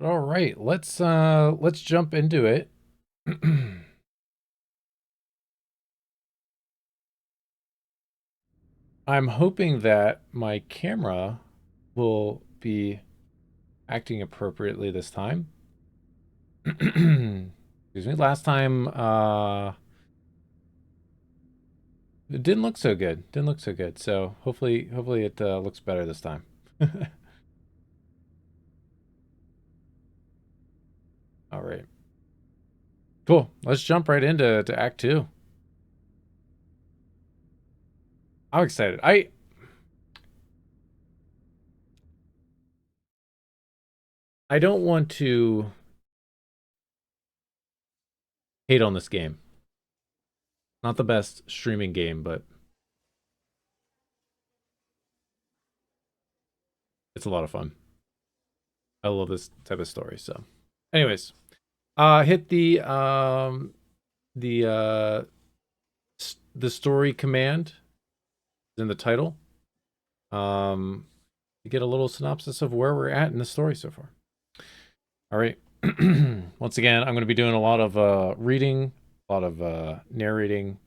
All right, let's jump into it. I'm hoping that my camera will be acting appropriately this time. Excuse me. Last time it didn't look so good. Didn't look so good. So hopefully it looks better this time. All right. Cool. Let's jump right into Act 2. I'm excited. I don't want to hate on this game. Not the best streaming game, but it's a lot of fun. I love this type of story. So, anyways, hit the the story command in the title. You get a little synopsis of where we're at in the story so far. All right. Once again, I'm going to be doing a lot of reading, a lot of narrating.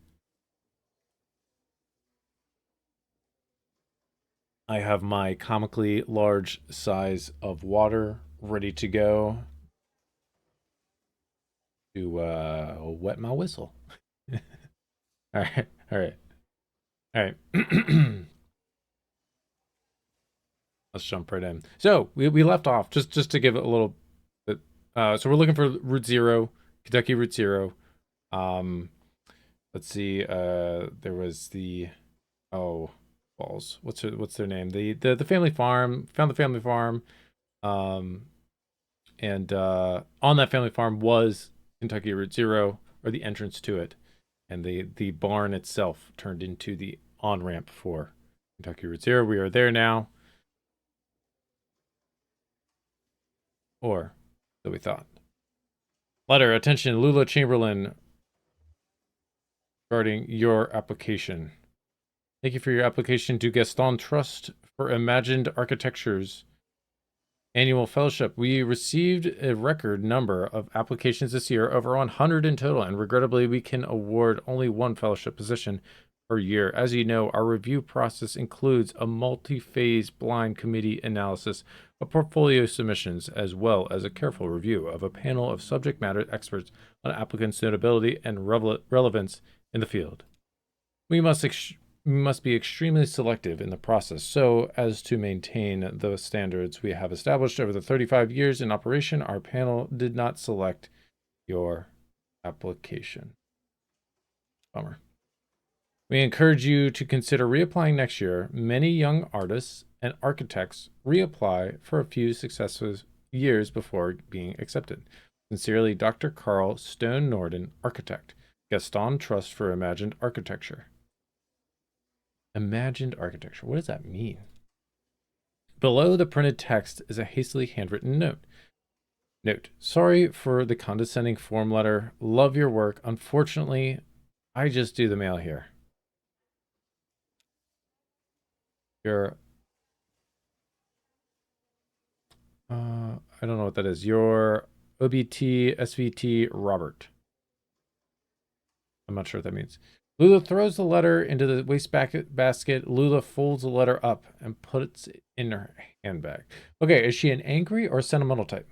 I have my comically large size of water ready to go to wet my whistle. All right, all right, all right. Let's jump right in. So we left off just to give it a little bit. So we're looking for Route Zero, Kentucky Route Zero. Um, let's see. There was the oh balls. What's their name? The family farm. Found the family farm. Um, and on that family farm was Kentucky Route Zero, or the entrance to it, and the barn itself turned into the on ramp for Kentucky Route Zero. We are there now, or so we thought. Letter, attention, Lula Chamberlain, regarding your application. Thank you for your application to Gaston Trust for Imagined Architecture's annual fellowship. We received a record number of applications this year, over 100 in total, and regrettably, we can award only one fellowship position per year. As you know, our review process includes a multi-phase blind committee analysis of portfolio submissions, as well as a careful review of a panel of subject matter experts on applicants' notability and relevance in the field. We must be extremely selective in the process so as to maintain the standards we have established over the 35 years in operation. Our panel did not select your application. Bummer. We encourage you to consider reapplying next year. Many young artists and architects reapply for a few successive years before being accepted. Sincerely, Dr. Carl Stone Norden, architect, Gaston Trust for Imagined Architecture. Imagined architecture. What does that mean? Below the printed text is a hastily handwritten note. Note, sorry for the condescending form letter. Love your work. Unfortunately, I just do the mail here. Your, I don't know what that is. Your OBT SVT Robert. I'm not sure what that means. Lula throws the letter into the wastebasket. Lula folds the letter up and puts it in her handbag. Okay, is she an angry or sentimental type?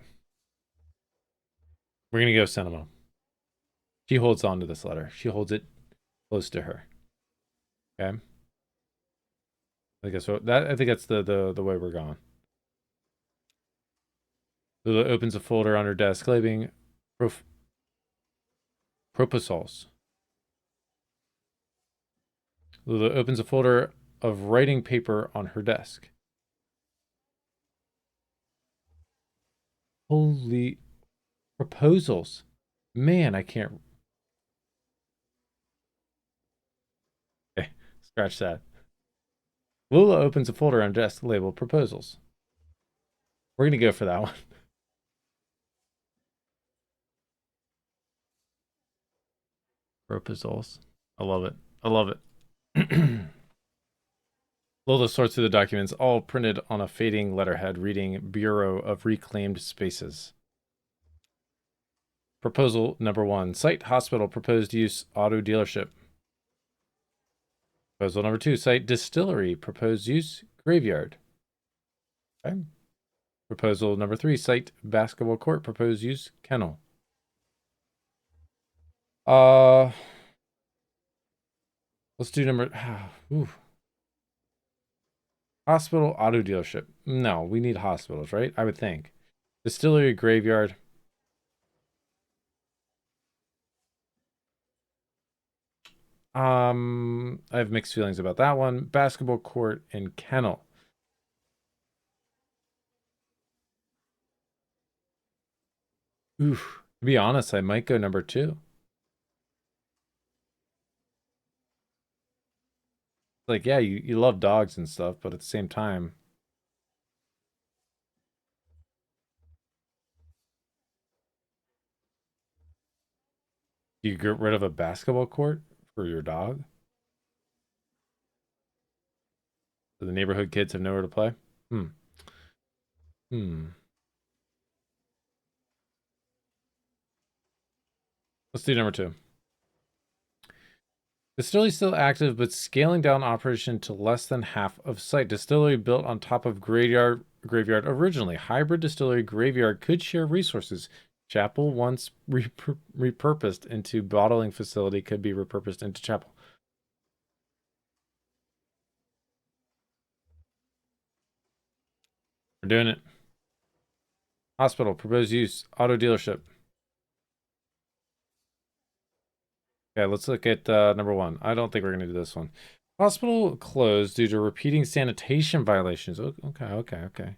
We're going to go sentimental. She holds on to this letter. She holds it close to her. Okay. I guess so. I think that's the way we're going. Lula opens a folder on her desk, labeling proposals. Lula opens a folder of writing paper on her desk. Holy proposals. Man, I can't. Okay, scratch that. Lula opens a folder on her desk labeled proposals. We're going to go for that one. Proposals. I love it. I love it. Lola sorts through the documents, all printed on a fading letterhead reading Bureau of Reclaimed Spaces. Proposal number 1. Site hospital, proposed use auto dealership. Proposal number 2. Site distillery, proposed use graveyard. Okay. Proposal number 3. Site basketball court, proposed use kennel. Let's do number... Ooh. Hospital, auto dealership. No, we need hospitals, right? I would think. Distillery, graveyard. I have mixed feelings about that one. Basketball court and kennel. Oof. To be honest, I might go number 2. Like, yeah, you love dogs and stuff, but at the same time, you get rid of a basketball court for your dog? So the neighborhood kids have nowhere to play? Hmm. Hmm. Let's do number 2. Distillery still active, but scaling down operation to less than half of site. Distillery built on top of graveyard originally. Hybrid distillery graveyard could share resources. Chapel, once repurposed into bottling facility, could be repurposed into chapel. We're doing it. Hospital, proposed use, auto dealership. Okay, let's look at number 1. I don't think we're going to do this one. Hospital closed due to repeating sanitation violations. Okay.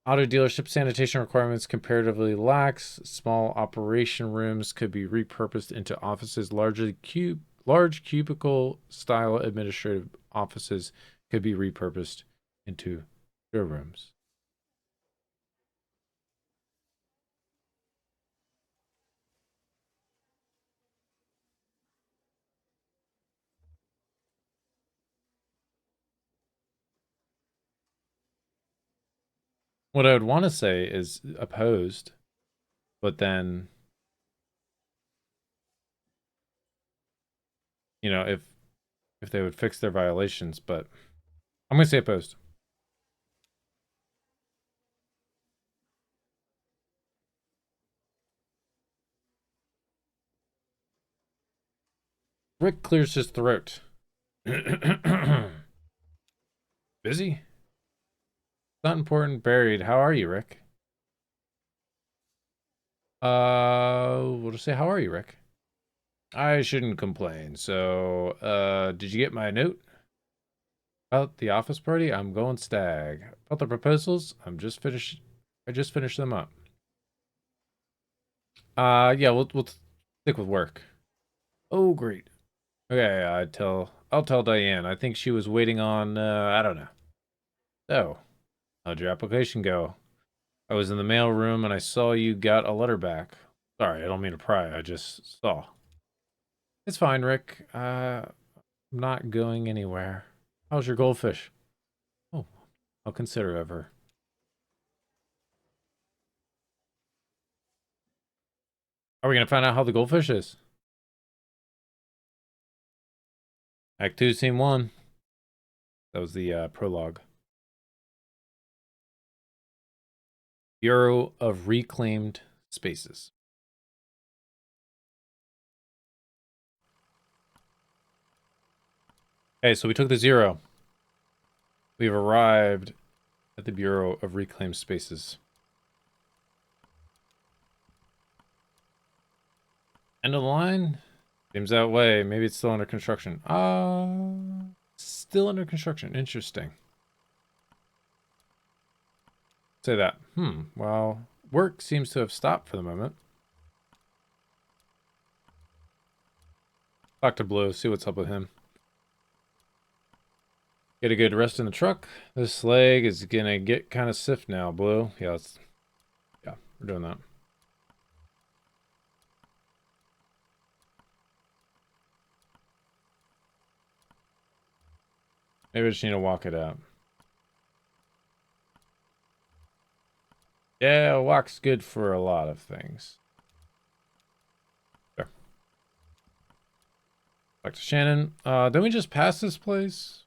Auto dealership sanitation requirements comparatively lax. Small operation rooms could be repurposed into offices. Large cubicle style administrative offices could be repurposed into showrooms. What I would want to say is opposed, but then, you know, if they would fix their violations, but I'm going to say opposed. Rick clears his throat. Busy? Not important. Buried. How are you, Rick? We'll just say, how are you, Rick? I shouldn't complain. So, did you get my note? About the office party? I'm going stag. About the proposals? I just finished them up. Yeah, we'll stick with work. Oh, great. Okay, I'll tell Diane. I think she was waiting on, I don't know. So, how'd your application go? I was in the mail room and I saw you got a letter back. Sorry, I don't mean to pry. I just saw. It's fine, Rick. I'm not going anywhere. How's your goldfish? Oh, I'll consider ever. Are we gonna find out how the goldfish is? Act 2, Scene 1. That was the prologue. Bureau of Reclaimed Spaces. Okay, so we took the 0. We've arrived at the Bureau of Reclaimed Spaces. End of the line? Seems that way. Maybe it's still under construction. Still under construction. Interesting. Say that. Well, work seems to have stopped for the moment. Talk to Blue, see what's up with him. Get a good rest in the truck. This leg is gonna get kind of stiff now, Blue. Yeah, we're doing that. Maybe I just need to walk it out. Yeah, a walk's good for a lot of things. There. Back to Shannon. Didn't we just pass this place?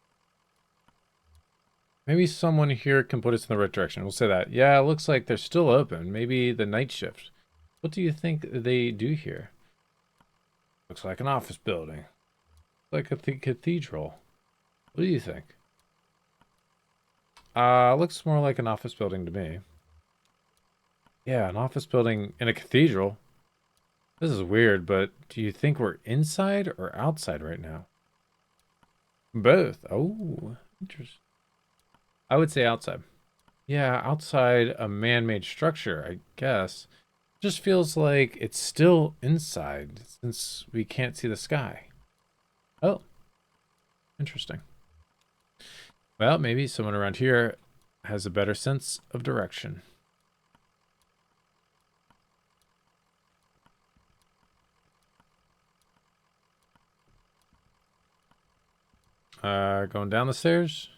Maybe someone here can put us in the right direction. We'll say that. Yeah, it looks like they're still open. Maybe the night shift. What do you think they do here? Looks like an office building. Like a cathedral. What do you think? Looks more like an office building to me. Yeah, an office building in a cathedral. This is weird, but do you think we're inside or outside right now? Both. Oh, interesting. I would say outside. Yeah, outside a man-made structure, I guess. Just feels like it's still inside since we can't see the sky. Oh, interesting. Well, maybe someone around here has a better sense of direction. Going down the stairs?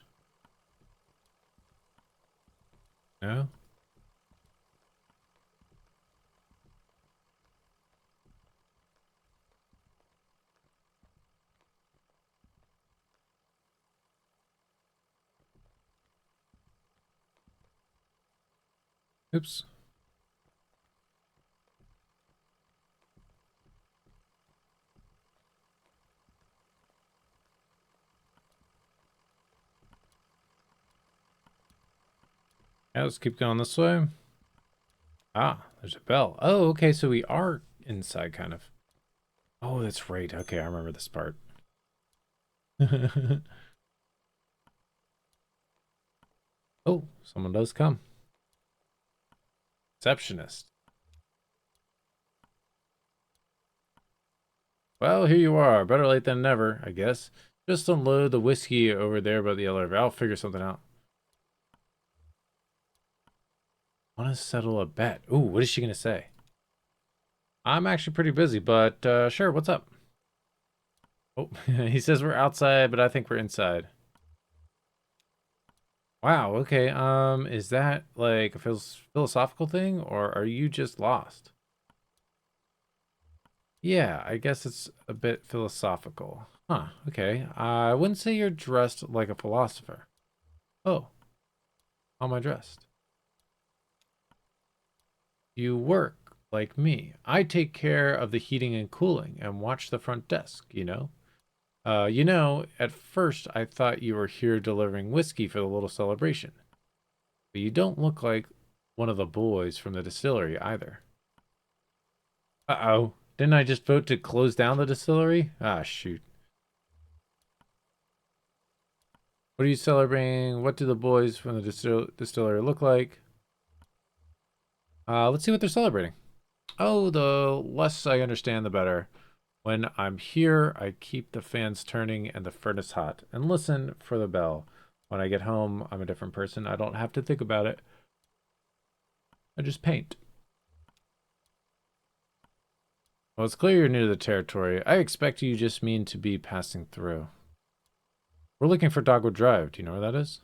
No? Oops. Yeah, let's keep going this way. Ah, there's a bell. Oh, okay, so we are inside, kind of. Oh, that's right. Okay, I remember this part. Oh, someone does come. Receptionist. Well, here you are. Better late than never, I guess. Just unload the whiskey over there by the elevator. I'll figure something out. Want to settle a bet. Ooh, what is she going to say? I'm actually pretty busy, but sure, what's up? Oh, he says we're outside, but I think we're inside. Wow, okay. Is that like a philosophical thing, or are you just lost? Yeah, I guess it's a bit philosophical. Huh, okay. I wouldn't say you're dressed like a philosopher. Oh, how am I dressed? You work like me. I take care of the heating and cooling and watch the front desk, you know? At first I thought you were here delivering whiskey for the little celebration. But you don't look like one of the boys from the distillery either. Uh-oh. Didn't I just vote to close down the distillery? Ah, shoot. What are you celebrating? What do the boys from the distillery look like? Let's see what they're celebrating. Oh, the less I understand, the better. When I'm here, I keep the fans turning and the furnace hot and listen for the bell. When I get home, I'm a different person. I don't have to think about it. I just paint. Well, it's clear you're new to the territory. I expect you just mean to be passing through. We're looking for Dogwood Drive. Do you know where that is?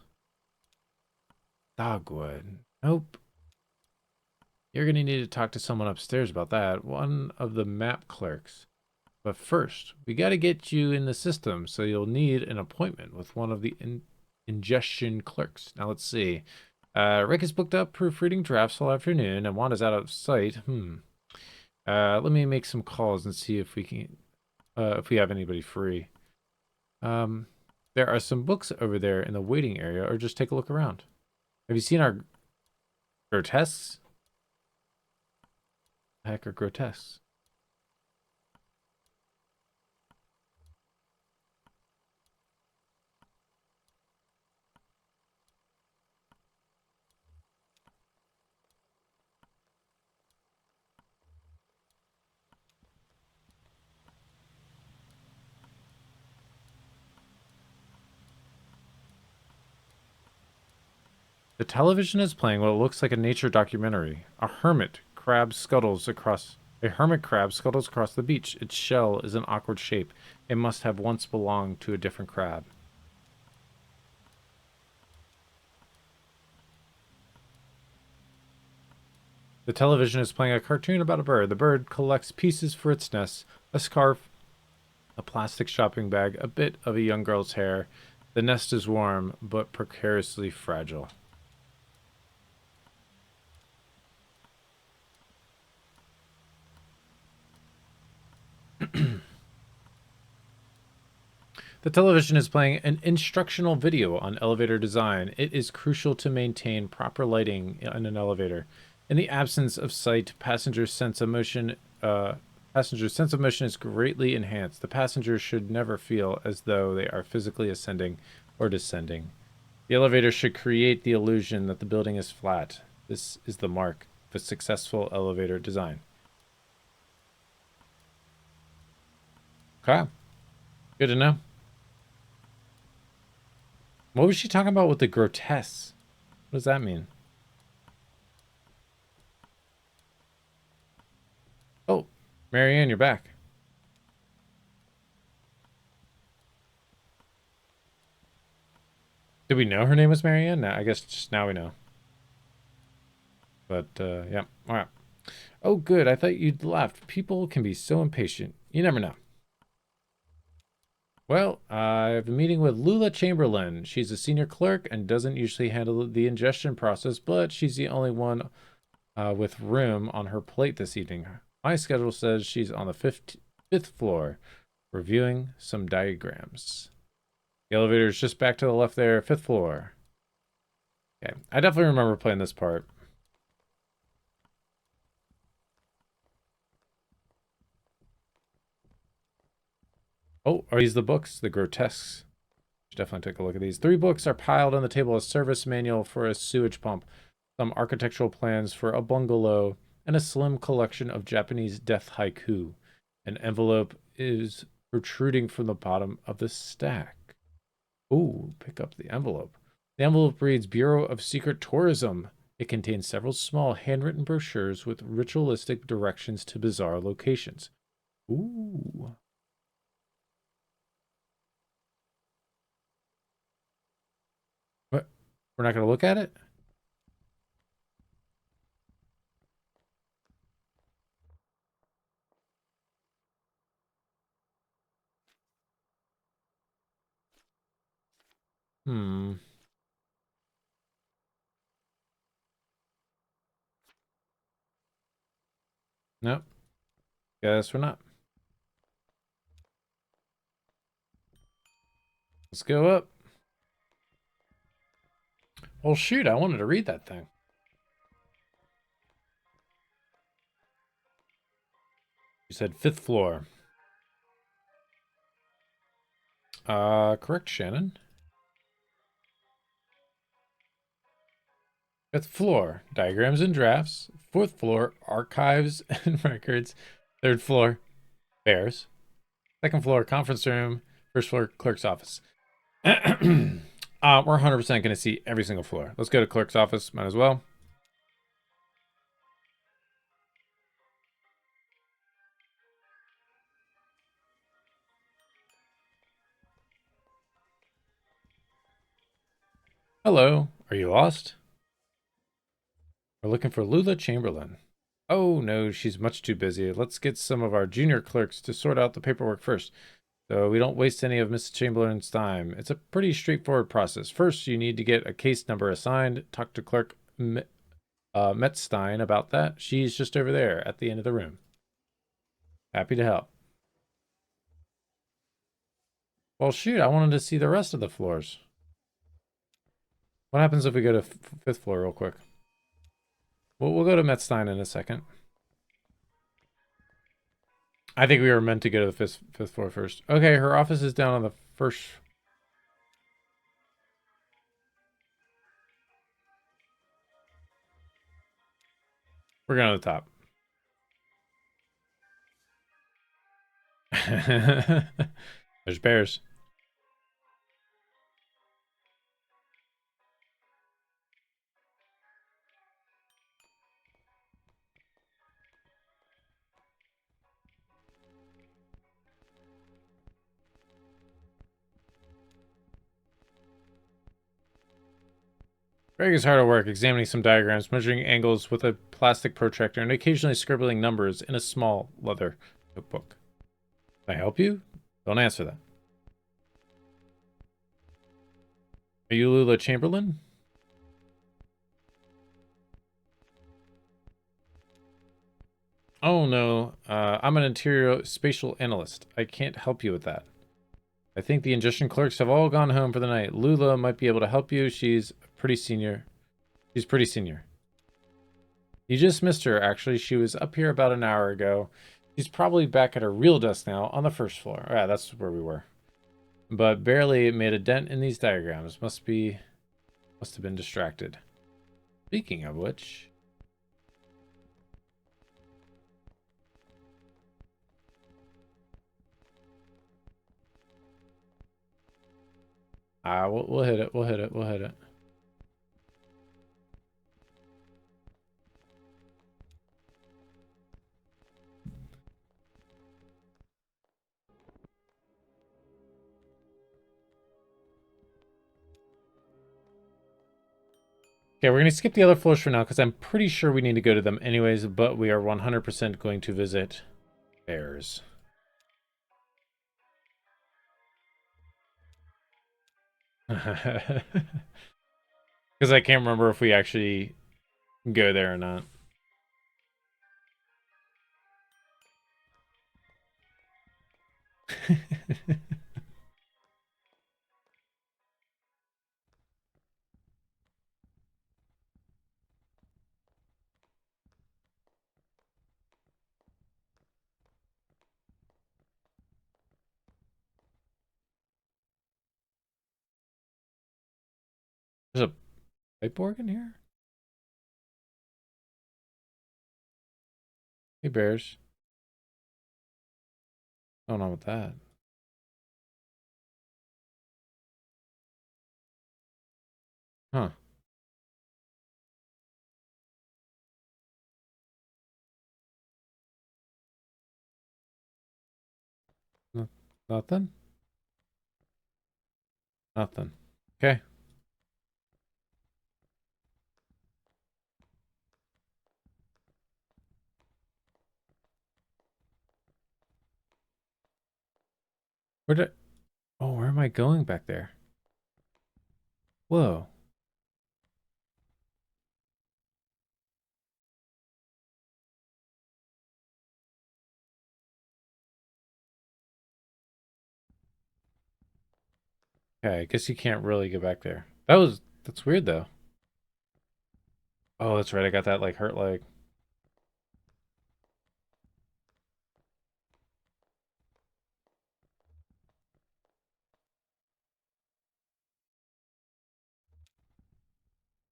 Dogwood. Nope. You're going to need to talk to someone upstairs about that. One of the map clerks. But first, we got to get you in the system, so you'll need an appointment with one of the ingestion clerks. Now, let's see. Rick is booked up proofreading drafts all afternoon, and Wanda's out of sight. Let me make some calls and see if we can, if we have anybody free. There are some books over there in the waiting area, or just take a look around. Have you seen our grotesques? Heck are grotesques? The television is playing what looks like a nature documentary. A hermit crab scuttles across the beach. Its shell is an awkward shape. It must have once belonged to a different crab. The television is playing a cartoon about a bird. The bird collects pieces for its nest, a scarf, a plastic shopping bag, a bit of a young girl's hair. The nest is warm, but precariously fragile. The television is playing an instructional video on elevator design. It is crucial to maintain proper lighting in an elevator. In the absence of sight, passenger's sense of motion is greatly enhanced. The passengers should never feel as though they are physically ascending or descending. The elevator should create the illusion that the building is flat. This is the mark of a successful elevator design. Okay. Good to know. What was she talking about with the grotesque? What does that mean? Oh, Marianne, you're back. Did we know her name was Marianne? No, I guess just now we know. But, yeah. All right. Oh, good. I thought you'd left. People can be so impatient. You never know. Well, I have a meeting with Lula Chamberlain. She's a senior clerk and doesn't usually handle the ingestion process, but she's the only one with room on her plate this evening. My schedule says she's on the fifth floor, reviewing some diagrams. The elevator is just back to the left there, 5th floor. Okay, I definitely remember playing this part. Oh, are these the books? The grotesques. Should definitely take a look at these. 3 books are piled on the table: a service manual for a sewage pump, some architectural plans for a bungalow, and a slim collection of Japanese death haiku. An envelope is protruding from the bottom of the stack. Ooh, pick up the envelope. The envelope reads Bureau of Secret Tourism. It contains several small handwritten brochures with ritualistic directions to bizarre locations. Ooh. What? We're not going to look at it? Hmm. Nope. Guess we're not. Let's go up. Well, shoot, I wanted to read that thing. You said 5th floor. Correct, Shannon. 5th floor, diagrams and drafts. 4th floor, archives and records. 3rd floor, bears. 2nd floor, conference room. 1st floor, clerk's office. We're 100% going to see every single floor. Let's go to clerk's office. Might as well. Hello. Are you lost? We're looking for Lula Chamberlain. Oh, no, she's much too busy. Let's get some of our junior clerks to sort out the paperwork first, so we don't waste any of Miss Chamberlain's time. It's a pretty straightforward process. First, you need to get a case number assigned. Talk to Clerk Metzstein about that. She's just over there at the end of the room. Happy to help. Well, shoot, I wanted to see the rest of the floors. What happens if we go to 5th floor real quick? We'll go to Metzstein in a second. I think we were meant to go to the 5th floor first. Okay, her office is down on the 1st. We're going to the top. There's bears. Greg is hard at work examining some diagrams, measuring angles with a plastic protractor, and occasionally scribbling numbers in a small leather notebook. Can I help you? Don't answer that. Are you Lula Chamberlain? Oh no, I'm an interior spatial analyst. I can't help you with that. I think the ingestion clerks have all gone home for the night. Lula might be able to help you. She's pretty senior. She's pretty senior. You just missed her, actually. She was up here about an hour ago. She's probably back at her real desk now on the first floor. Yeah, that's where we were. But barely made a dent in these diagrams. Must have been distracted. Speaking of which... we'll hit it. We'll hit it. We'll hit it. Okay, we're going to skip the other floors for now because I'm pretty sure we need to go to them anyways, but we are 100% going to visit bears. Because I can't remember if we actually go there or not. There's a pipe organ here? Hey, bears. What's going on with that? Huh. Nothing? Nothing. Okay. Where did... Oh, where am I going back there? Whoa. Okay, I guess you can't really get back there. That's weird though. Oh, that's right. I got that like hurt leg.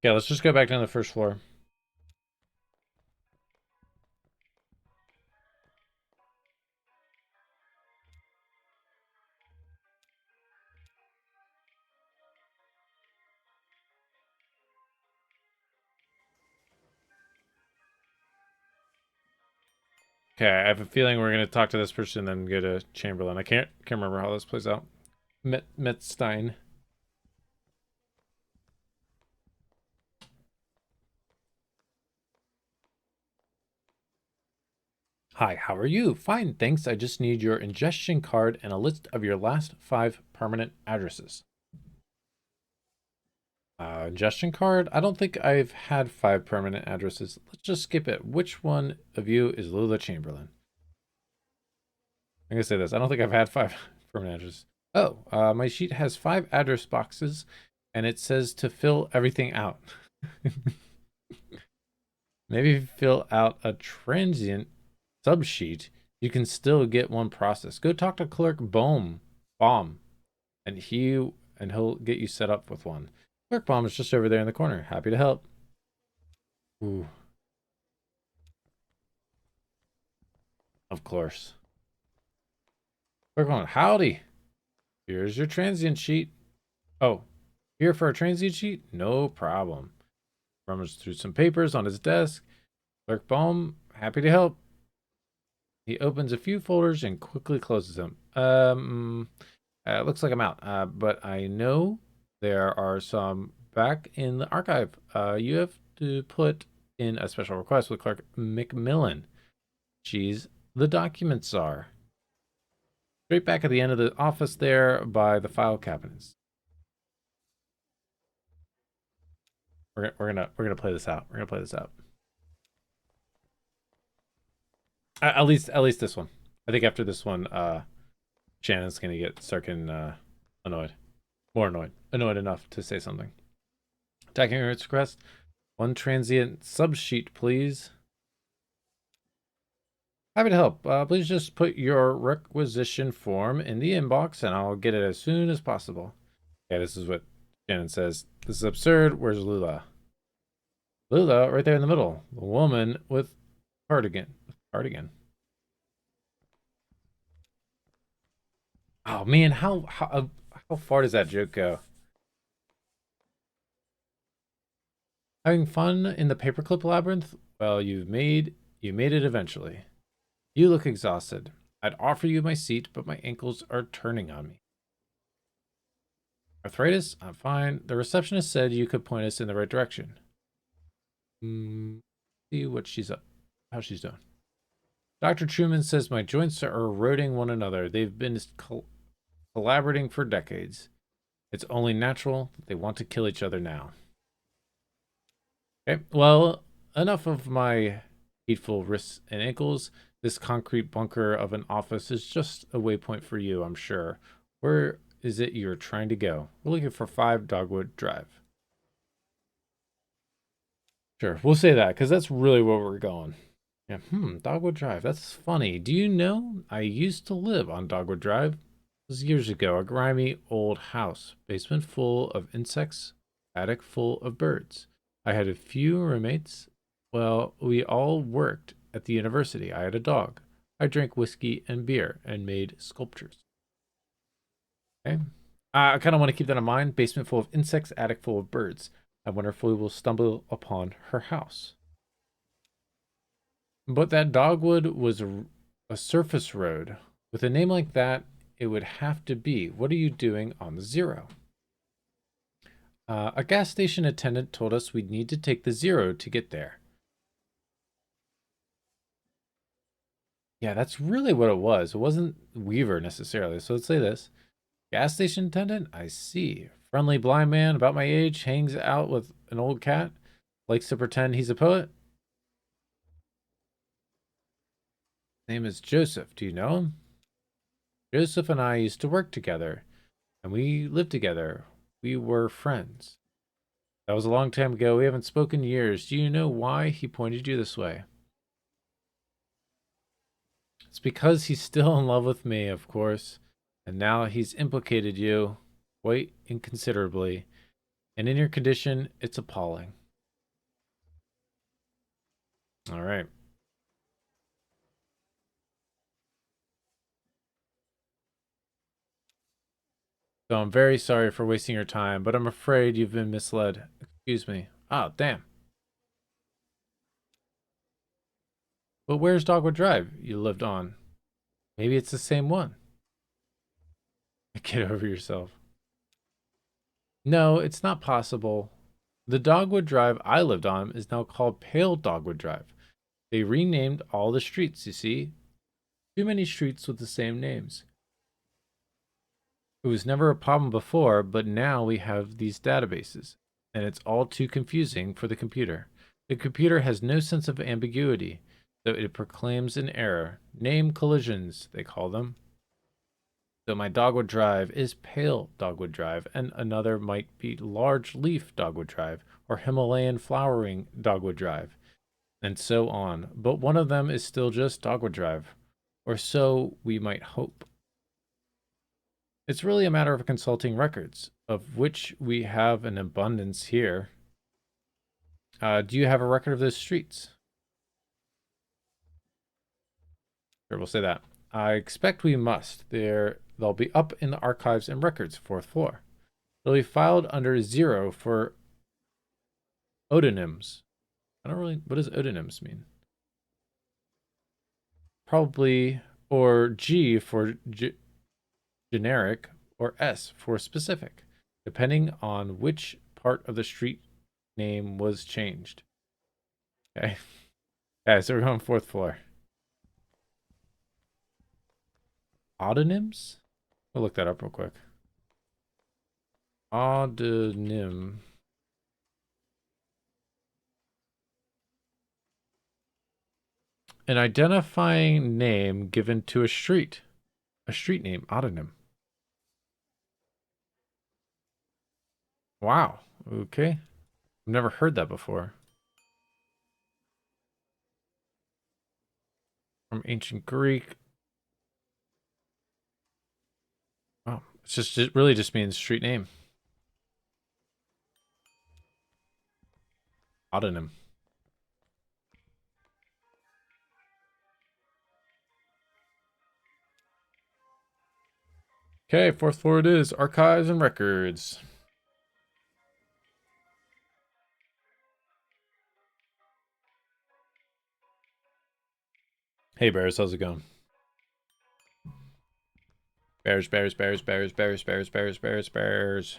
Yeah, let's just go back down to the first floor. Okay, I have a feeling we're gonna talk to this person and then go to Chamberlain. I can't remember how this plays out. Metstein. Hi, how are you? Fine, thanks. I just need your ingestion card and a list of your last 5 permanent addresses. Ingestion card? I don't think I've had 5 permanent addresses. Let's just skip it. Which one of you is Lula Chamberlain? I'm gonna say this. I don't think I've had 5 permanent addresses. Oh, my sheet has 5 address boxes, and it says to fill everything out. Maybe if you fill out a transient subsheet, you can still get one processed. Go talk to Clerk Baum, and he'll get you set up with one. Clerk Baum is just over there in the corner. Happy to help. Ooh. Of course. Clerk Baum, howdy. Here's your transient sheet. Oh, here for a transient sheet? No problem. Rummaged through some papers on his desk. Clerk Baum, happy to help. He opens a few folders and quickly closes them. Looks like I'm out. But I know there are some back in the archive. You have to put in a special request with Clerk McMillan. She's the document czar. Straight back at the end of the office there by the file cabinets. We're gonna play this out. We're gonna play this out. At least this one. I think after this one, Shannon's gonna start getting annoyed. More annoyed. Annoyed enough to say something. Attacking request. One transient subsheet, please. Happy to help. Please just put your requisition form in the inbox and I'll get it as soon as possible. Okay, this is what Shannon says. This is absurd. Where's Lula? Lula, right there in the middle. The woman with cardigan. Cardigan. Oh man, how far does that joke go? Having fun in the paperclip labyrinth? Well, you made it eventually. You look exhausted. I'd offer you my seat, but my ankles are turning on me. Arthritis? I'm fine. The receptionist said you could point us in the right direction. See what she's up. How she's doing. Dr. Truman says my joints are eroding one another. They've been collaborating for decades. It's only natural that they want to kill each other now. Okay, well, enough of my hateful wrists and ankles. This concrete bunker of an office is just a waypoint for you, I'm sure. Where is it you're trying to go? We're looking for 5 Dogwood Drive. Sure, we'll say that, because that's really where we're going. Yeah, Dogwood Drive, that's funny. Do you know, I used to live on Dogwood Drive. It was years ago, a grimy old house. Basement full of insects, attic full of birds. I had a few roommates. Well, we all worked at the university. I had a dog. I drank whiskey and beer and made sculptures. Okay. I kind of want to keep that in mind. Basement full of insects, attic full of birds. I wonder if we will stumble upon her house. But that dogwood was a surface road. With a name like that, it would have to be. What are you doing on the Zero? A gas station attendant told us we'd need to take the Zero to get there. Yeah, that's really what it was. It wasn't Weaver necessarily. So let's say this. Gas station attendant? I see. Friendly blind man about my age, hangs out with an old cat, likes to pretend he's a poet. Name is Joseph. Do you know him? Joseph and I used to work together, and we lived together. We were friends. That was a long time ago. We haven't spoken in years. Do you know why he pointed you this way? It's because he's still in love with me, of course, and now he's implicated you quite inconsiderably, and in your condition, it's appalling. All right. So I'm very sorry for wasting your time, but I'm afraid you've been misled. Excuse me. Oh, damn. But where's Dogwood Drive you lived on? Maybe it's the same one. Get over yourself. No, it's not possible. The Dogwood Drive I lived on is now called Pale Dogwood Drive. They renamed all the streets, you see? Too many streets with the same names. It was never a problem before, but now we have these databases, and it's all too confusing for the computer. The computer has no sense of ambiguity, so it proclaims an error. Name collisions, they call them. So my Dogwood Drive is Pale Dogwood Drive, and another might be Large Leaf Dogwood Drive, or Himalayan Flowering Dogwood Drive, and so on. But one of them is still just Dogwood Drive, or so we might hope. It's really a matter of consulting records, of which we have an abundance here. Do you have a record of those streets? Sure, we'll say that. I expect we must. They'll be up in the archives and records, 4th floor. They'll be filed under 0 for odonyms. I don't really, what does odonyms mean? Probably, or G for generic, or S for specific, depending on which part of the street name was changed. Okay. Yeah, so we're going 4th floor. Autonyms? I'll look that up real quick. Autonym. An identifying name given to a street. A street name, autonym. Wow. Okay. I've never heard that before. From ancient Greek. Oh, it really just means street name. Autonym. Okay, 4th floor it is. Archives and records. Hey Bears, how's it going? Bears, bears, bears, bears, bears, bears, bears, bears, bears.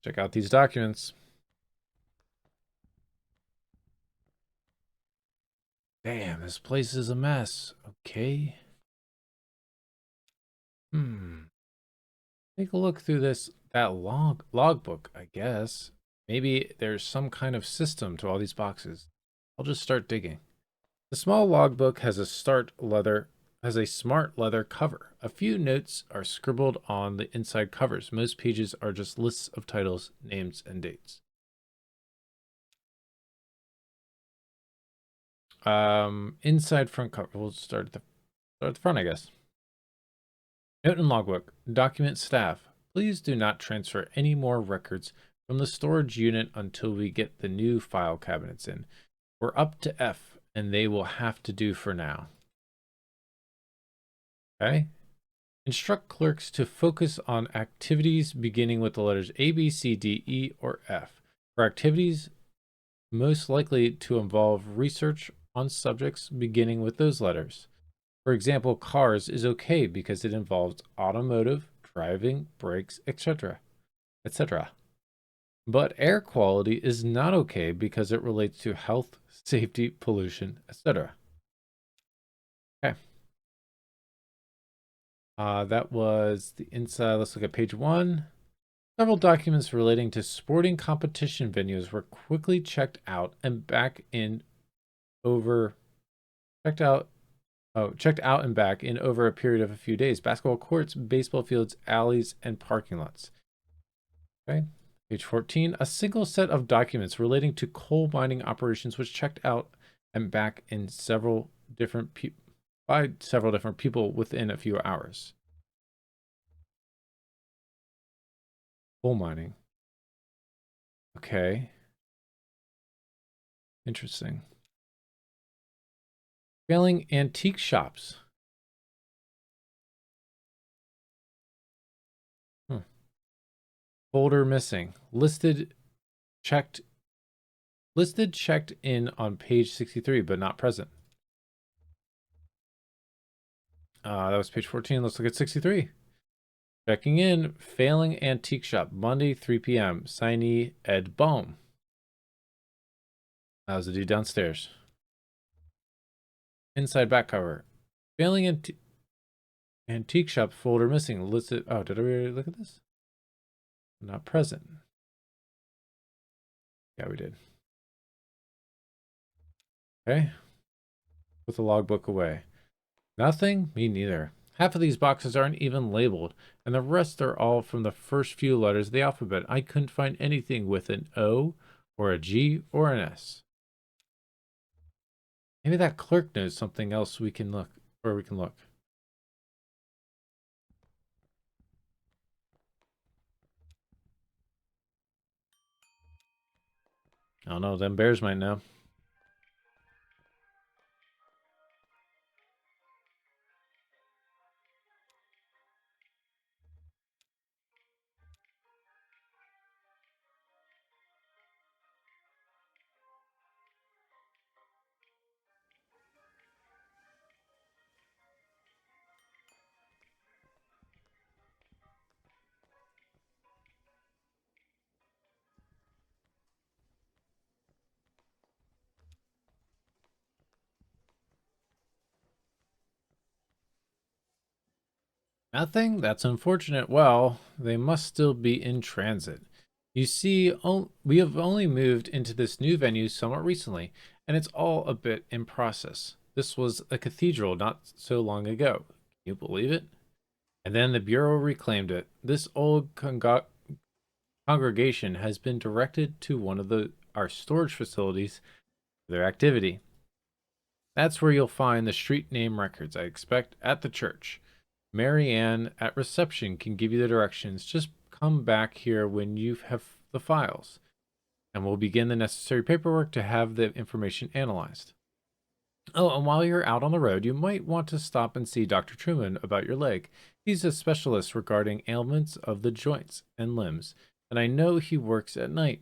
Check out these documents. Damn, this place is a mess. Okay. Take a look through that logbook, I guess. Maybe there's some kind of system to all these boxes. I'll just start digging. The small logbook has a smart leather cover. A few notes are scribbled on the inside covers. Most pages are just lists of titles, names, and dates. Inside front cover. We'll start at the front, I guess. Note in logbook. Document staff. Please do not transfer any more records from the storage unit until we get the new file cabinets in. We're up to F, and they will have to do for now. Okay. Instruct clerks to focus on activities beginning with the letters A, B, C, D, E, or F. For activities most likely to involve research on subjects beginning with those letters. For example, cars is okay because it involves automotive, driving, brakes, etc., etc. But air quality is not okay because it relates to health, safety, pollution, etc. Okay. That was the inside. Let's look at page 1. Several documents relating to sporting competition venues were quickly checked out and back in over checked out and back in over a period of a few days. Basketball courts, baseball fields, alleys, and parking lots. Okay. Page 14. A single set of documents relating to coal mining operations was checked out and back in by several different people within a few hours. Coal mining. Okay. Interesting. Failing antique shops. Folder missing. Checked in on page 63, but not present. That was page 14. Let's look at 63. Checking in. Failing antique shop. Monday, 3 p.m. Signee Ed Bohm. That was the dude downstairs. Inside back cover. Failing antique shop folder missing. Listed. Oh, did I already look at this? Not present. Yeah, we did. Okay. Put the logbook away. Nothing? Me neither. Half of these boxes aren't even labeled, and the rest are all from the first few letters of the alphabet. I couldn't find anything with an O, or a G, or an S. Maybe that clerk knows something else we can look. I don't know. Them bears might know. Nothing? That's unfortunate. Well, they must still be in transit. You see, we have only moved into this new venue somewhat recently, and it's all a bit in process. This was a cathedral not so long ago. Can you believe it? And then the Bureau reclaimed it. This old congregation has been directed to one of our storage facilities for their activity. That's where you'll find the street name records, I expect, at the church. Mary Ann at reception can give you the directions. Just come back here when you have the files, and we'll begin the necessary paperwork to have the information analyzed. Oh, and while you're out on the road, you might want to stop and see Dr. Truman about your leg. He's a specialist regarding ailments of the joints and limbs, and I know he works at night.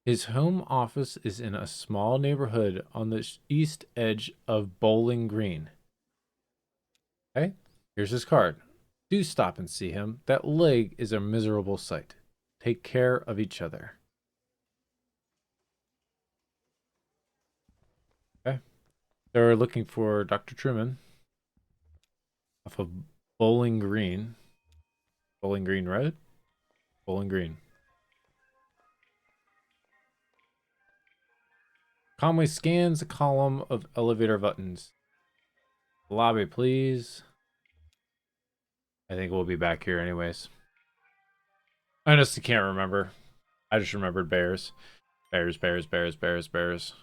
His home office is in a small neighborhood on the east edge of Bowling Green. Okay, here's his card. Do stop and see him. That leg is a miserable sight. Take care of each other. Okay. They're looking for Dr. Truman off of Bowling Green. Bowling Green Road? Bowling Green. Conway scans a column of elevator buttons. Lobby, please. I think we'll be back here anyways. I honestly can't remember. I just remembered bears. Bears, bears, bears, bears, bears.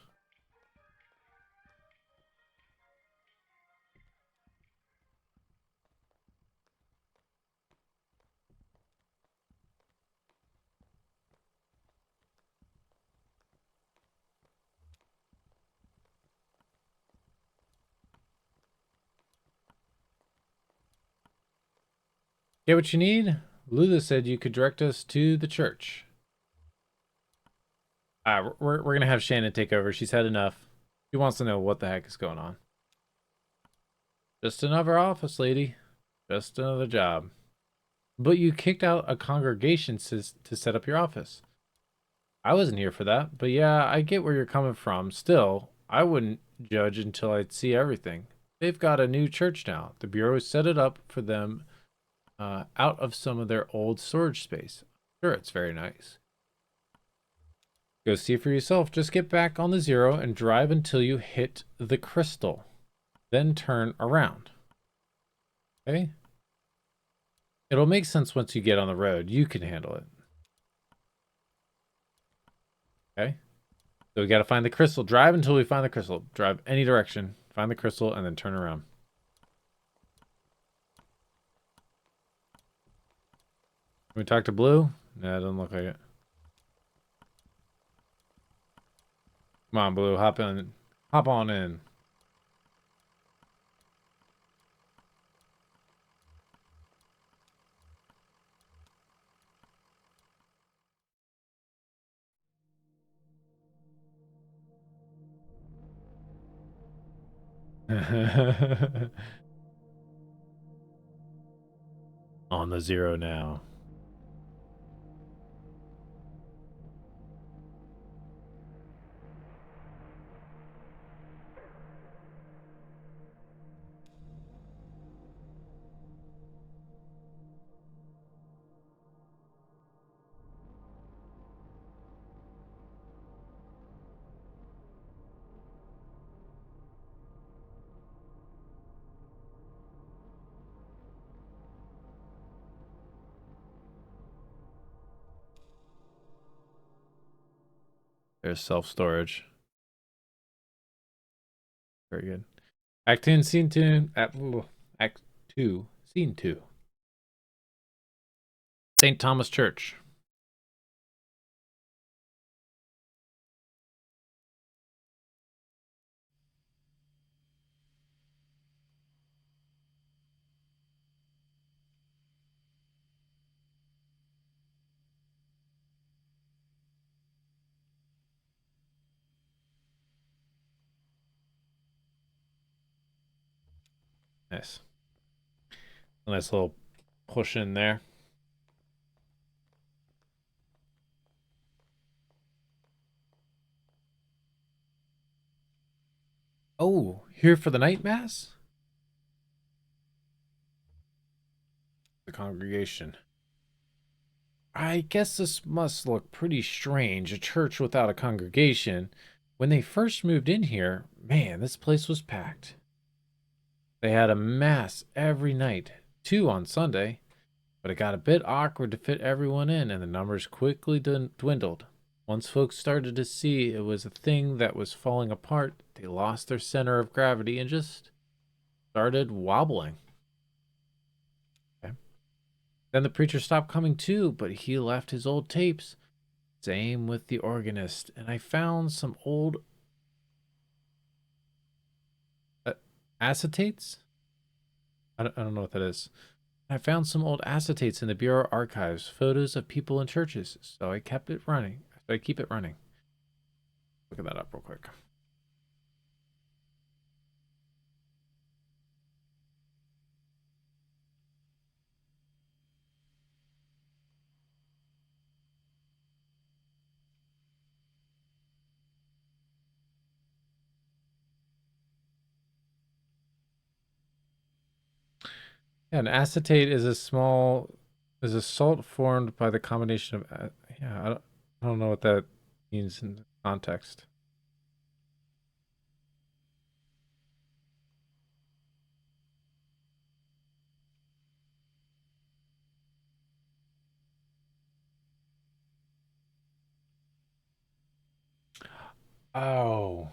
Get what you need? Lula said you could direct us to the church. We're going to have Shannon take over. She's had enough. She wants to know what the heck is going on. Just another office, lady. Just another job. But you kicked out a congregation to set up your office. I wasn't here for that, but yeah, I get where you're coming from. Still, I wouldn't judge until I'd see everything. They've got a new church now. The Bureau set it up for them out of some of their old storage space. Sure, it's very nice. Go see for yourself. Just get back on the zero and drive until you hit the crystal. Then turn around. Okay? It'll make sense once you get on the road. You can handle it. Okay? So we gotta find the crystal. Drive until we find the crystal. Drive any direction. Find the crystal and then turn around. Can we talk to Blue? No, it doesn't look like it. Come on, Blue. Hop in. Hop on in. On the zero now. There's self-storage. Very good. Act 2, Scene 2. Act 2, Scene 2. St. Thomas Church. Nice. A nice little push in there. Oh, here for the night mass? the congregation. I guess this must look pretty strange, a church without a congregation. When they first moved in here, man, this place was packed. They had a mass every night, two on Sunday, but it got a bit awkward to fit everyone in, and the numbers quickly dwindled. Once folks started to see it was a thing that was falling apart, they lost their center of gravity and just started wobbling. Okay. Then the preacher stopped coming too, but he left his old tapes. Same with the organist, and I found some old acetates. I don't know what that is. I found some old acetates in the Bureau archives, photos of people in churches, so I kept it running. So I keep it running. Look at that up real quick. Yeah, an acetate is a salt formed by the combination of yeah, I don't know what that means in context. Oh,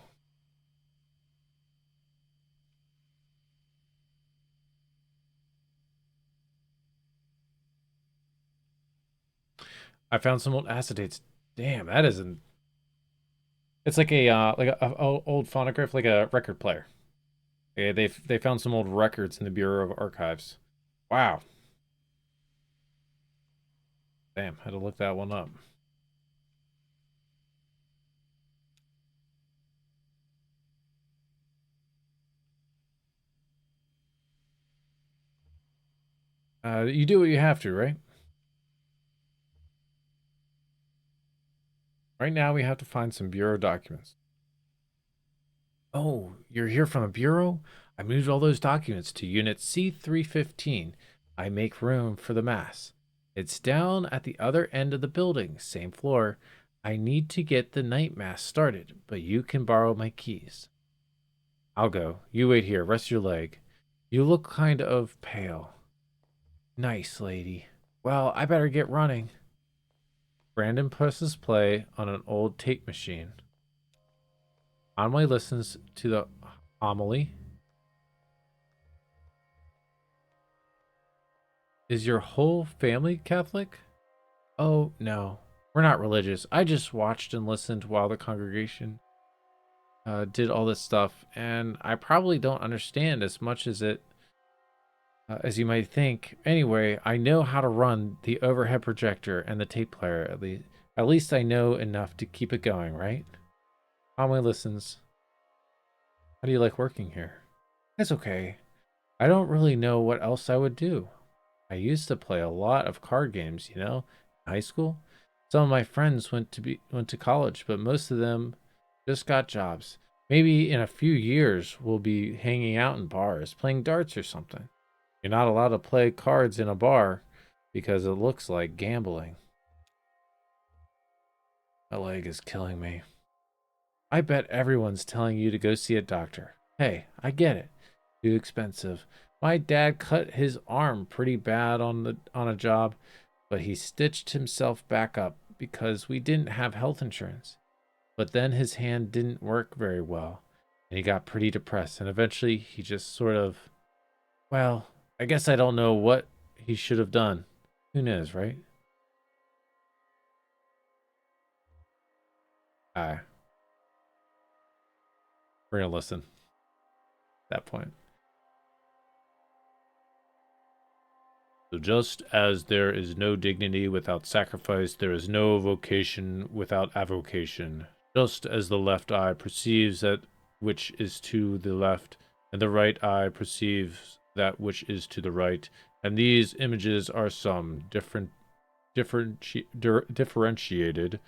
I found some old acetates. Damn, that isn't. It's like a old phonograph, like a record player. Yeah, they found some old records in the Bureau of Archives. Wow, damn, had to look that one up. You do what you have to, right? Right now, we have to find some Bureau documents. Oh, you're here from a bureau? I moved all those documents to Unit C315. I make room for the mass. It's down at the other end of the building, same floor. I need to get the night mass started, but you can borrow my keys. I'll go. You wait here, rest your leg. You look kind of pale. Nice, lady. Well, I better get running. Brandon presses play on an old tape machine. Conway listens to the homily. Is your whole family Catholic? Oh, no. We're not religious. I just watched and listened while the congregation did all this stuff, and I probably don't understand as much as you might think. Anyway, I know how to run the overhead projector and the tape player at least. At least I know enough to keep it going, right? Conway listens. How do you like working here? It's okay. I don't really know what else I would do. I used to play a lot of card games, in high school. Some of my friends went to college, but most of them just got jobs. Maybe in a few years we'll be hanging out in bars, playing darts or something. You're not allowed to play cards in a bar because it looks like gambling. My leg is killing me. I bet everyone's telling you to go see a doctor. Hey, I get it. Too expensive. My dad cut his arm pretty bad on a job, but he stitched himself back up because we didn't have health insurance. But then his hand didn't work very well, and he got pretty depressed, and eventually he just sort of, well, I guess I don't know what he should have done. Who knows, right? Alright, we're gonna listen at that point. So just as there is no dignity without sacrifice, there is no vocation without avocation. Just as the left eye perceives that which is to the left, and the right eye perceives that which is to the right, and these images are some differentiated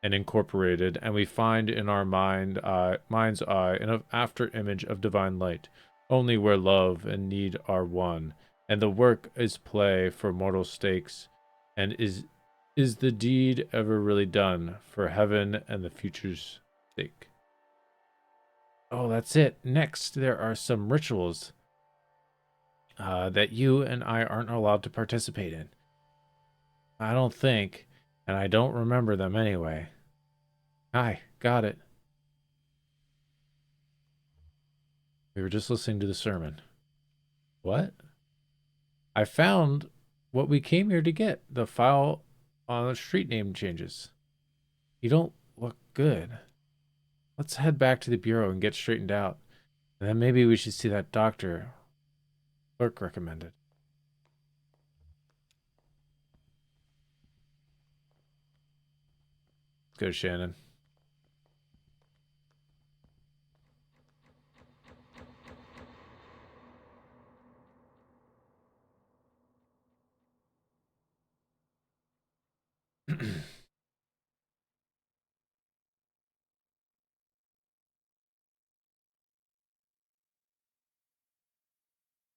and incorporated, and we find in our mind's eye an after image of divine light, only where love and need are one. and the work is play for mortal stakes, and is the deed ever really done for heaven and the future's sake? Oh, that's it. Next, there are some rituals that you and I aren't allowed to participate in. I don't think, and I don't remember them anyway. Hi, got it. We were just listening to the sermon. What? I found what we came here to get, the file on the street name changes. You don't look good. Let's head back to the bureau and get straightened out. And then maybe we should see that doctor clerk recommended. Let's go, Shannon.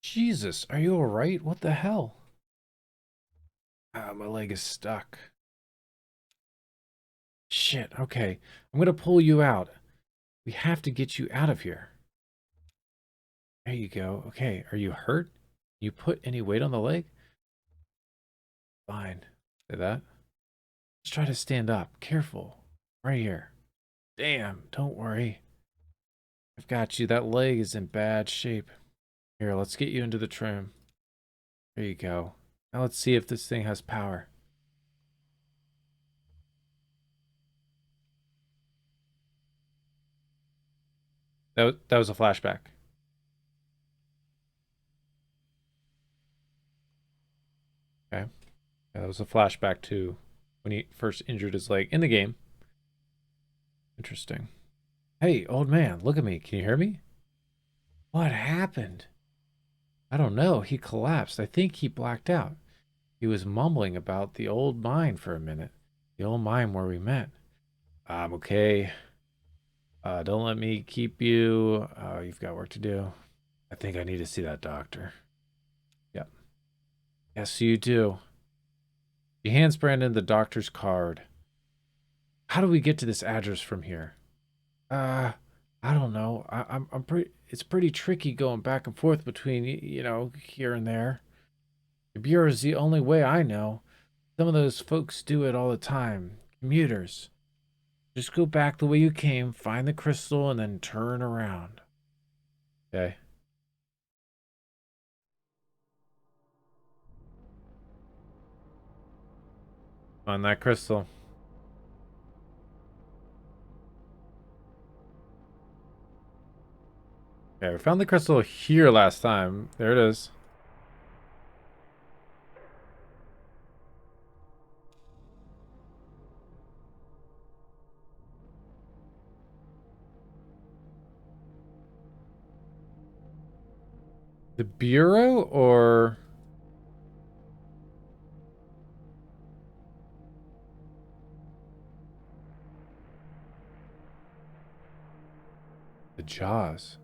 Jesus, are you alright? What the hell? Ah, my leg is stuck. Shit, okay. I'm gonna pull you out. We have to get you out of here. There you go. Okay, are you hurt? You put any weight on the leg? Fine. Say that. Let's try to stand up. Careful. Right here. Damn, don't worry. I've got you. That leg is in bad shape. Here, let's get you into the tram. There you go. Now let's see if this thing has power. That was a flashback. Okay. Yeah, that was a flashback to when he first injured his leg in the game. Interesting. Hey, old man, look at me. Can you hear me? What happened? I don't know. He collapsed. I think he blacked out. He was mumbling about the old mine for a minute. The old mine where we met. I'm okay. Don't let me keep you. You've got work to do. I think I need to see that doctor. Yep. Yes, you do. He hands Brandon the doctor's card. How do we get to this address from here? Uh, I don't know. I'm pretty. It's pretty tricky going back and forth between here and there. The bureau is the only way I know. Some of those folks do it all the time. Commuters. Just go back the way you came, find the crystal, and then turn around. Okay. Find that crystal. Okay, we found the crystal here last time. There it is. The bureau or the jaws?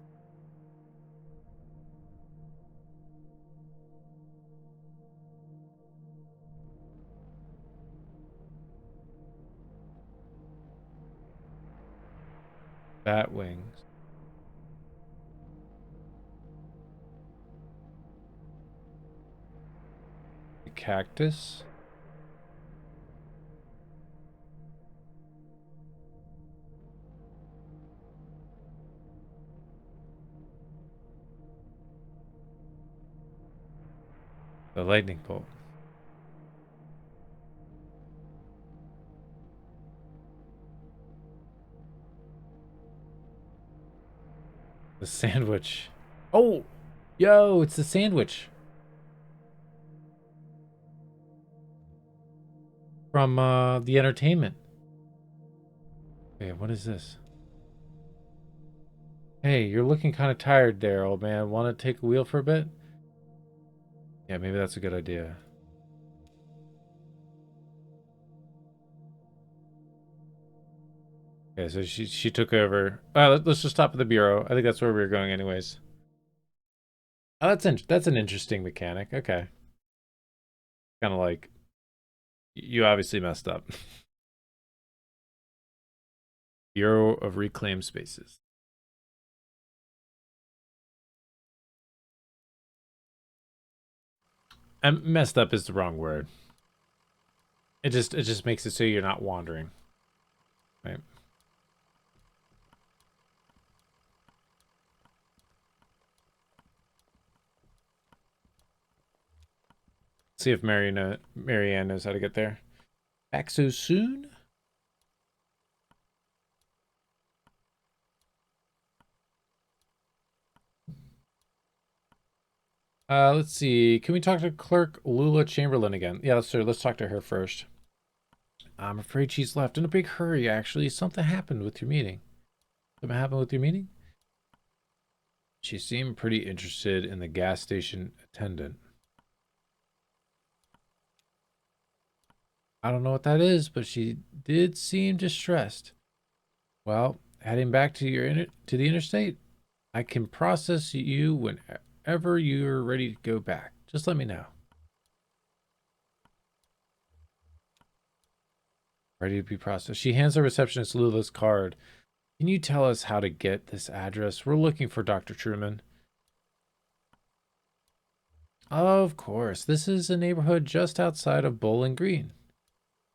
Bat wings. The cactus. The lightning bolt. The sandwich. Oh, yo, it's the sandwich from the entertainment. Okay, what is this? Hey, you're looking kind of tired there, old man. Want to take a wheel for a bit? Yeah, maybe that's a good idea. Okay, so she took over. Let's just stop at the bureau. I think that's where we were going anyways. Oh, that's an interesting mechanic. Okay. Kind of like you obviously messed up. Bureau of Reclaimed Spaces. And messed up is the wrong word. It just makes it so you're not wandering. Right. See if Marianne knows how to get there. Back so soon? Let's see. Can we talk to Clerk Lula Chamberlain again? Yeah, sir. Let's talk to her first. I'm afraid she's left in a big hurry, actually. Something happened with your meeting. Something happened with your meeting? She seemed pretty interested in the gas station attendant. I don't know what that is, but she did seem distressed. Well, heading back to to the interstate, I can process you whenever you're ready to go back. Just let me know. Ready to be processed. She hands the receptionist Lula's card. Can you tell us how to get this address? We're looking for Dr. Truman. Of course. This is a neighborhood just outside of Bowling Green.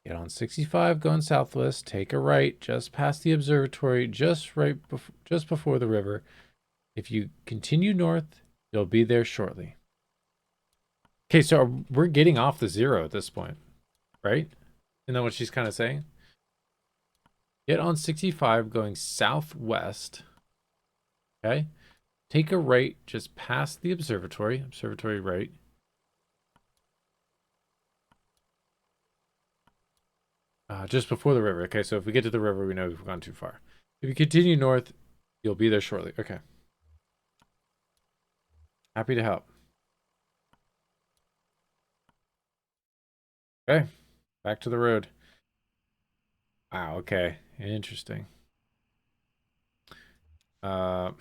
Get on 65 going southwest, take a right just past the observatory, just before the river. If you continue north, you'll be there shortly. Okay, so we're getting off the zero at this point, right? Isn't that what she's kind of saying? Get on 65 going southwest. Okay. Take a right just past the observatory. Observatory right. Just before the river. Okay, so if we get to the river, we know we've gone too far. If you continue north, you'll be there shortly. Okay. Happy to help. Okay. Back to the road. Wow, okay. Interesting. Uh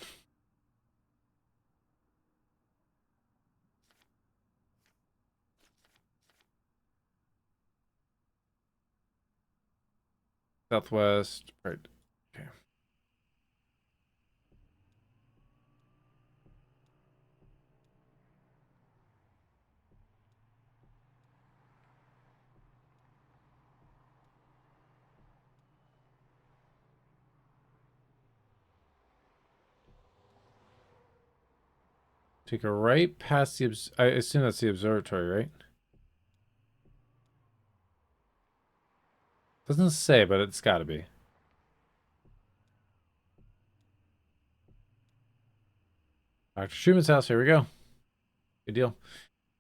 Southwest. Right. Okay. Take a right past the I assume that's the observatory, right? Doesn't say, but it's gotta be. Dr. Truman's house, here we go. Good deal.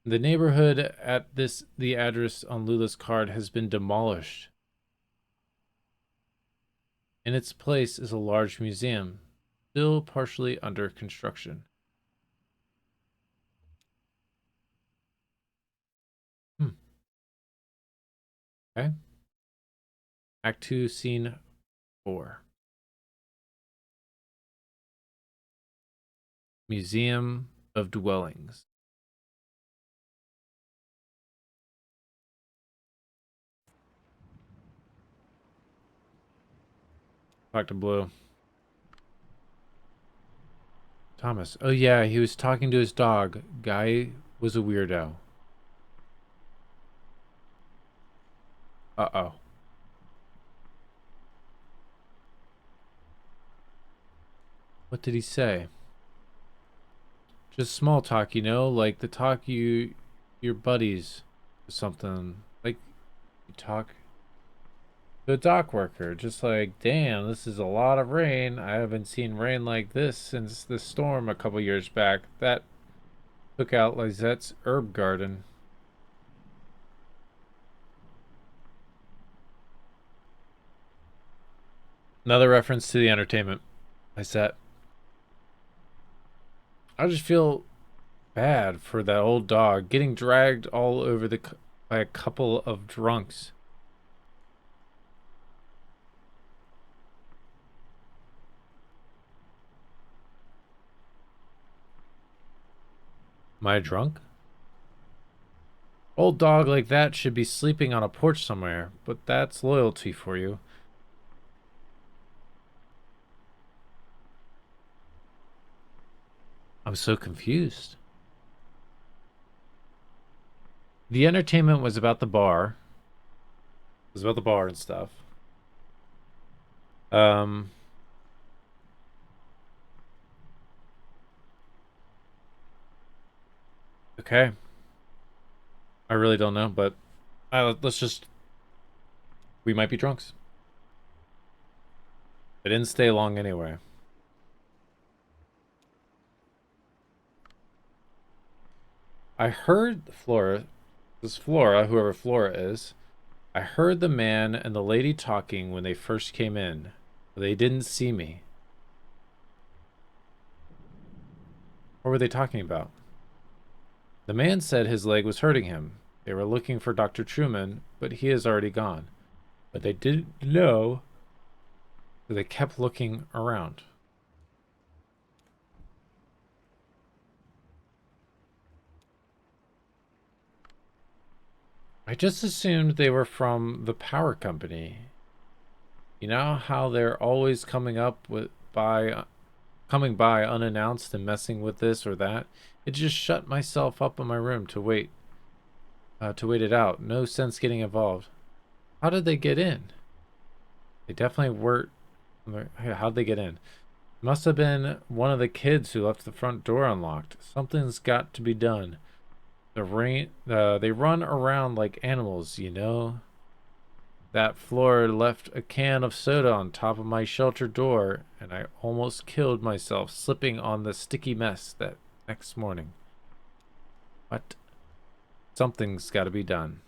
The neighborhood at the address on Lula's card has been demolished. In its place is a large museum, still partially under construction. Hmm. Okay. Act 2, Scene 4. Museum of Dwellings. Talk to Blue. Thomas. Oh yeah, he was talking to his dog. Guy was a weirdo. Uh-oh. What did he say? Just small talk, like the talk your buddies or something. Like you talk to a dock worker, just like, damn, this is a lot of rain. I haven't seen rain like this since the storm a couple years back. That took out Lizette's herb garden. Another reference to the entertainment. Lisette. I just feel bad for that old dog getting dragged all over by a couple of drunks. Am I drunk? Old dog like that should be sleeping on a porch somewhere, but that's loyalty for you. I'm so confused. The entertainment was about the bar. It was about the bar and stuff. Um, okay. I really don't know, but let's just... We might be drunks. I didn't stay long anyway. I heard Flora, this Flora, whoever Flora is, I heard the man and the lady talking when they first came in. They didn't see me. What were they talking about? The man said his leg was hurting him. They were looking for Dr. Truman, but he is already gone. But they didn't know, so they kept looking around. I just assumed they were from the power company. You know how they're always coming by unannounced and messing with this or that? It just shut myself up in my room to wait it out. No sense getting involved. How did they get in? They definitely weren't. How'd they get in? Must have been one of the kids who left the front door unlocked. Something's got to be done. They run around like animals, you know? That floor left a can of soda on top of my shelter door, and I almost killed myself slipping on the sticky mess that next morning. But something's got to be done.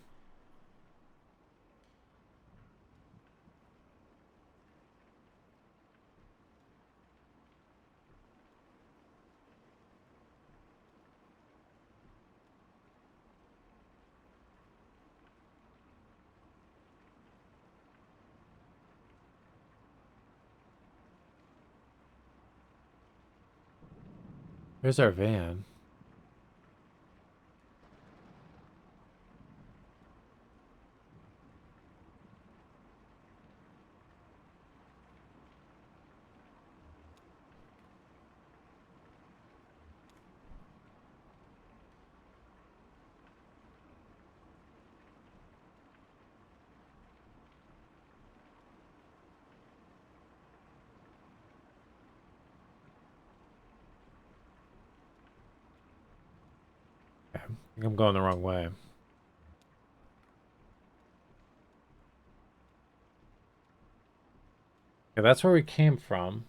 Here's our van. Okay, I think I'm going the wrong way. Okay, that's where we came from.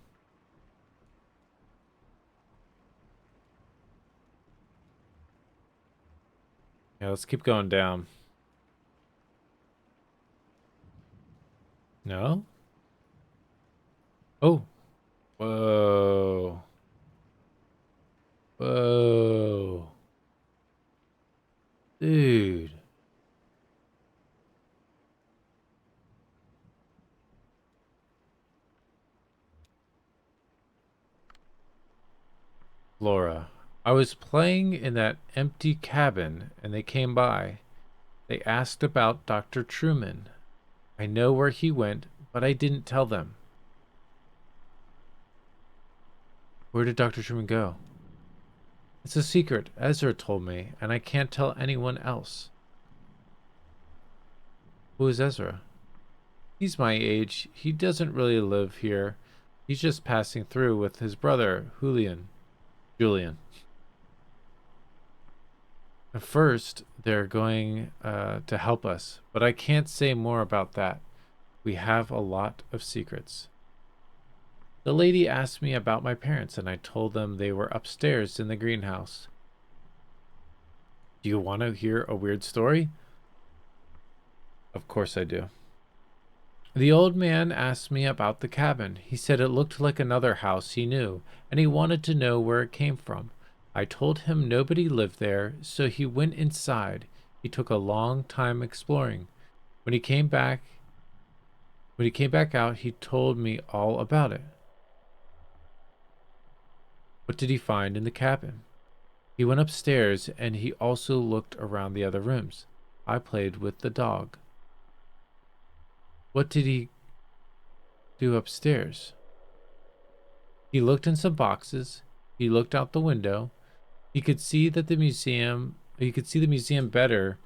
Yeah, let's keep going down. No? Oh. Whoa. Whoa. Dude. Laura. I was playing in that empty cabin and they came by. They asked about Dr. Truman. I know where he went, but I didn't tell them. Where did Dr. Truman go? It's a secret, Ezra told me, and I can't tell anyone else. Who is Ezra? He's my age. He doesn't really live here. He's just passing through with his brother, Julian. At first, they're going to help us, but I can't say more about that. We have a lot of secrets. The lady asked me about my parents, and I told them they were upstairs in the greenhouse. Do you want to hear a weird story? Of course I do. The old man asked me about the cabin. He said it looked like another house he knew, and he wanted to know where it came from. I told him nobody lived there, so he went inside. He took a long time exploring. When he came back out, he told me all about it. What did he find in the cabin? He went upstairs and he also looked around the other rooms. I played with the dog. What did he do upstairs? He looked in some boxes. He looked out the window. He could see the museum better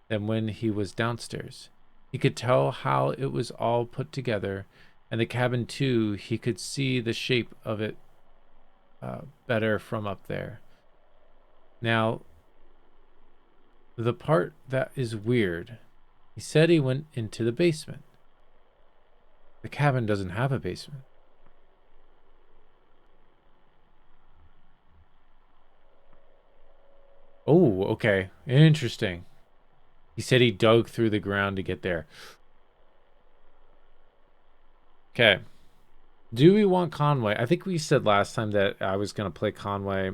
than when he was downstairs. He could tell how it was all put together, and the cabin too. He could see the shape of it better from up there. Now, the part that is weird, he said he went into the basement. The cabin doesn't have a basement. Oh, okay. Interesting. He said he dug through the ground to get there. Okay. Do we want Conway? I think we said last time that I was going to play Conway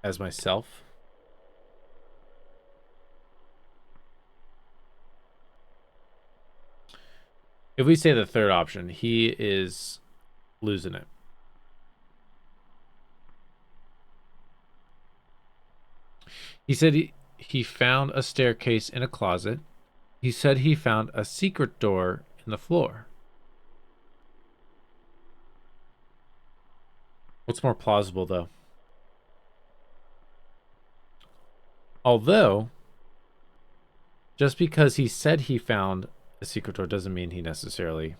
as myself. If we say the third option, he is losing it. He said he found a staircase in a closet. He said he found a secret door in the floor. What's more plausible, though? Although, just because he said he found a secret door doesn't mean he necessarily...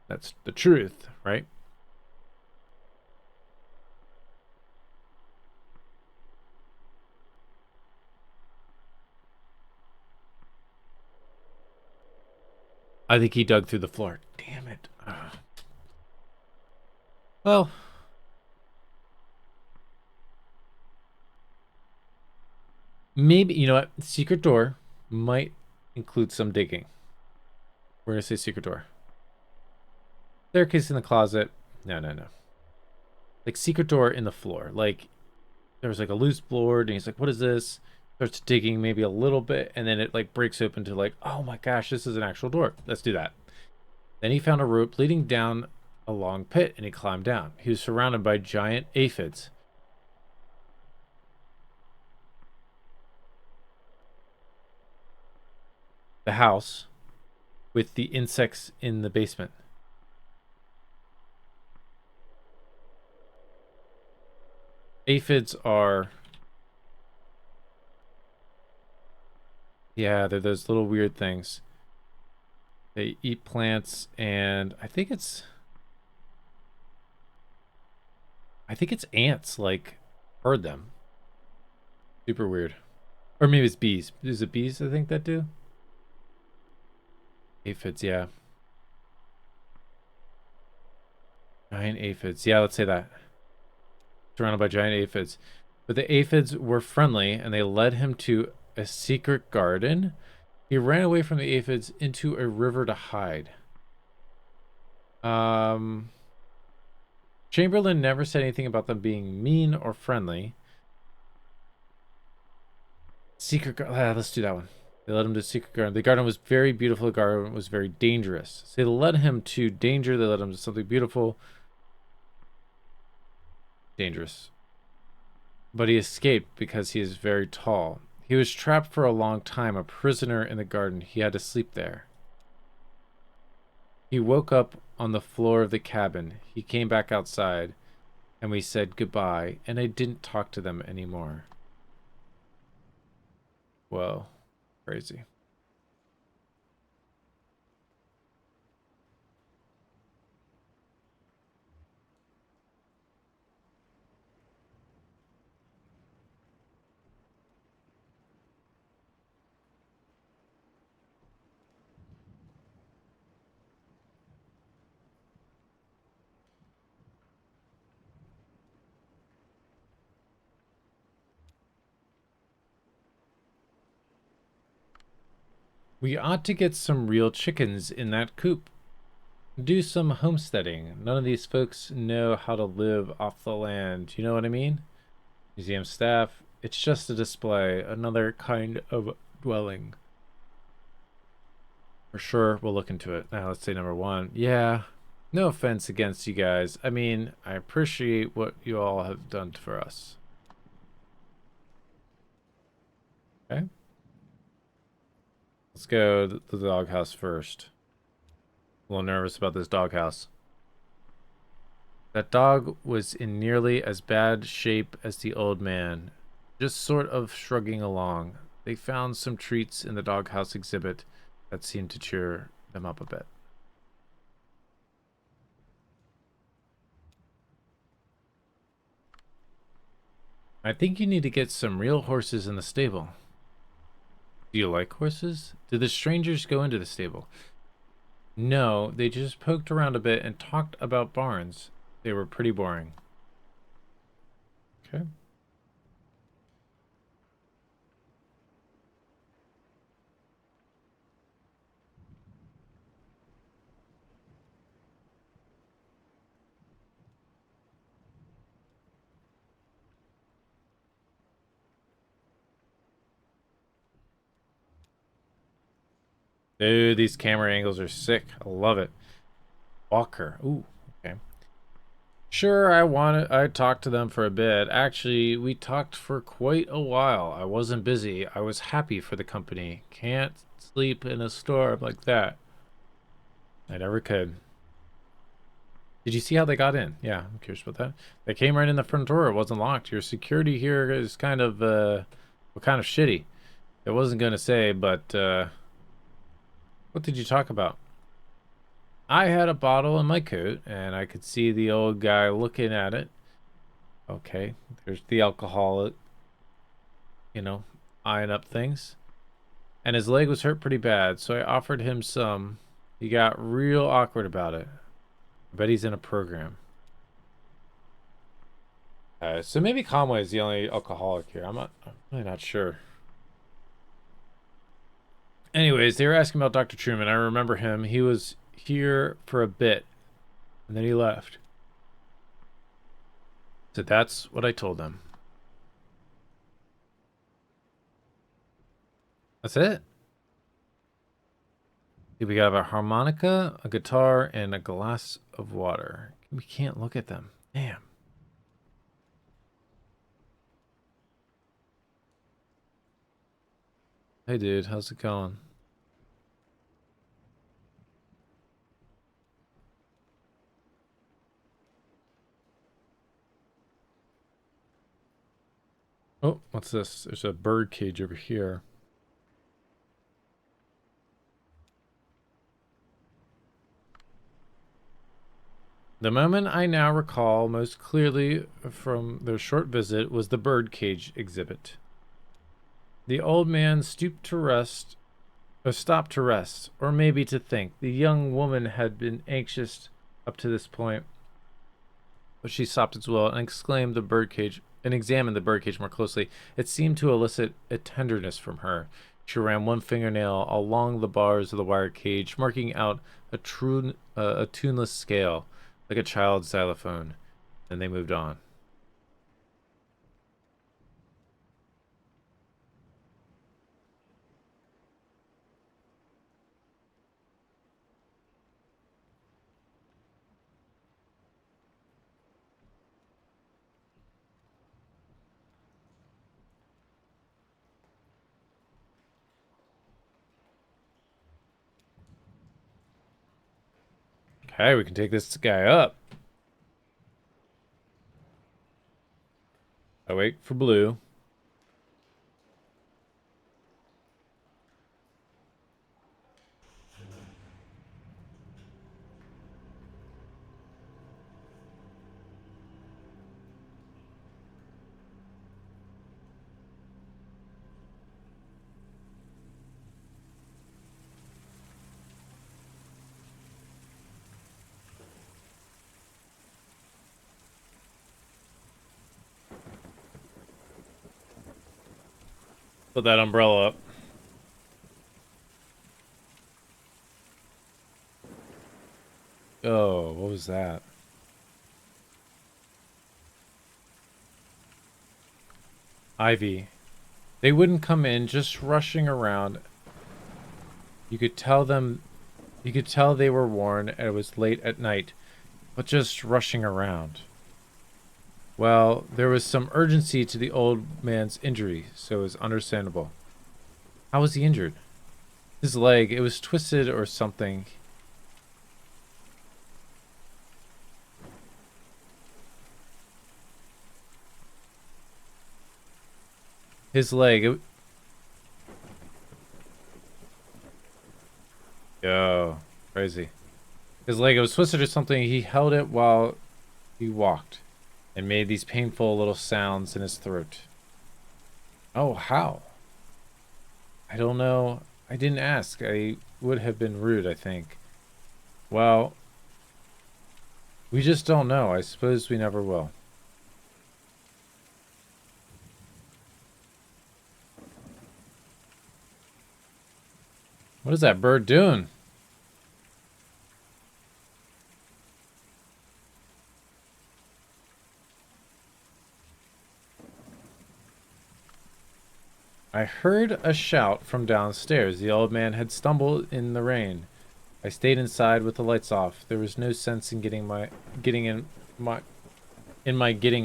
That's the truth, right? I think he dug through the floor. Damn it. Ugh. Well, maybe, you know what? Secret door might include some digging. We're going to say secret door. Staircase in the closet. No. Like secret door in the floor. Like there was like a loose board and he's like, what is this? Starts digging maybe a little bit and then it like breaks open to like, oh my gosh, this is an actual door. Let's do that. Then he found a rope leading down a long pit and he climbed down. He was surrounded by giant aphids. The house with the insects in the basement. Aphids are... Yeah, they're those little weird things. They eat plants and I think it's ants like herd them. Super weird. Or maybe it's bees. Is it bees I think that do? Aphids, yeah. Giant aphids. Yeah, let's say that. Surrounded by giant aphids. But the aphids were friendly and they led him to a secret garden. He ran away from the aphids into a river to hide. Chamberlain never said anything about them being mean or friendly. Secret garden. Let's do that one. They led him to secret garden. The garden was very beautiful. The garden was very dangerous. So they led him to danger. They led him to something beautiful. Dangerous. But he escaped because he is very tall. He was trapped for a long time, a prisoner in the garden. He had to sleep there. He woke up on the floor of the cabin. He came back outside, and we said goodbye, and I didn't talk to them anymore. Whoa. Crazy. We ought to get some real chickens in that coop. Do some homesteading. None of these folks know how to live off the land. You know what I mean? Museum staff. It's just a display. Another kind of dwelling. For sure, we'll look into it. Now, let's say number one. Yeah, no offense against you guys. I mean, I appreciate what you all have done for us. Okay. Let's go to the doghouse first. A little nervous about this doghouse. That dog was in nearly as bad shape as the old man, just sort of shrugging along. They found some treats in the doghouse exhibit that seemed to cheer them up a bit. I think you need to get some real horses in the stable. Do you like horses? Did the strangers go into the stable? No, they just poked around a bit and talked about barns. They were pretty boring. Okay. Dude, these camera angles are sick. I love it. Walker. Ooh, okay. Sure, I talked to them for a bit. Actually, we talked for quite a while. I wasn't busy. I was happy for the company. Can't sleep in a storm like that. I never could. Did you see how they got in? Yeah, I'm curious about that. They came right in the front door. It wasn't locked. Your security here is kind of, well, kind of shitty. It wasn't going to say, but, what did you talk about? I had a bottle in my coat, and I could see the old guy looking at it. Okay, there's the alcohol, you know, eyeing up things. And his leg was hurt pretty bad, so I offered him some. He got real awkward about it. I bet he's in a program. So maybe Conway is the only alcoholic here. I'm really not sure. Anyways, they were asking about Dr. Truman. I remember him. He was here for a bit, and then he left. So that's what I told them. That's it. We have a harmonica, a guitar, and a glass of water. We can't look at them. Damn. Hey, dude. How's it going? Oh, what's this? There's a bird cage over here. The moment I now recall most clearly from their short visit was the bird cage exhibit. The old man stooped to rest, or stopped to rest, or maybe to think. The young woman had been anxious up to this point, but she stopped as well and exclaimed the birdcage and examined the birdcage more closely. It seemed to elicit a tenderness from her. She ran one fingernail along the bars of the wire cage, marking out a tuneless scale, like a child's xylophone. Then they moved on. Okay, we can take this guy up. I wait for blue. Put that umbrella up. Oh, what was that? Ivy. They wouldn't come in, just rushing around. You could tell they were worn and it was late at night, but just rushing around. Well, there was some urgency to the old man's injury, so it was understandable. How was he injured? His leg, it was twisted or something. His leg. Yo, crazy. His leg, it was twisted or something. He held it while he walked and made these painful little sounds in his throat. Oh, how? I don't know. I didn't ask. I would have been rude, I think. Well, we just don't know. I suppose we never will. What is that bird doing? I heard a shout from downstairs. The old man had stumbled in the rain. I stayed inside with the lights off. There was no sense in getting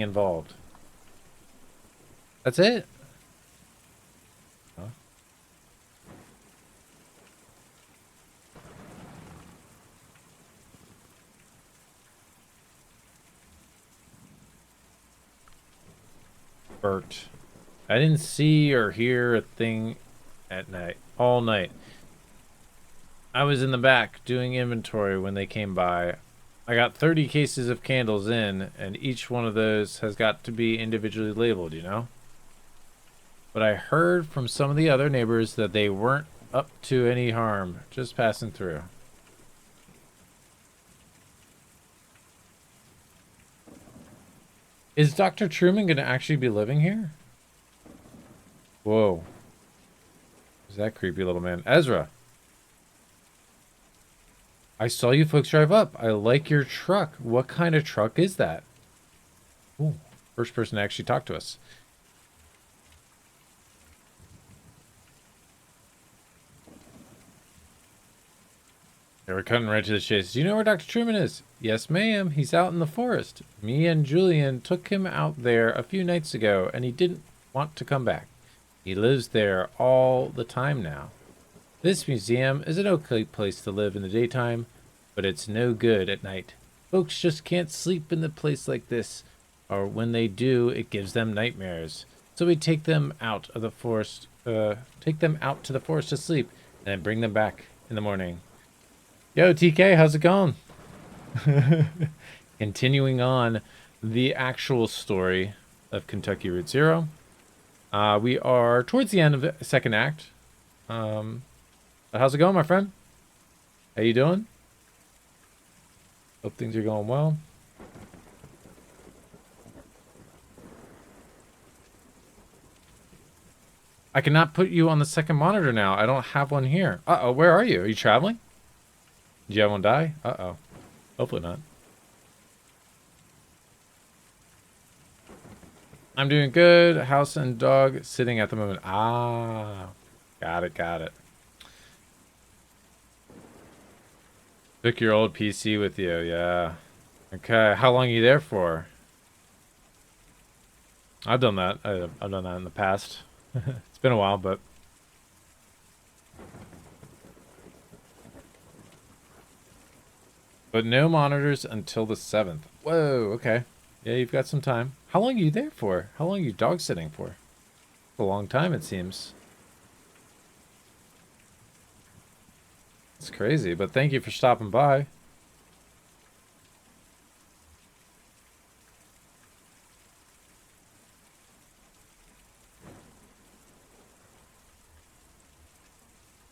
involved. That's it? Huh? Bert. I didn't see or hear a thing at night, all night. I was in the back doing inventory when they came by. I got 30 cases of candles in, and each one of those has got to be individually labeled, you know? But I heard from some of the other neighbors that they weren't up to any harm, just passing through. Is Dr. Truman going to actually be living here? Whoa. Who's that creepy little man? Ezra. I saw you folks drive up. I like your truck. What kind of truck is that? Ooh, first person to actually talk to us. They were cutting right to the chase. Do you know where Dr. Truman is? Yes, ma'am. He's out in the forest. Me and Julian took him out there a few nights ago, and he didn't want to come back. He lives there all the time now. This museum is an okay place to live in the daytime, but it's no good at night. Folks just can't sleep in a place like this, or when they do, it gives them nightmares. So we take them out of the forest, take them out to the forest to sleep, and then bring them back in the morning. Yo, TK, how's it going? Continuing on the actual story of Kentucky Route Zero. We are towards the end of the second act. How's it going, my friend? How you doing? Hope things are going well. I cannot put you on the second monitor now. I don't have one here. Uh-oh, where are you? Are you traveling? Did you have one die? Uh-oh. Hopefully not. I'm doing good. House and dog sitting at the moment. Ah, got it, got it. Took your old PC with you, yeah. Okay, how long are you there for? I've done that. I've done that in the past. It's been a while, but... But no monitors until the 7th. Whoa, okay. Yeah, you've got some time. How long are you there for? How long are you dog sitting for? A long time, it seems. It's crazy, but thank you for stopping by.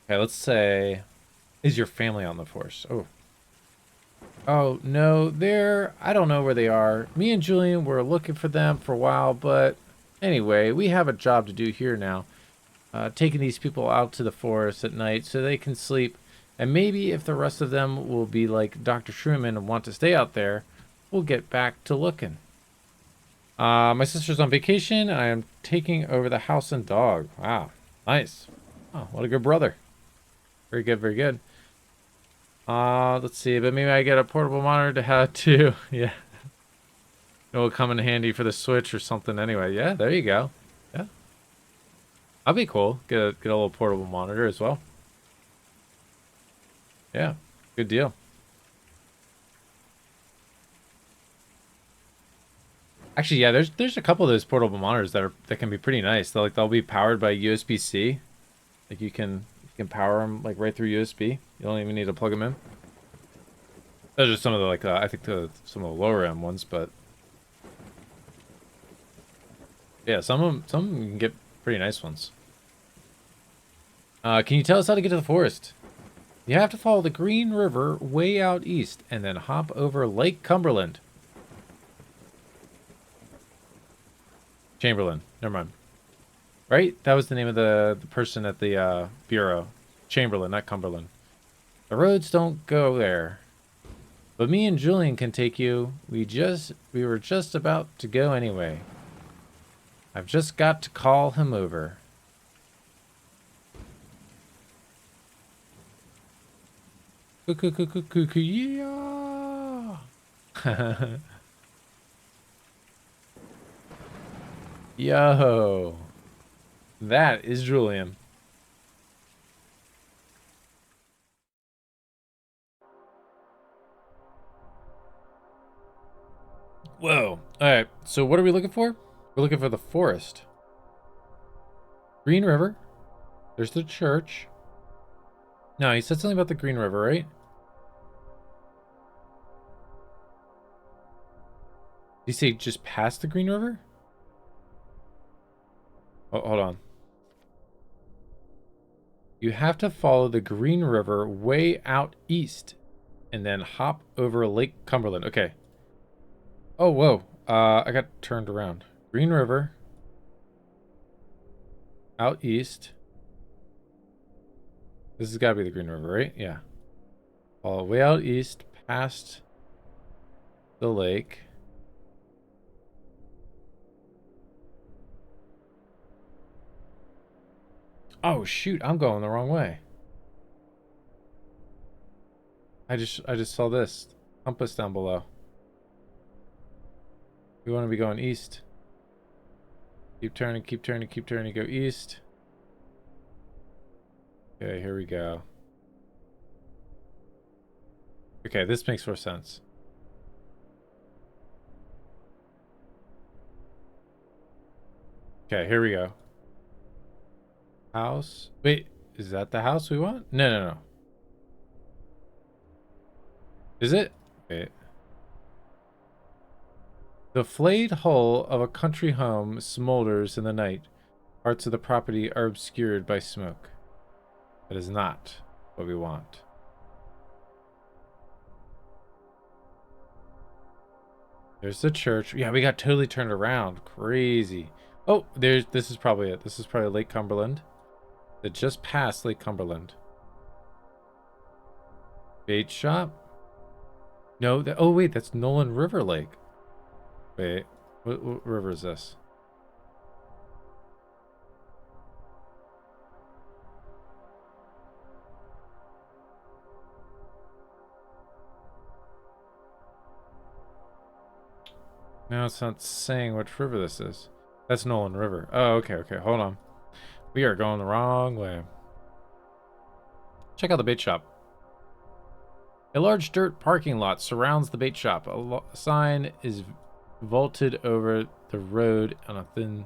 Okay, let's say... Is your family on the force? Oh. Oh, no, I don't know where they are. Me and Julian were looking for them for a while, but anyway, we have a job to do here now. Taking these people out to the forest at night so they can sleep. And maybe if the rest of them will be like Dr. Truman and want to stay out there, we'll get back to looking. My sister's on vacation. I am taking over the house and dog. Wow, nice. Oh, what a good brother. Very good, very good. Let's see, but maybe I get a portable monitor to have too. Yeah. It will come in handy for the Switch or something anyway. Yeah, there you go. Yeah. That'd be cool. Get a little portable monitor as well. Yeah, good deal. Actually, yeah, there's a couple of those portable monitors that can be pretty nice. They'll be powered by USB-C. Like you can power them like right through USB. You don't even need to plug them in. Those are some of the like I think some of the lower end ones, but yeah, some you can get pretty nice ones. Can you tell us how to get to the forest? You have to follow the Green River way out east and then hop over Lake Cumberland. Chamberlain. Never mind. Right? That was the name of the person at the bureau. Chamberlain, not Cumberland. The roads don't go there. But me and Julian can take you. We were just about to go anyway. I've just got to call him over. Yeah. Yo. That is Julian. Whoa. Alright, so what are we looking for? We're looking for the forest. Green River. There's the church. No, he said something about the Green River, right? Did he say just past the Green River? Oh, hold on. You have to follow the Green River way out east and then hop over Lake Cumberland. Okay. Oh, whoa. I got turned around. Green River. Out east. This has got to be the Green River, right? Yeah. All the way out east past the lake. Oh, shoot. I'm going the wrong way. I just saw this. Compass down below. We want to be going east. Keep turning, keep turning, keep turning. Go east. Okay, here we go. Okay, this makes more sense. Okay, here we go. House. Wait, is that the house we want? No, no, no. Is it? Wait. The flayed hull of a country home smolders in the night. Parts of the property are obscured by smoke. That is not what we want. There's the church. Yeah, we got totally turned around. Crazy. Oh, this is probably it. This is probably Lake Cumberland. It just passed Lake Cumberland. Bait shop? No, oh wait, that's Nolan River Lake. Wait, what river is this? No, it's not saying which river this is. That's Nolan River. Oh, okay, okay, hold on. We are going the wrong way. Check out the bait shop. A large dirt parking lot surrounds the bait shop. A sign is vaulted over the road on a thin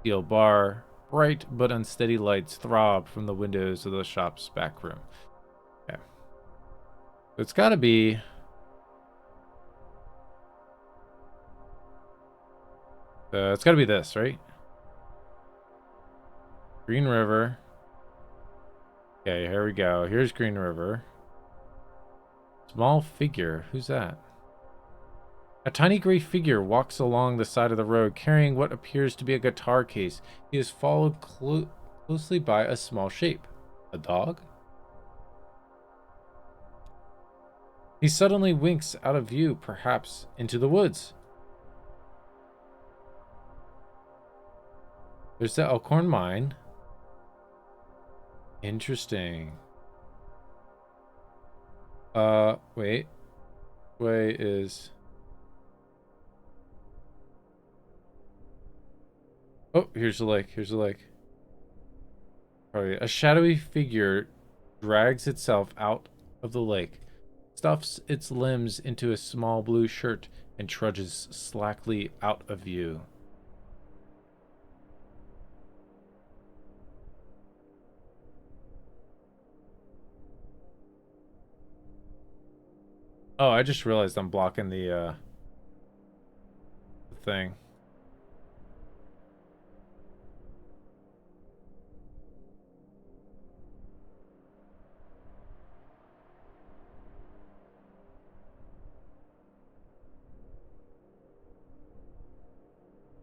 steel bar. Bright but unsteady lights throb from the windows of the shop's back room. Okay. So it's gotta be... it's gotta be this, right? Green River. Okay, here we go. Here's Green River. Small figure. Who's that? A tiny gray figure walks along the side of the road carrying what appears to be a guitar case. He is followed closely by a small shape. A dog? He suddenly winks out of view, perhaps into the woods. There's the Elkhorn Mine. Interesting. Wait. Way is... Oh, here's the lake. Here's the lake. Probably a shadowy figure drags itself out of the lake, stuffs its limbs into a small blue shirt, and trudges slackly out of view. Oh, I just realized I'm blocking the thing.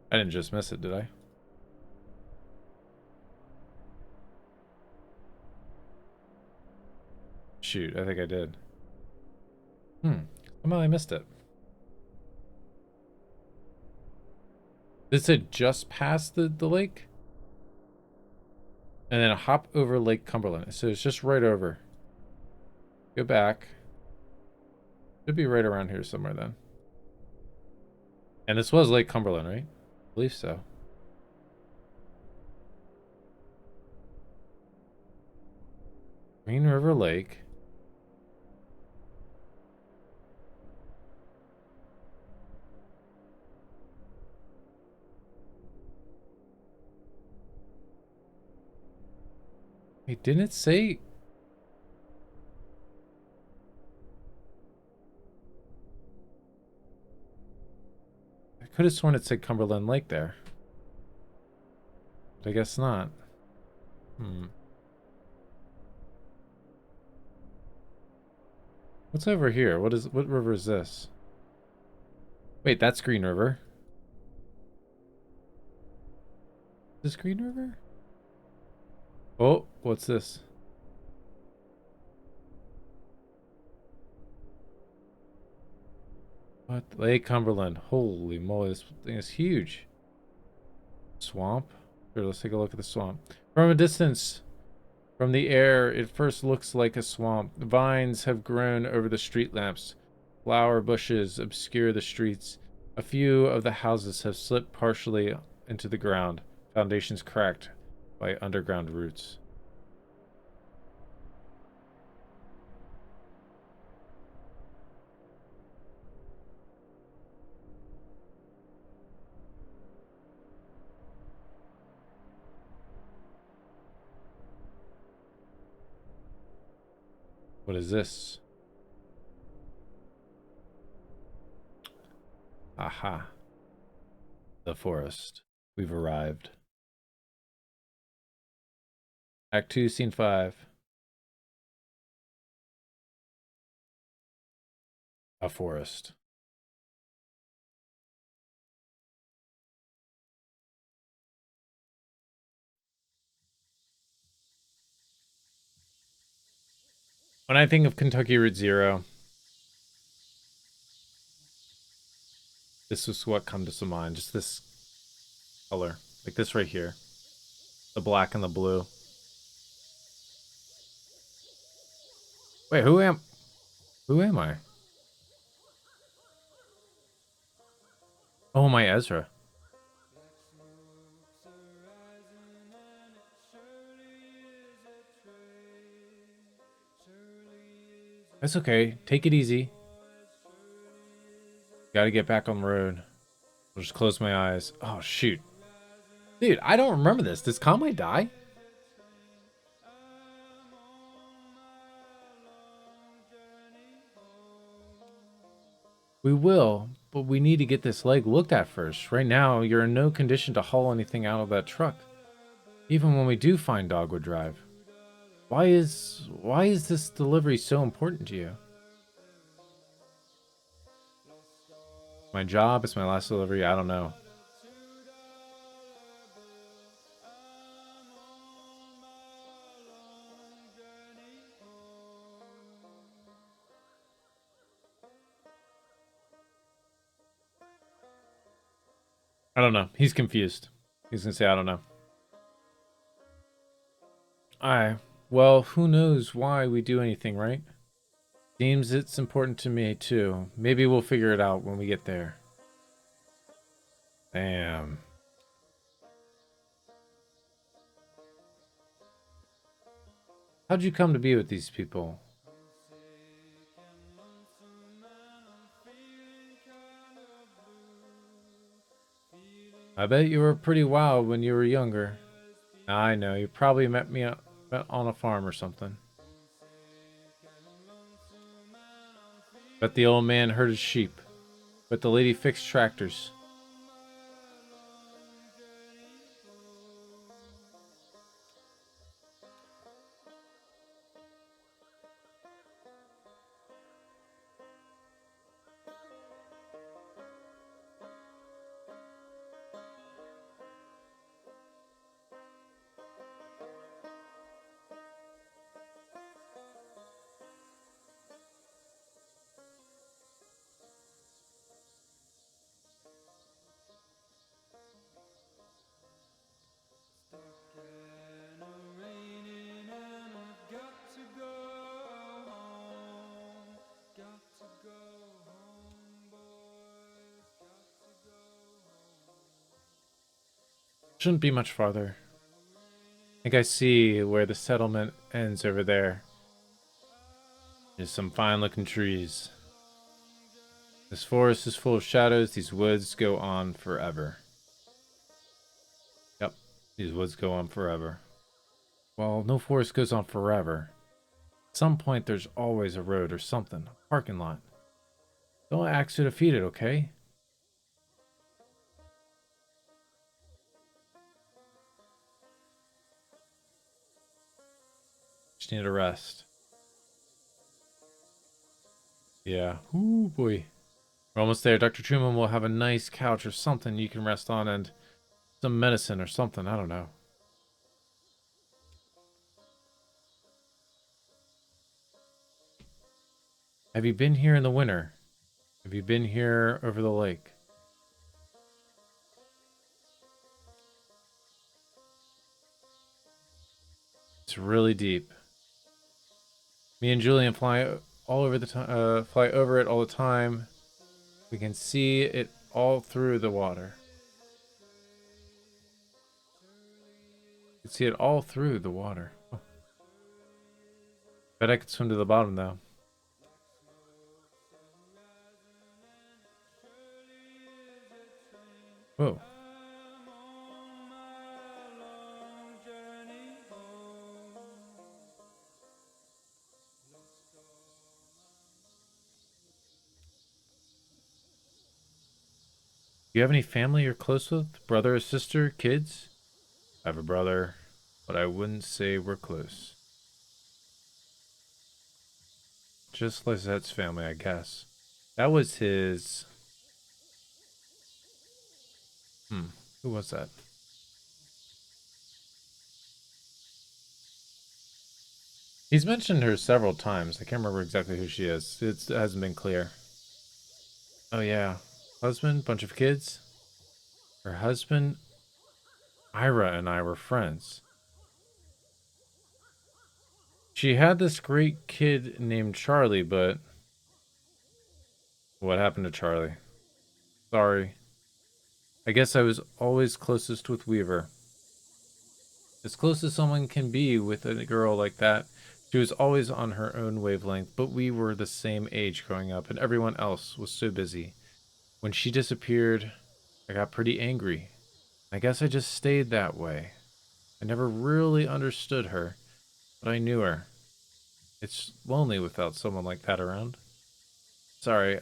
I didn't just miss it, did I? Shoot, I think I did. Somehow I missed it. Did it just past the lake? And then hop over Lake Cumberland. So it's just right over. Go back. Should be right around here somewhere then. And this was Lake Cumberland, right? I believe so. Green River Lake. Wait, didn't it say... I could have sworn it said Cumberland Lake there. But I guess not. What's over here? What river is this? Wait, that's Green River. Is this Green River? Oh, what's this? What? Lake Cumberland. Holy moly, this thing is huge. Swamp? Sure, let's take a look at the swamp. From a distance, from the air, it first looks like a swamp. Vines have grown over the street lamps. Flower bushes obscure the streets. A few of the houses have slipped partially into the ground, foundations cracked by underground roots. What is this? Aha. The forest. We've arrived. Act 2, Scene 5. A forest. When I think of Kentucky Route Zero, this is what comes to mind. Just this color. Like this right here. The black and the blue. Wait, who am I? Oh, my Ezra. That's okay. Take it easy. Gotta get back on the road. I'll just close my eyes. Oh, shoot. Dude, I don't remember this. Does Conway die? We will, but we need to get this leg looked at first. Right now, you're in no condition to haul anything out of that truck. Even when we do find Dogwood Drive. Why is this delivery so important to you? My job is my last delivery. I don't know. I don't know. He's confused. He's gonna say, I don't know. Well, who knows why we do anything, right? Seems it's important to me, too. Maybe we'll figure it out when we get there. Damn. How'd you come to be with these people? I bet you were pretty wild when you were younger. I know, you probably met me on a farm or something. Bet the old man herded sheep. Bet the lady fixed tractors. Shouldn't be much farther. I think I see where the settlement ends over there. There's some fine looking trees. This forest is full of shadows. These woods go on forever. Yep, these woods go on forever. Well, no forest goes on forever. At some point, there's always a road or something, a parking lot. Don't ask you to feed it, okay? Just need a rest. Yeah. Ooh, boy. We're almost there. Dr. Truman will have a nice couch or something you can rest on and some medicine or something. I don't know. Have you been here in the winter? Have you been here over the lake? It's really deep. Me and Julian fly all over the time. Fly over it all the time. We can see it all through the water. You can see it all through the water. Oh. Bet I could swim to the bottom though. Whoa. Do you have any family you're close with? Brother or sister? Kids? I have a brother, but I wouldn't say we're close. Just Lizette's family, I guess. That was his... Who was that? He's mentioned her several times. I can't remember exactly who she is. It hasn't been clear. Oh yeah. Husband, bunch of kids. Her husband, Ira, and I were friends. She had this great kid named Charlie, but what happened to Charlie? Sorry. I guess I was always closest with Weaver. As close as someone can be with a girl like that. She was always on her own wavelength, but we were the same age growing up, and everyone else was so busy. When she disappeared, I got pretty angry. I guess I just stayed that way. I never really understood her, but I knew her. It's lonely without someone like that around. Sorry,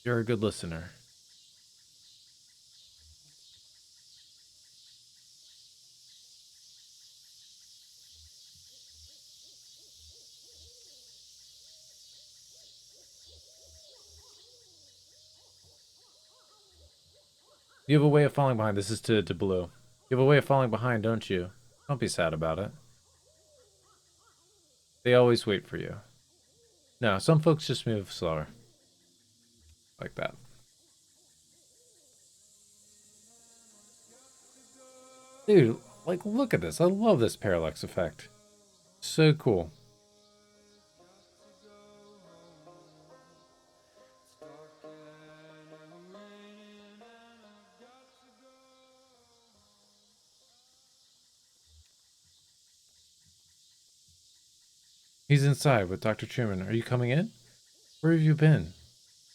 you're a good listener. You have a way of falling behind. This is to Blue. You have a way of falling behind, don't you? Don't be sad about it. They always wait for you. No, some folks just move slower. Like that. Dude, like, look at this. I love this parallax effect. So cool. He's inside with Dr. Truman. Are you coming in? Where have you been?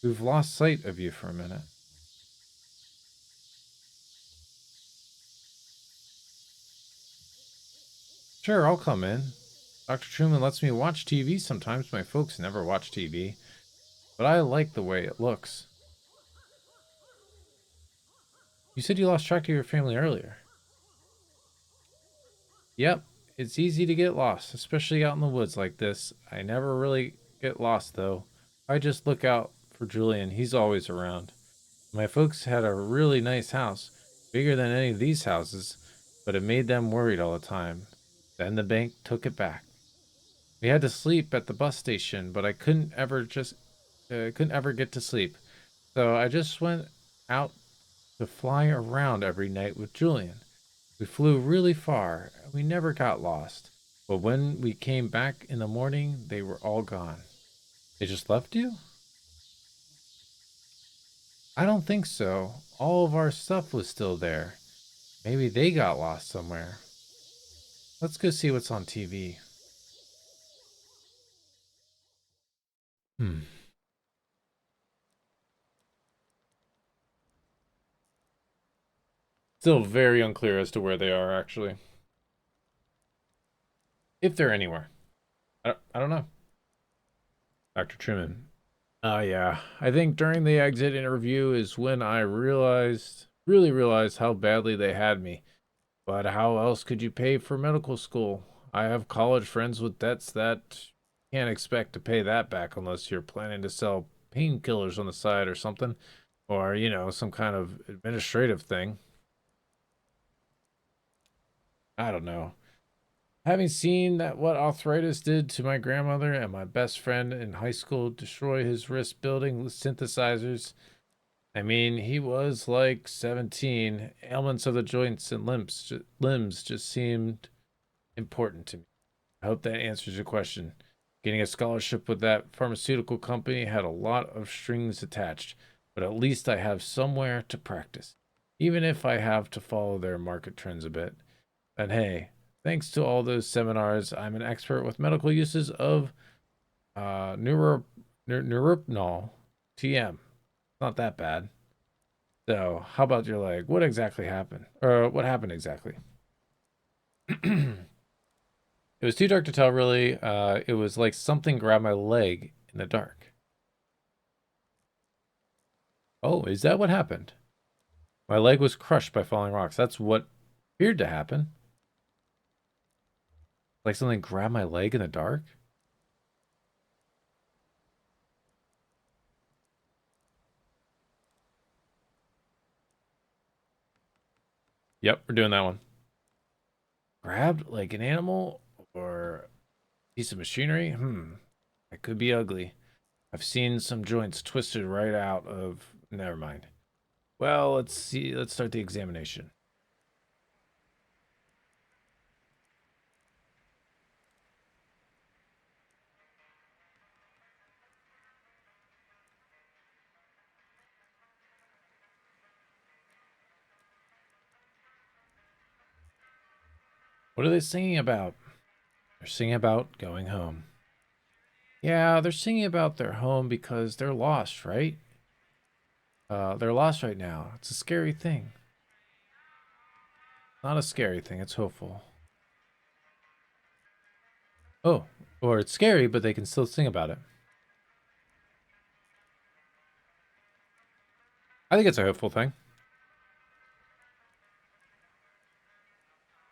We've lost sight of you for a minute. Sure, I'll come in. Dr. Truman lets me watch TV sometimes. My folks never watch TV, but I like the way it looks. You said you lost track of your family earlier. Yep, it's easy to get lost, especially out in the woods like this. I never really get lost, though. I just look out for Julian. He's always around. My folks had a really nice house, bigger than any of these houses, but it made them worried all the time. Then the bank took it back. We had to sleep at the bus station, but I couldn't ever get to sleep. So I just went out to fly around every night with Julian. We flew really far, and we never got lost. But when we came back in the morning, they were all gone. They just left you? I don't think so. All of our stuff was still there. Maybe they got lost somewhere. Let's go see what's on TV. Hmm. Still very unclear as to where they are, actually. If they're anywhere. I don't know. Dr. Truman. Oh, yeah. I think during the exit interview is when I really realized how badly they had me. But how else could you pay for medical school? I have college friends with debts that can't expect to pay that back unless you're planning to sell painkillers on the side or something. Or, some kind of administrative thing. I don't know. Having seen that what arthritis did to my grandmother and my best friend in high school destroy his wrist building synthesizers, I mean, he was like 17. Ailments of the joints and limbs just seemed important to me. I hope that answers your question. Getting a scholarship with that pharmaceutical company had a lot of strings attached, but at least I have somewhere to practice, even if I have to follow their market trends a bit. And hey, thanks to all those seminars, I'm an expert with medical uses of neuropnol, TM. Not that bad. So, how about your leg? What exactly happened? Or what happened exactly? It was too dark to tell, really. It was like something grabbed my leg in the dark. Oh, is that what happened? My leg was crushed by falling rocks. That's what appeared to happen. Like something grabbed my leg in the dark? Yep, we're doing that one. Grabbed like an animal or piece of machinery? That could be ugly. I've seen some joints twisted right out of... Never mind. Well, let's see. Let's start the examination. What are they singing about? They're singing about going home. Yeah, they're singing about their home because they're lost, right? They're lost right now. It's a scary thing. Not a scary thing, it's hopeful. Oh, or it's scary, but they can still sing about it. I think it's a hopeful thing.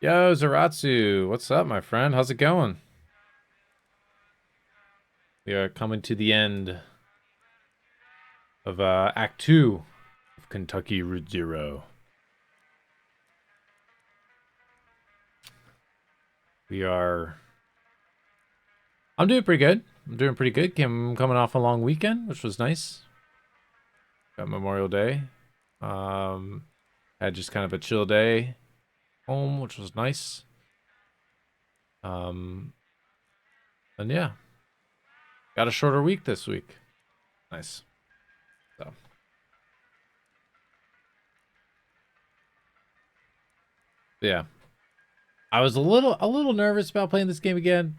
Yo, Zaratsu, what's up, my friend? How's it going? We are coming to the end of Act 2 of Kentucky Route Zero. We are... I'm doing pretty good. I'm doing pretty good. Coming off a long weekend, which was nice. Got Memorial Day. Had just kind of a chill day home, which was nice. And yeah, got a shorter week this week. Nice. So yeah, I was a little nervous about playing this game again.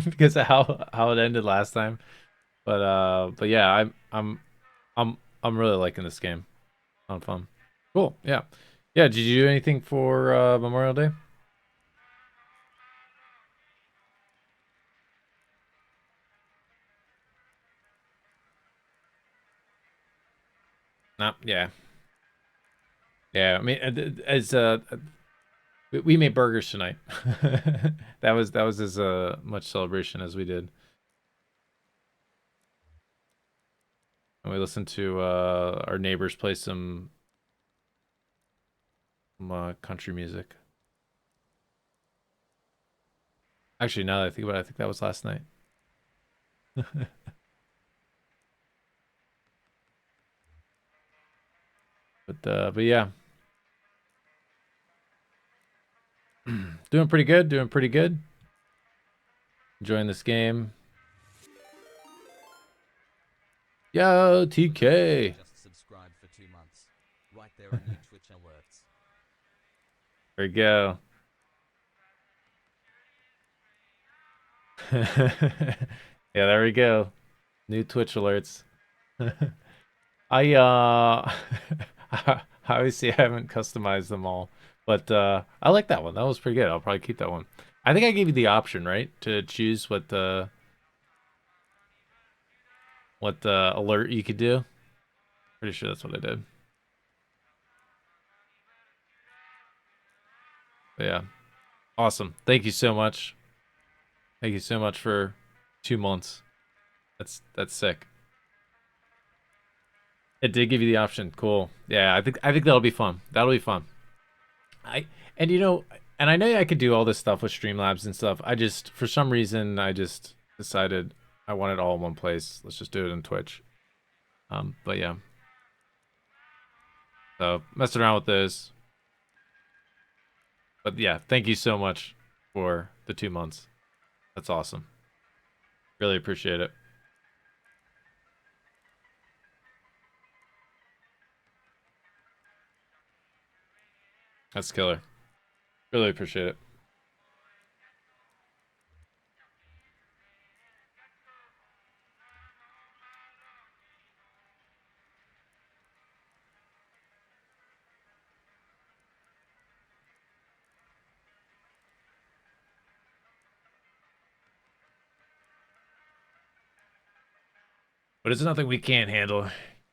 because of how it ended last time. But yeah, I'm really liking this game. On fun. Cool. Yeah. Yeah, did you do anything for Memorial Day? No. Yeah. Yeah. I mean, as we made burgers tonight. That was as much celebration as we did. And we listened to our neighbors play some country music. Actually, now that I think about it, I think that was last night. But yeah, doing pretty good. Doing pretty good. Enjoying this game. Yo, TK. Just subscribed for 2 months. Right there are new Twitch alerts. There you go. Yeah, there we go. New Twitch alerts. I obviously I haven't customized them all, but I like that one. That was pretty good. I'll probably keep that one. I think I gave you the option, right, to choose what alert you could do. Pretty sure that's what I did. But yeah, awesome. Thank you so much. Thank you so much for 2 months. That's sick. It did give you the option. Cool. Yeah, I think that'll be fun. That'll be fun. I and you know, and I know I could do all this stuff with Streamlabs and stuff. I just for some reason I just decided I want it all in one place. Let's just do it on Twitch. But yeah. So messing around with this. But yeah, thank you so much for the 2 months. That's awesome. Really appreciate it. That's killer. Really appreciate it. But it's nothing we can't handle.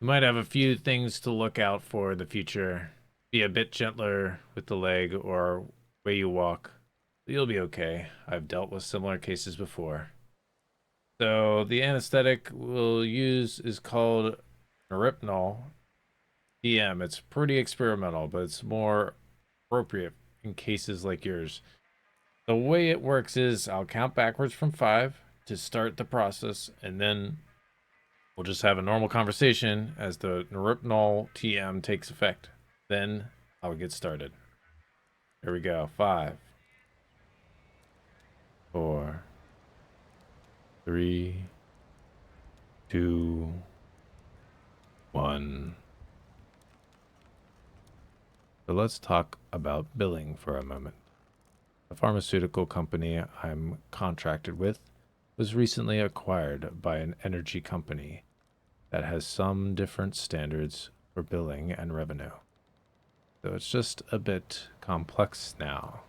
You might have a few things to look out for in the future. Be a bit gentler with the leg or way you walk. You'll be okay. I've dealt with similar cases before. So the anesthetic we'll use is called Neripnol DM. It's pretty experimental, but it's more appropriate in cases like yours. The way it works is I'll count backwards from 5 to start the process, and then we'll just have a normal conversation as the Neripnol TM takes effect. Then I'll get started. Here we go. 5, 4, 3, 2, 1. So let's talk about billing for a moment. The pharmaceutical company I'm contracted with was recently acquired by an energy company that has some different standards for billing and revenue. So it's just a bit complex now.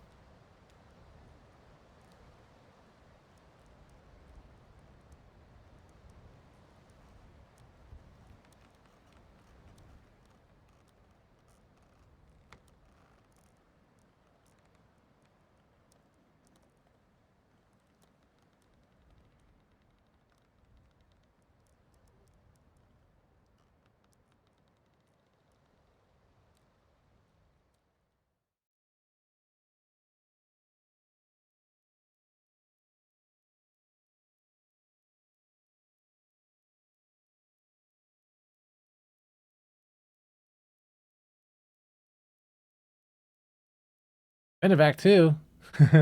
End of Act 2. I thought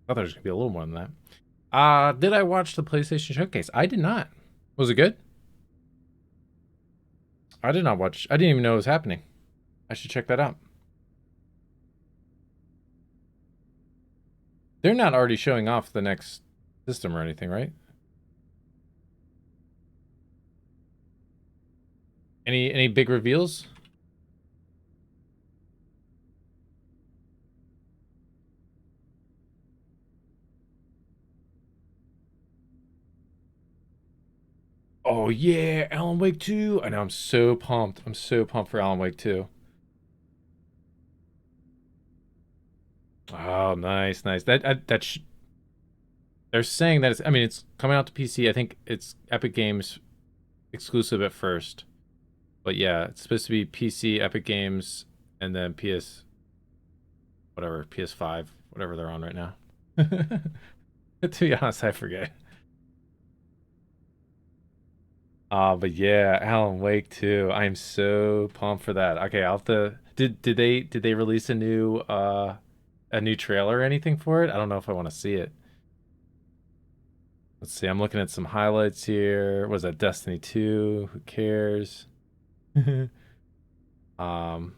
there was going to be a little more than that. Did I watch the PlayStation Showcase? I did not. Was it good? I did not watch. I didn't even know it was happening. I should check that out. They're not already showing off the next system or anything, right? Any big reveals? Oh yeah, Alan Wake 2. I know, I'm so pumped. I'm so pumped for Alan Wake 2. Oh, nice, nice. They're saying that it's, I mean, it's coming out to PC. I think it's Epic Games exclusive at first. But yeah, it's supposed to be PC, Epic Games, and then PS whatever, PS5, whatever they're on right now. To be honest, I forget. But yeah, Alan Wake 2. I am so pumped for that. Okay, I'll have to did they release a new trailer or anything for it? I don't know if I want to see it. Let's see. I'm looking at some highlights here. Was that Destiny 2? Who cares? um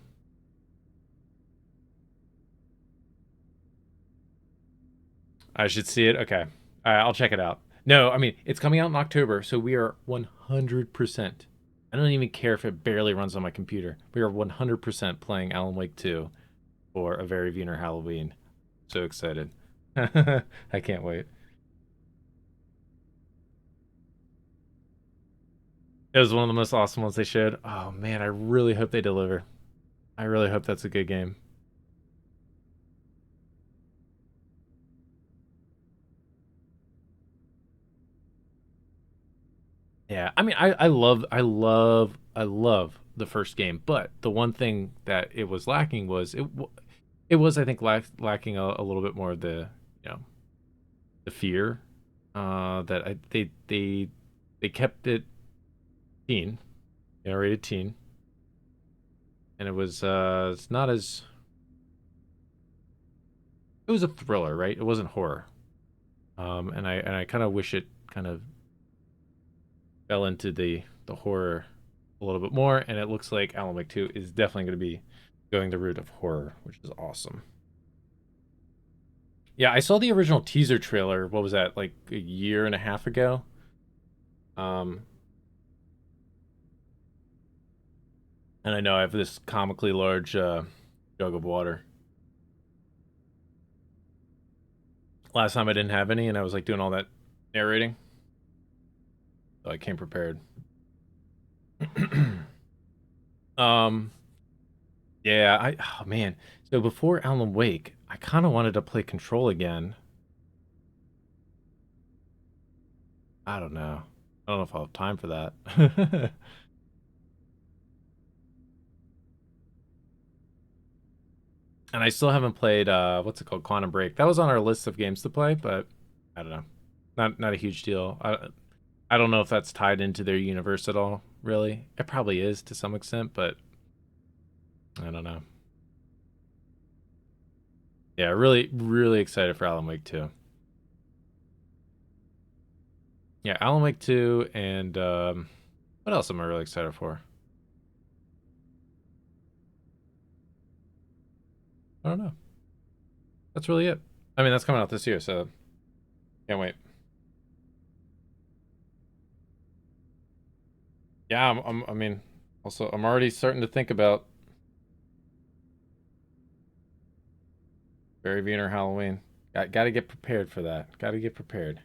I should see it. Okay. All right, I'll check it out. No, I mean, it's coming out in October, so we are 100%. I don't even care if it barely runs on my computer. We are 100% playing Alan Wake 2 for a very Viener Halloween. So excited. I can't wait. It was one of the most awesome ones they showed. Oh man, I really hope they deliver. I really hope that's a good game. Yeah, I mean, I love the first game, but the one thing that it was lacking was it was, I think, lacking a little bit more of you know the fear that they kept it teen, rated teen, and it's not as, it was a thriller, right? It wasn't horror. And I kind of wish it kind of fell into the horror a little bit more, and it looks like Alan Wake 2 is definitely going to be going the route of horror, which is awesome. Yeah, I saw the original teaser trailer. What was that, like a year and a half ago? Um, and I know I have this comically large jug of water. Last time I didn't have any, and I was like doing all that narrating, so I came prepared. um, yeah, oh man. So before Alan Wake, I kind of wanted to play Control again. I don't know. I don't know if I'll have time for that. And I still haven't played what's it called, Quantum Break. That was on our list of games to play, but I don't know. Not a huge deal. I don't know if that's tied into their universe at all, really. It probably is to some extent, but I don't know. Yeah, really really excited for Alan Wake 2. Yeah, Alan Wake 2 and what else am I really excited for? I don't know. That's really it. I mean, that's coming out this year, so can't wait. Yeah, I mean, also I'm already starting to think about Barry Viener Halloween. Got to get prepared for that. Got to get prepared.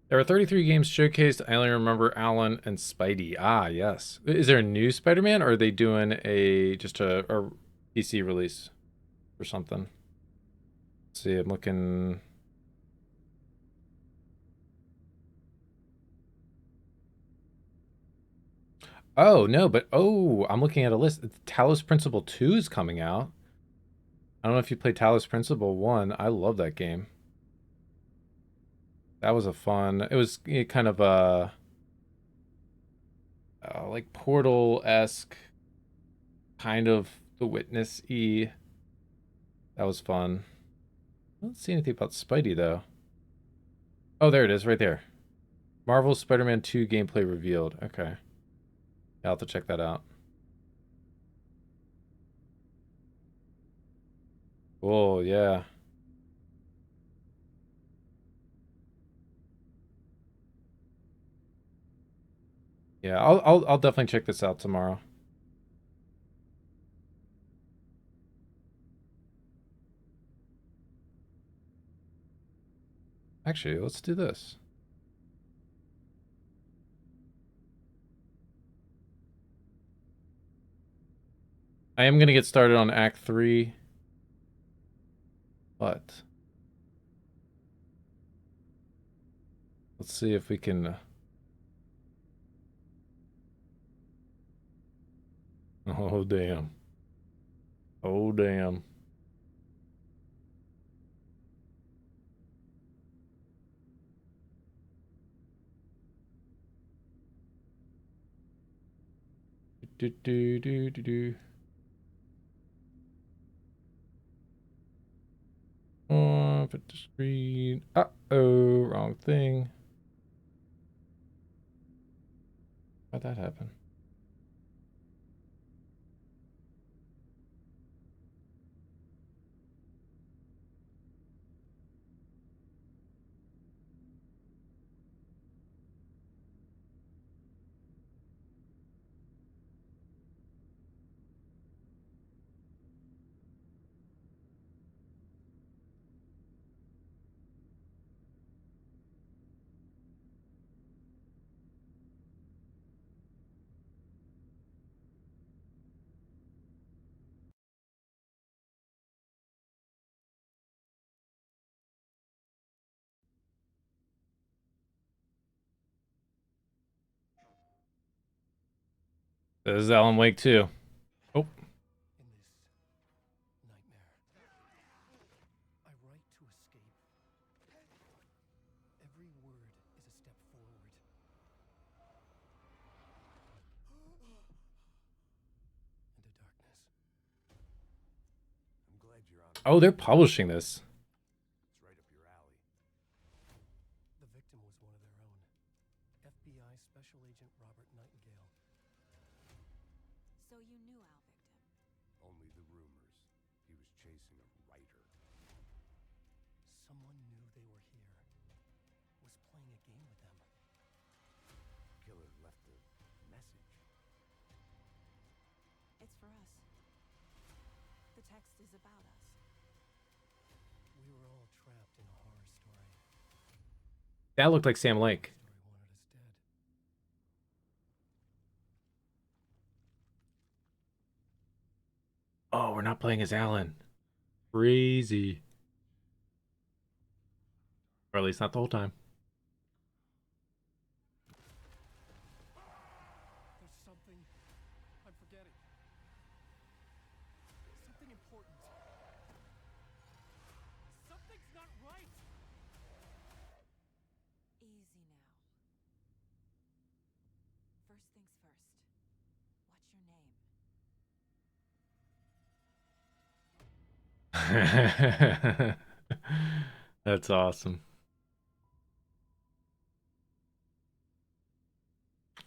There were 33 games showcased. I only remember Alan and Spidey. Ah, yes. Is there a new Spider-Man, or are they doing just a PC release or something? Let's see, I'm looking. Oh, no, but I'm looking at a list. Talos Principle 2 is coming out. I don't know if you played Talos Principle 1. I love that game. That was a fun. It was kind of a like Portal-esque, kind of The Witness-y. That was fun. I don't see anything about Spidey though. Oh, there it is, right there. Marvel's Spider-Man 2 gameplay revealed. Okay. I'll have to check that out. Cool, yeah. Yeah, I'll definitely check this out tomorrow. Actually, let's do this. I am gonna get started on Act 3, but let's see if we can. Oh damn! Oh damn! Do do do do do. Oh, put the screen. Uh-oh, wrong thing. How'd that happen? This is Alan Wake 2. Oh. In this nightmare, I write to escape. Every word is a step forward. Into darkness. I'm glad you're on. Oh, they're publishing this. It's right up your alley. The victim was one of their own. FBI Special Agent Robert Nightingale. So you knew our victim? Only the rumors. He was chasing a writer. Someone knew they were here. Was playing a game with them. Killer left a message. It's for us. The text is about us. We were all trapped in a horror story. That looked like Sam Lake. The story wanted us dead. Oh, we're not playing as Alan. Crazy. Or at least not the whole time. There's something I'm forgetting. Something important. Something's not right. Easy now. First things first. What's your name? That's awesome.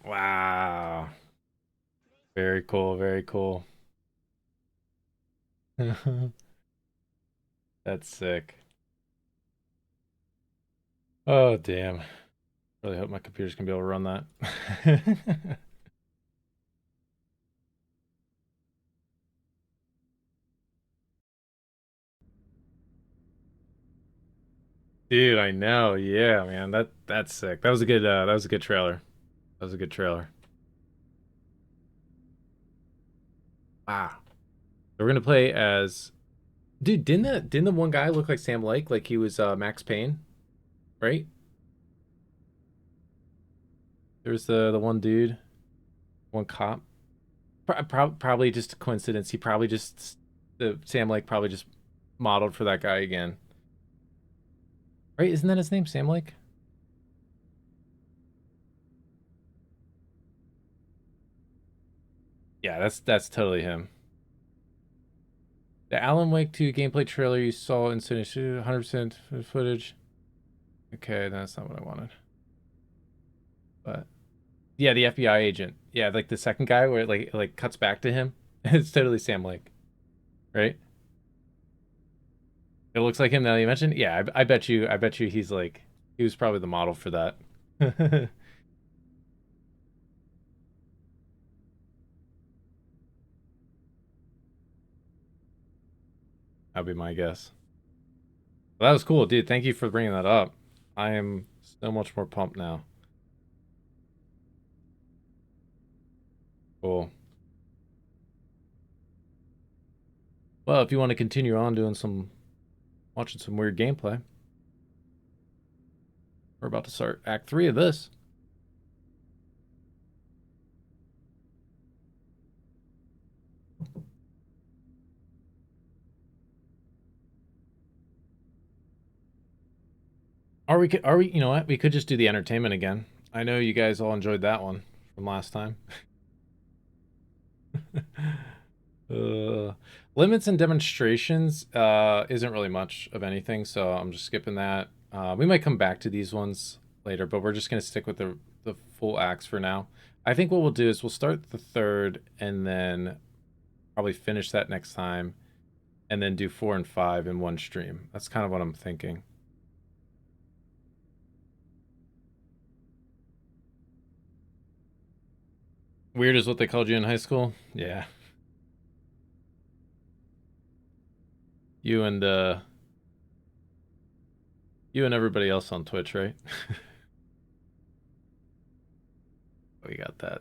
Wow. Very cool, very cool. That's sick. Oh, damn. Really hope my computer's gonna be able to run that. Dude, I know. Yeah, man. That's sick. That was a good trailer. That was a good trailer. Wow. So we're gonna play as dude, didn't the one guy look like Sam Lake? Like he was Max Payne, right? There was the one dude, one cop. Probably just a coincidence. He probably just the Sam Lake probably just modeled for that guy again. Right? Isn't that his name, Sam Lake? Yeah, that's totally him. The Alan Wake 2 gameplay trailer you saw in 100% footage. Okay, that's not what I wanted. But yeah, the FBI agent. Yeah, like the second guy where it like cuts back to him. It's totally Sam Lake. Right? It looks like him now you mentioned. Yeah, I bet you. I bet you he's like he was probably the model for that. That'd be my guess. Well, that was cool, dude. Thank you for bringing that up. I am so much more pumped now. Cool. Well, if you want to continue on doing watching some weird gameplay, we're about to start Act 3 of this. Are we, you know what? We could just do the entertainment again. I know you guys all enjoyed that one from last time. uh, limits and demonstrations isn't really much of anything, so I'm just skipping that. We might come back to these ones later, but we're just going to stick with the full acts for now. I think what we'll do is we'll start the third and then probably finish that next time and then do 4 and 5 in one stream. That's kind of what I'm thinking. Weird is what they called you in high school? Yeah. You and you and everybody else on Twitch, right? We got that.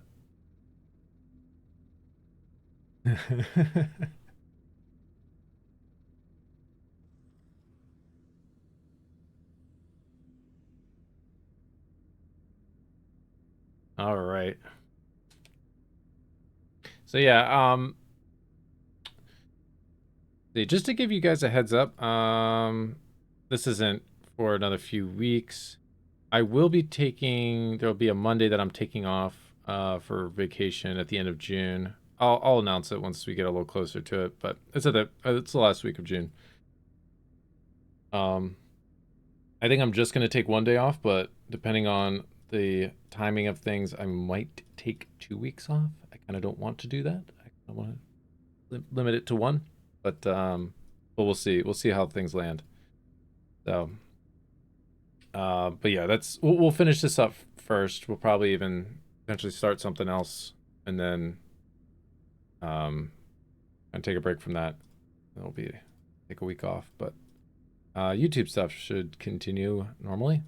All right. So yeah, just to give you guys a heads up, this isn't for another few weeks. I will be taking, there'll be a Monday that I'm taking off for vacation at the end of June. I'll announce it once we get a little closer to it, but it's it's the last week of June. I think I'm just gonna take one day off, but depending on the timing of things, I might take 2 weeks off. I kind of don't want to do that. I kind of want to limit it to one, but we'll see. We'll see how things land. So, but yeah, we'll finish this up first. We'll probably even potentially start something else, and then and take a break from that. It'll be take a week off, but YouTube stuff should continue normally,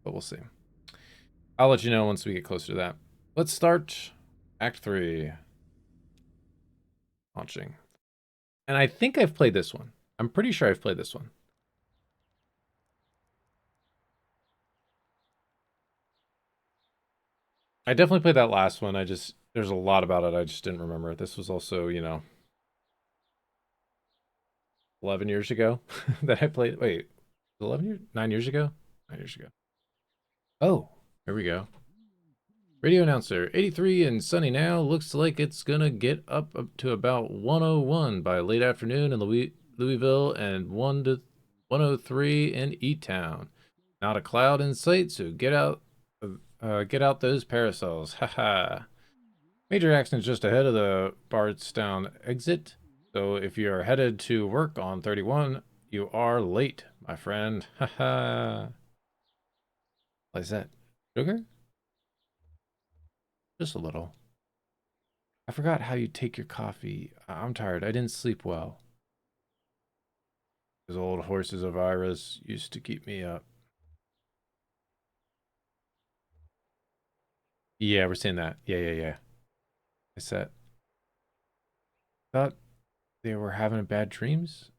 but we'll see. I'll let you know once we get closer to that. Let's start Act 3. Launching. And I think I've played this one. I'm pretty sure I've played this one. I definitely played that last one. There's a lot about it I just didn't remember it. This was also, 11 years ago that I played. Wait, 11 years? 9 years ago? 9 years ago. Oh, here we go. Radio announcer, 83 and sunny now. Looks like it's gonna get up to about 101 by late afternoon in Louisville and 1 to 103 in E-Town. Not a cloud in sight, so get out those parasols. Haha. Major accident just ahead of the Bardstown exit. So if you're headed to work on 31, you are late, my friend. Haha. What is that? Sugar? Just a little. I forgot how you take your coffee. I'm tired. I didn't sleep well. Those old horses of Ira's used to keep me up. Yeah, we're seeing that. Yeah. I said, thought they were having bad dreams.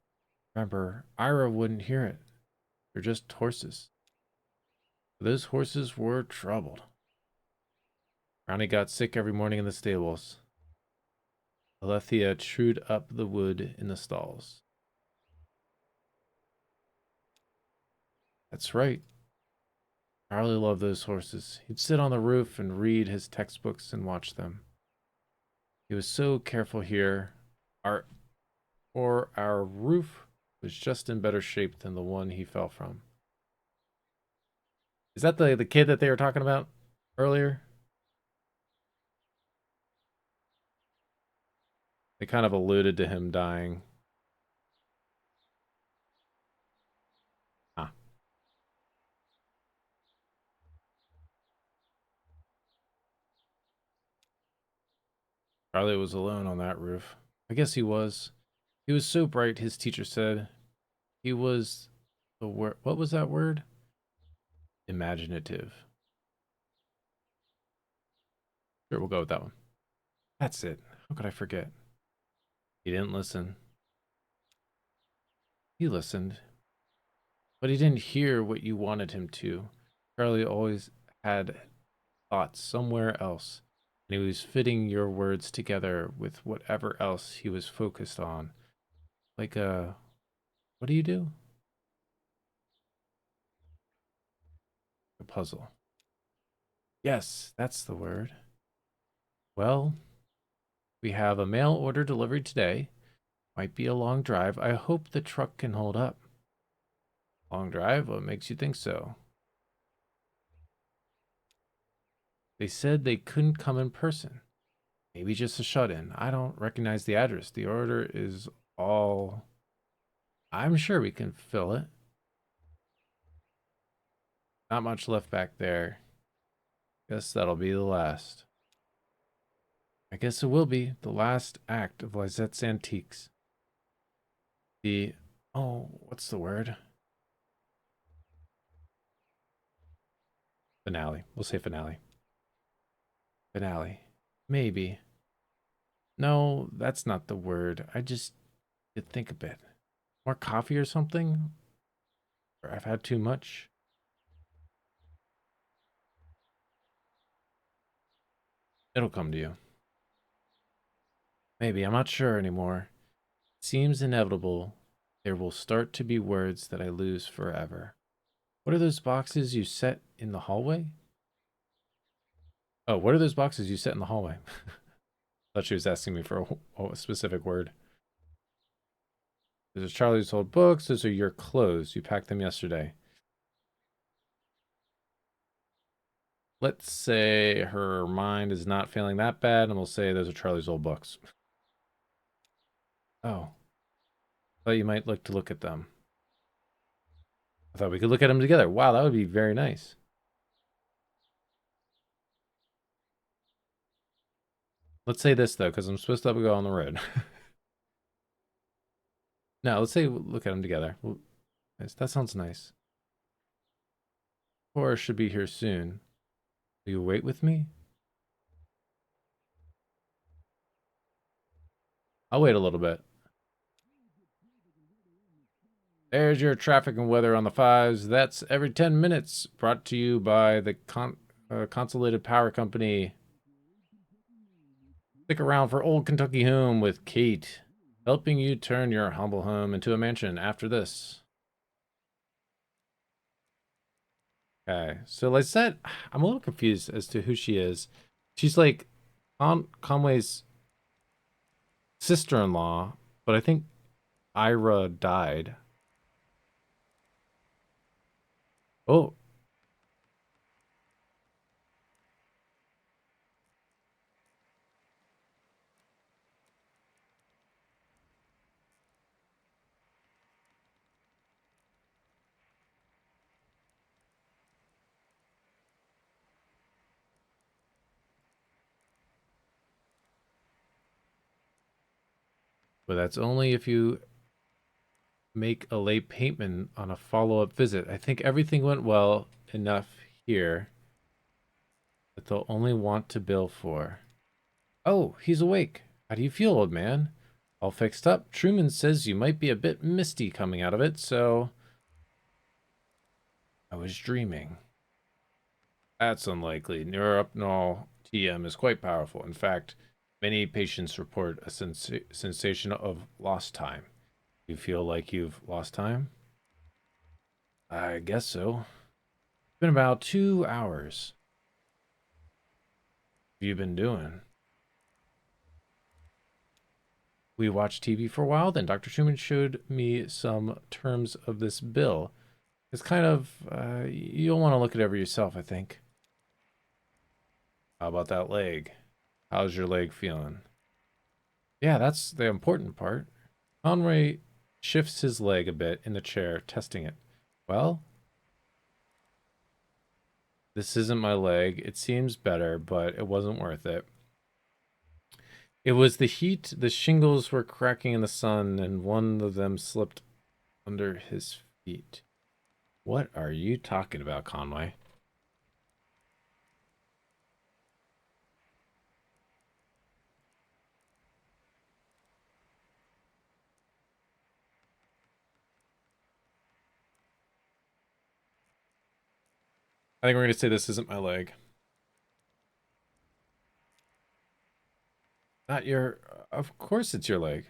Remember, Ira wouldn't hear it. They're just horses. Those horses were troubled. Brownie got sick every morning in the stables. Alethea chewed up the wood in the stalls. That's right. Charlie loved those horses. He'd sit on the roof and read his textbooks and watch them. He was so careful here. Our roof was just in better shape than the one he fell from. Is that the kid that they were talking about earlier? They kind of alluded to him dying. Charlie was alone on that roof. I guess he was. He was so bright, his teacher said. He was the word. What was that word? Imaginative. Sure, we'll go with that one. That's it. How could I forget? He didn't listen. He listened, but he didn't hear what you wanted him to. Charlie always had thoughts somewhere else, and he was fitting your words together with whatever else he was focused on. Like what do you do? A puzzle. Yes, that's the word. Well, we have a mail order delivered today. Might be a long drive. I hope the truck can hold up. Long drive? What makes you think so? They said they couldn't come in person. Maybe just a shut-in. I don't recognize the address. The order is all... I'm sure we can fill it. Not much left back there. Guess that'll be the last. I guess it will be the last act of Lizette's Antiques. The... Oh, what's the word? Finale. We'll say finale. Finale. Maybe. No, that's not the word. I just could think a bit. More coffee or something? Or I've had too much? It'll come to you. Maybe. I'm not sure anymore. Seems inevitable. There will start to be words that I lose forever. What are those boxes you set in the hallway? Oh, what are those boxes you set in the hallway? Thought she was asking me for a specific word. Those are Charlie's old books. Those are your clothes. You packed them yesterday. Let's say her mind is not failing that bad, and we'll say those are Charlie's old books. Oh. Thought you might like to look at them. I thought we could look at them together. Wow, that would be very nice. Let's say this, though, because I'm supposed to go on the road. No, let's say look at them together. Well, that sounds nice. Cora should be here soon. Will you wait with me? I'll wait a little bit. There's your traffic and weather on the fives. That's every 10 minutes. Brought to you by the Consolidated Power Company. Stick around for Old Kentucky Home with Kate, helping you turn your humble home into a mansion after this. Okay, so like I said, I'm a little confused as to who she is. She's like Conway's sister-in-law, but I think Ira died. Oh. But that's only if you make a late payment on a follow-up visit. I think everything went well enough here that they'll only want to bill for. Oh, he's awake. How do you feel, old man? All fixed up? Truman says you might be a bit misty coming out of it, so... I was dreaming. That's unlikely. Neuropnol TM is quite powerful. In fact, many patients report a sensation of lost time. You feel like you've lost time? I guess so. It's been about 2 hours. What have you been doing? We watched TV for a while, then Dr. Truman showed me some terms of this bill. It's kind of, you'll want to look it over yourself, I think. How about that leg? How's your leg feeling? Yeah, that's the important part. Conway shifts his leg a bit in the chair, testing it. Well, this isn't my leg. It seems better, but it wasn't worth it. It was the heat. The shingles were cracking in the sun, and one of them slipped under his feet. What are you talking about, Conway? I think we're going to say this isn't my leg. Not your... Of course it's your leg.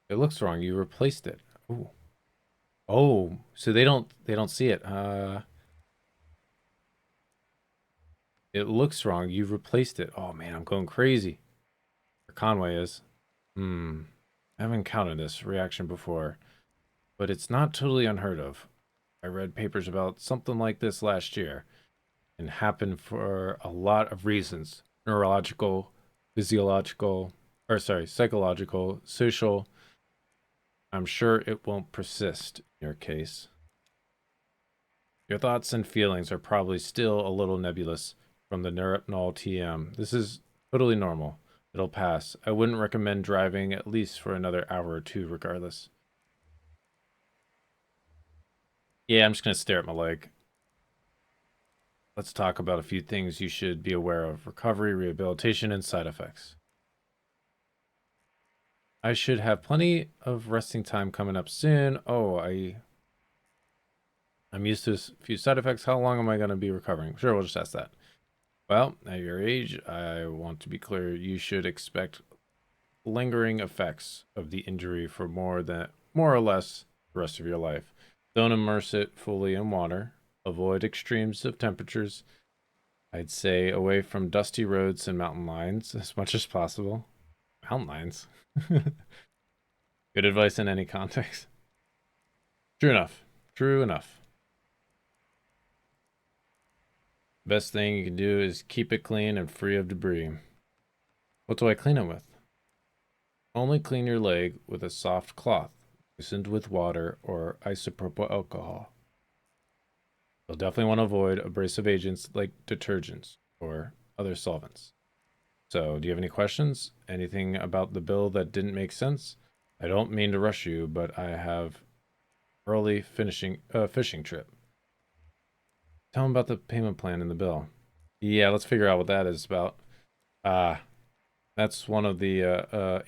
It looks wrong. You replaced it. Ooh. Oh, so they don't see it. It looks wrong. You replaced it. Oh man, I'm going crazy. Or Conway is. I haven't encountered this reaction before, but it's not totally unheard of. I read papers about something like this last year and happened for a lot of reasons. Neurological, physiological, or sorry, psychological, social. I'm sure it won't persist in your case. Your thoughts and feelings are probably still a little nebulous from the neuropnol TM. This is totally normal. It'll pass. I wouldn't recommend driving at least for another hour or two regardless. Yeah, I'm just going to stare at my leg. Let's talk about a few things you should be aware of. Recovery, rehabilitation, and side effects. I should have plenty of resting time coming up soon. Oh, I'm used to a few side effects. How long am I going to be recovering? Sure, we'll just ask that. Well, at your age, I want to be clear, you should expect lingering effects of the injury for more or less the rest of your life. Don't immerse it fully in water. Avoid extremes of temperatures. I'd say away from dusty roads and mountain lines as much as possible. Mountain lines? Good advice in any context. True enough. True enough. Best thing you can do is keep it clean and free of debris. What do I clean it with? Only clean your leg with a soft cloth, moistened with water or isopropyl alcohol. You'll definitely want to avoid abrasive agents like detergents or other solvents. So, do you have any questions? Anything about the bill that didn't make sense? I don't mean to rush you, but I have early fishing trip. Tell them about the payment plan in the bill. Yeah, let's figure out what that is about. That's one of the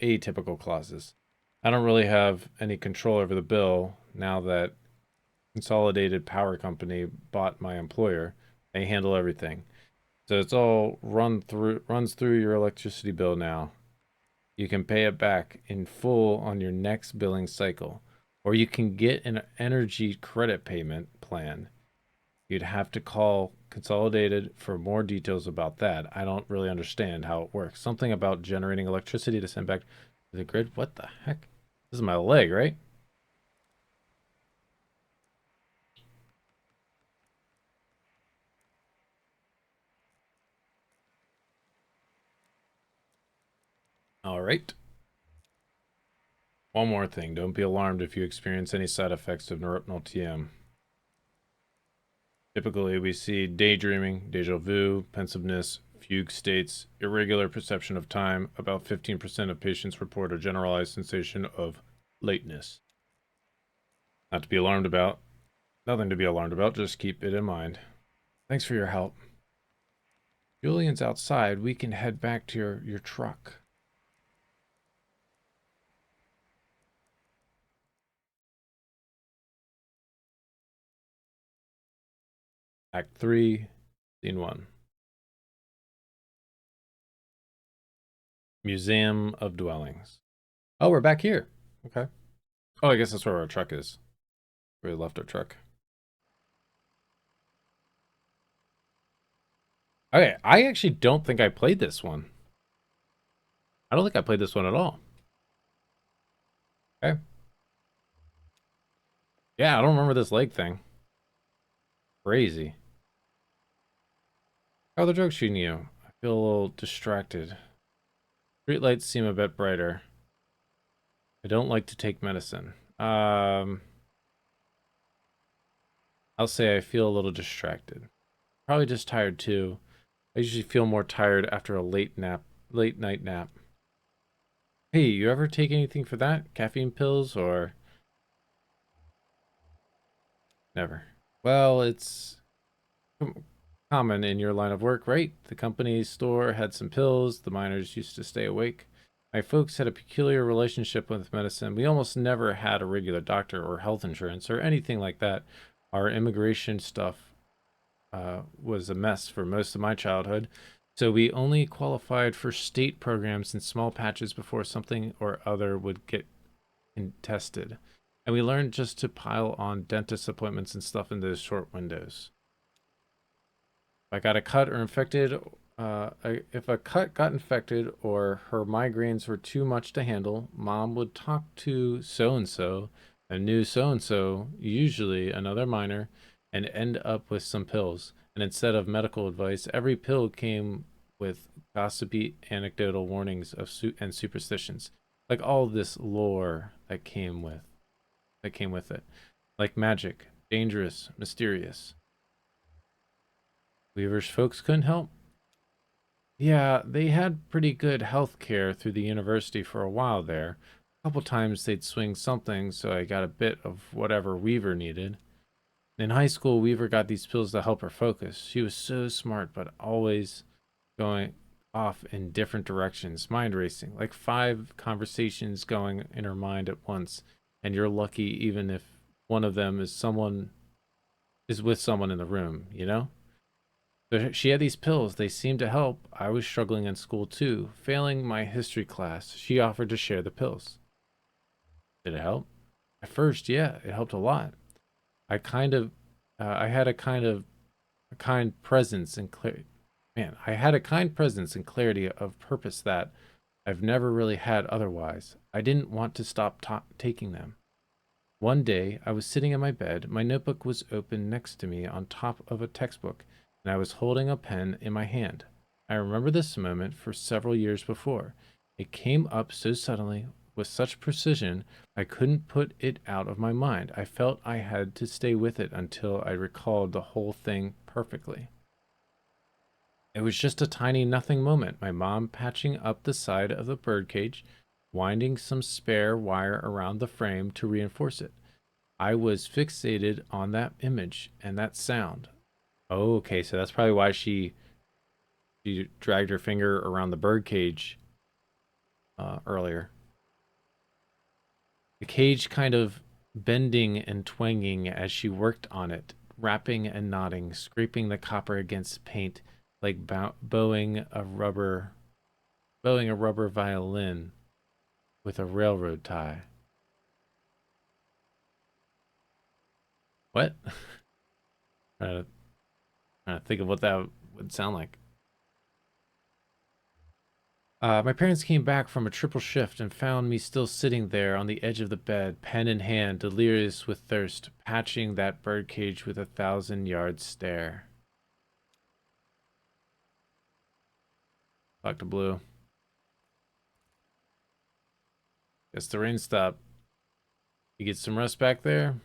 atypical clauses. I don't really have any control over the bill now that Consolidated Power Company bought my employer. They handle everything. So it's all runs through your electricity bill now. You can pay it back in full on your next billing cycle, or you can get an energy credit payment plan. You'd have to call Consolidated for more details about that. I don't really understand how it works. Something about generating electricity to send back to the grid. What the heck? This is my leg, right? All right. One more thing. Don't be alarmed if you experience any side effects of neuropnol TM. Typically, we see daydreaming, deja vu, pensiveness, fugue states, irregular perception of time. About 15% of patients report a generalized sensation of lateness. Not to be alarmed about. Nothing to be alarmed about. Just keep it in mind. Thanks for your help. Julian's outside. We can head back to your truck. Act 3, Scene 1. Museum of Dwellings. Oh, we're back here. Okay. Oh, I guess that's where our truck is. We left our truck. Okay, I actually don't think I played this one. I don't think I played this one at all. Okay. Yeah, I don't remember this leg thing. Crazy. How are the drugs treating you? I feel a little distracted. Streetlights seem a bit brighter. I don't like to take medicine. I'll say I feel a little distracted. Probably just tired too. I usually feel more tired after a late nap late night nap. Hey, you ever take anything for that? Caffeine pills or never? Well, it's common in your line of work, right? The company store had some pills. The miners used to stay awake. My folks had a peculiar relationship with medicine. We almost never had a regular doctor or health insurance or anything like that. Our immigration stuff was a mess for most of my childhood. So we only qualified for state programs in small patches before something or other would get tested. And we learned just to pile on dentist appointments and stuff in those short windows. If I got a cut or infected, if a cut got infected or her migraines were too much to handle, mom would talk to so-and-so, a new so-and-so, usually another miner, and end up with some pills. And instead of medical advice, every pill came with gossipy anecdotal warnings of and superstitions. Like all this lore that came with it. Like magic, dangerous, mysterious. Weaver's folks couldn't help. Yeah, they had pretty good health care through the university for a while there. A couple times they'd swing something, so I got a bit of whatever Weaver needed. In high school, Weaver got these pills to help her focus. She was so smart, but always going off in different directions, mind racing, like 5 conversations going in her mind at once. And you're lucky even if one of them is with someone in the room, you know? So she had these pills. They seemed to help. I was struggling in school too, failing my history class. She offered to share the pills. Did it help? At first, yeah, it helped a lot. I had a kind presence and clear. Man, I had a kind presence and clarity of purpose that I've never really had otherwise. I didn't want to stop taking them. One day, I was sitting in my bed. My notebook was open next to me on top of a textbook, and I was holding a pen in my hand. I remember this moment for several years before. It came up so suddenly, with such precision, I couldn't put it out of my mind. I felt I had to stay with it until I recalled the whole thing perfectly. It was just a tiny nothing moment. My mom patching up the side of the birdcage, winding some spare wire around the frame to reinforce it. I was fixated on that image and that sound. Oh, okay, so that's probably why she dragged her finger around the birdcage earlier. The cage kind of bending and twanging as she worked on it, rapping and nodding, scraping the copper against paint like bowing a rubber violin with a railroad tie. What? trying, to, trying to think of what that would sound like. My parents came back from a triple shift and found me still sitting there on the edge of the bed, pen in hand, delirious with thirst, patching that birdcage with a 1,000-yard stare. Dr. Blue. Guess the rain stopped. You get some rest back there?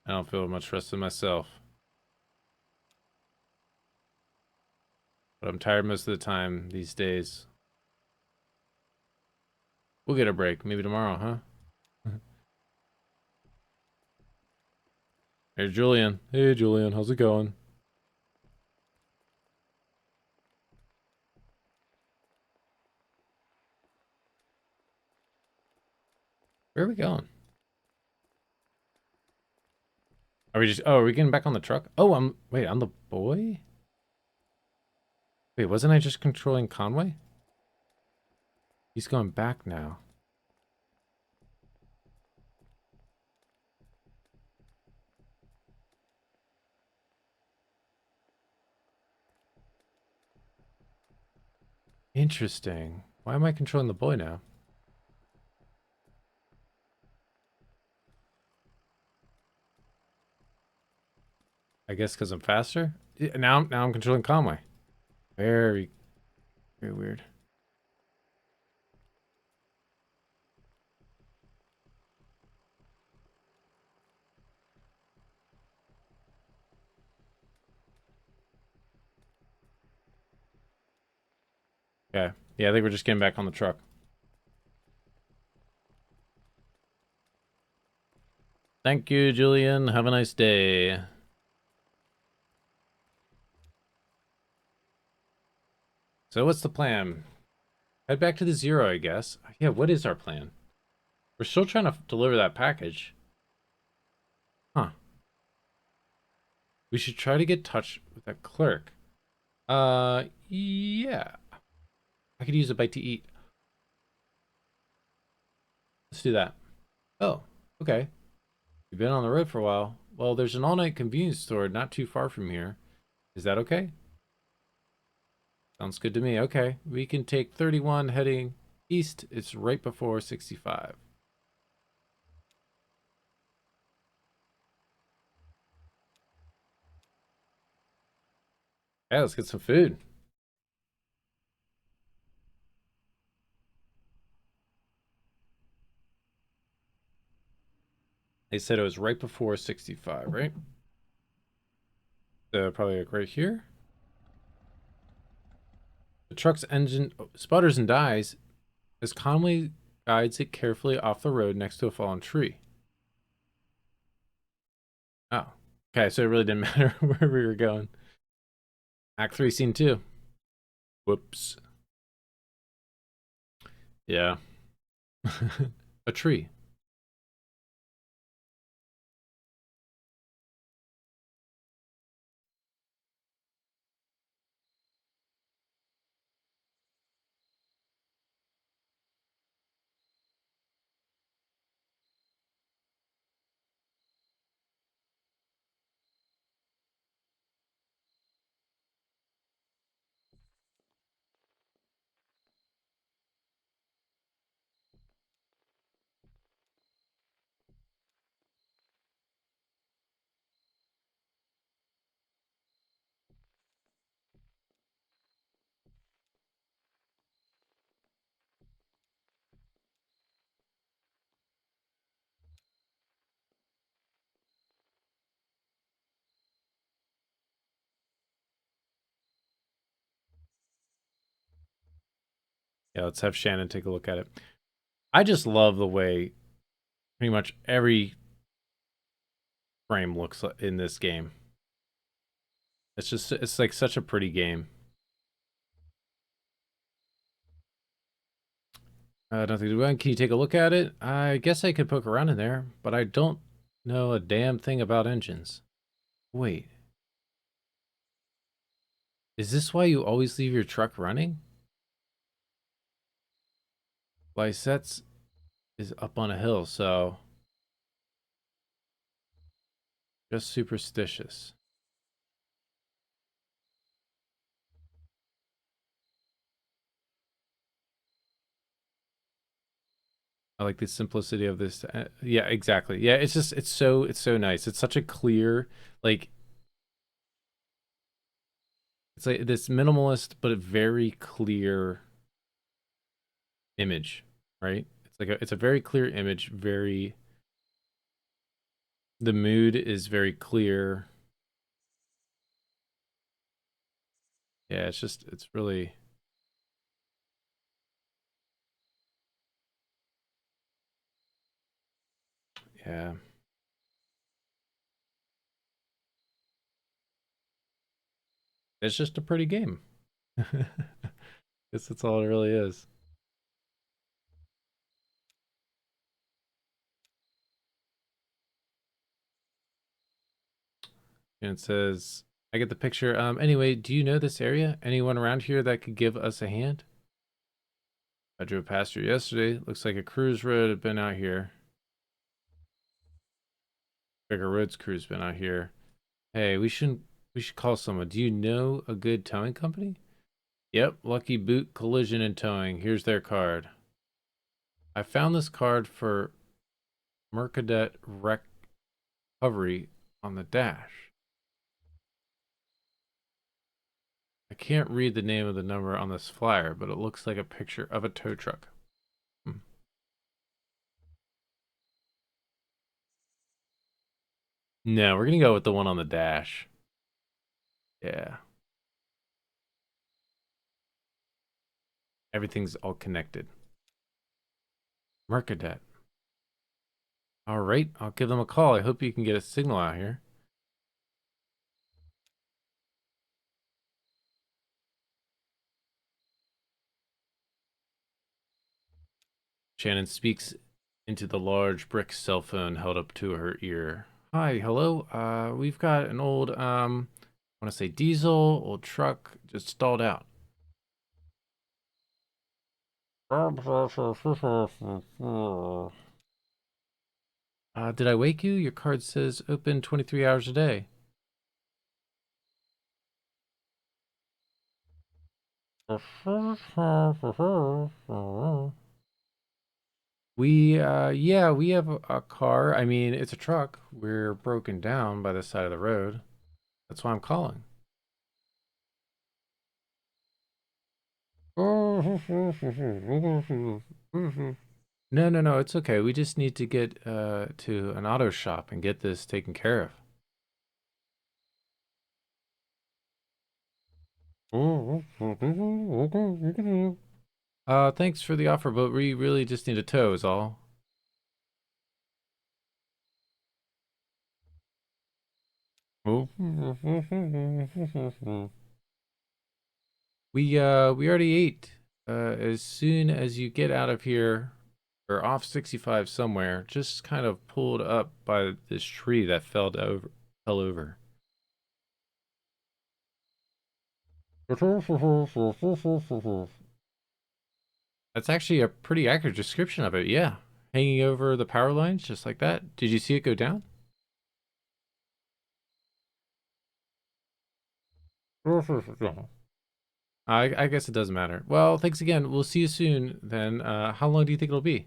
I don't feel much rest in myself. But I'm tired most of the time these days. We'll get a break. Maybe tomorrow, huh? Here's Julian. Hey, Julian. How's it going? Where are we going? Are we just... Oh, are we getting back on the truck? Oh, Wait, I'm the boy? Wait, wasn't I just controlling Conway? He's going back now. Interesting. Why am I controlling the boy now? I guess because I'm faster? Now I'm controlling Conway. Very, very weird. Okay. Yeah, I think we're just getting back on the truck. Thank you, Julian. Have a nice day. So what's the plan? Head back to the Zero, I guess. Yeah, what is our plan? We're still trying to deliver that package. Huh. We should try to get touch with that clerk. Yeah. I could use a bite to eat. Let's do that. Oh, okay. You've been on the road for a while. Well, there's an all-night convenience store not too far from here. Is that okay? Sounds good to me. Okay. We can take 31 heading east. It's right before 65. Yeah, let's get some food. They said it was right before 65, right? So probably like right here. The truck's engine sputters and dies as Conway guides it carefully off the road next to a fallen tree. Oh. Okay, so it really didn't matter where we were going. Act 3, Scene 2. Whoops. Yeah. A tree. Yeah, let's have Shannon take a look at it. I just love the way pretty much every frame looks in this game. It's like such a pretty game. Nothing to do. Can you take a look at it? I guess I could poke around in there, but I don't know a damn thing about engines. Wait. Is this why you always leave your truck running? Lysette's is up on a hill, so just superstitious. I like the simplicity of this. Yeah, exactly. Yeah, it's so nice. It's such a clear, like, it's like this minimalist but a very clear image, right? It's a very clear image, the mood is very clear. Yeah, it's really, yeah. It's just a pretty game. Guess that's all it really is. And it says, I get the picture. Anyway, do you know this area? Anyone around here that could give us a hand? I drove past here yesterday. Looks like a cruise road had been out here. Bigger roads crew's been out here. Hey, we should call someone. Do you know a good towing company? Yep, Lucky Boot Collision and Towing. Here's their card. I found this card for Mercadet Recovery on the dash. I can't read the name of the number on this flyer, but it looks like a picture of a tow truck. Hmm. No, we're gonna go with the one on the dash. Yeah. everything's all connected. Mercadet. All right, I'll give them a call. I hope you can get a signal out here. Shannon speaks into the large brick cell phone held up to her ear. Hi, hello. We've got an old, I want to say diesel, old truck, just stalled out. Did I wake you? Your card says open 23 hours a day. Yeah, we have a car. I mean, it's a truck. We're broken down by the side of the road. That's why I'm calling. No, it's okay. We just need to get to an auto shop and get this taken care of. Thanks for the offer, but we really just need a tow is all. We already ate. As soon as you get out of here, or off 65 somewhere, just kind of pulled up by this tree that fell over. That's actually a pretty accurate description of it, yeah. Hanging over the power lines, just like that. Did you see it go down? I guess it doesn't matter. Well, thanks again. We'll see you soon then. How long do you think it'll be?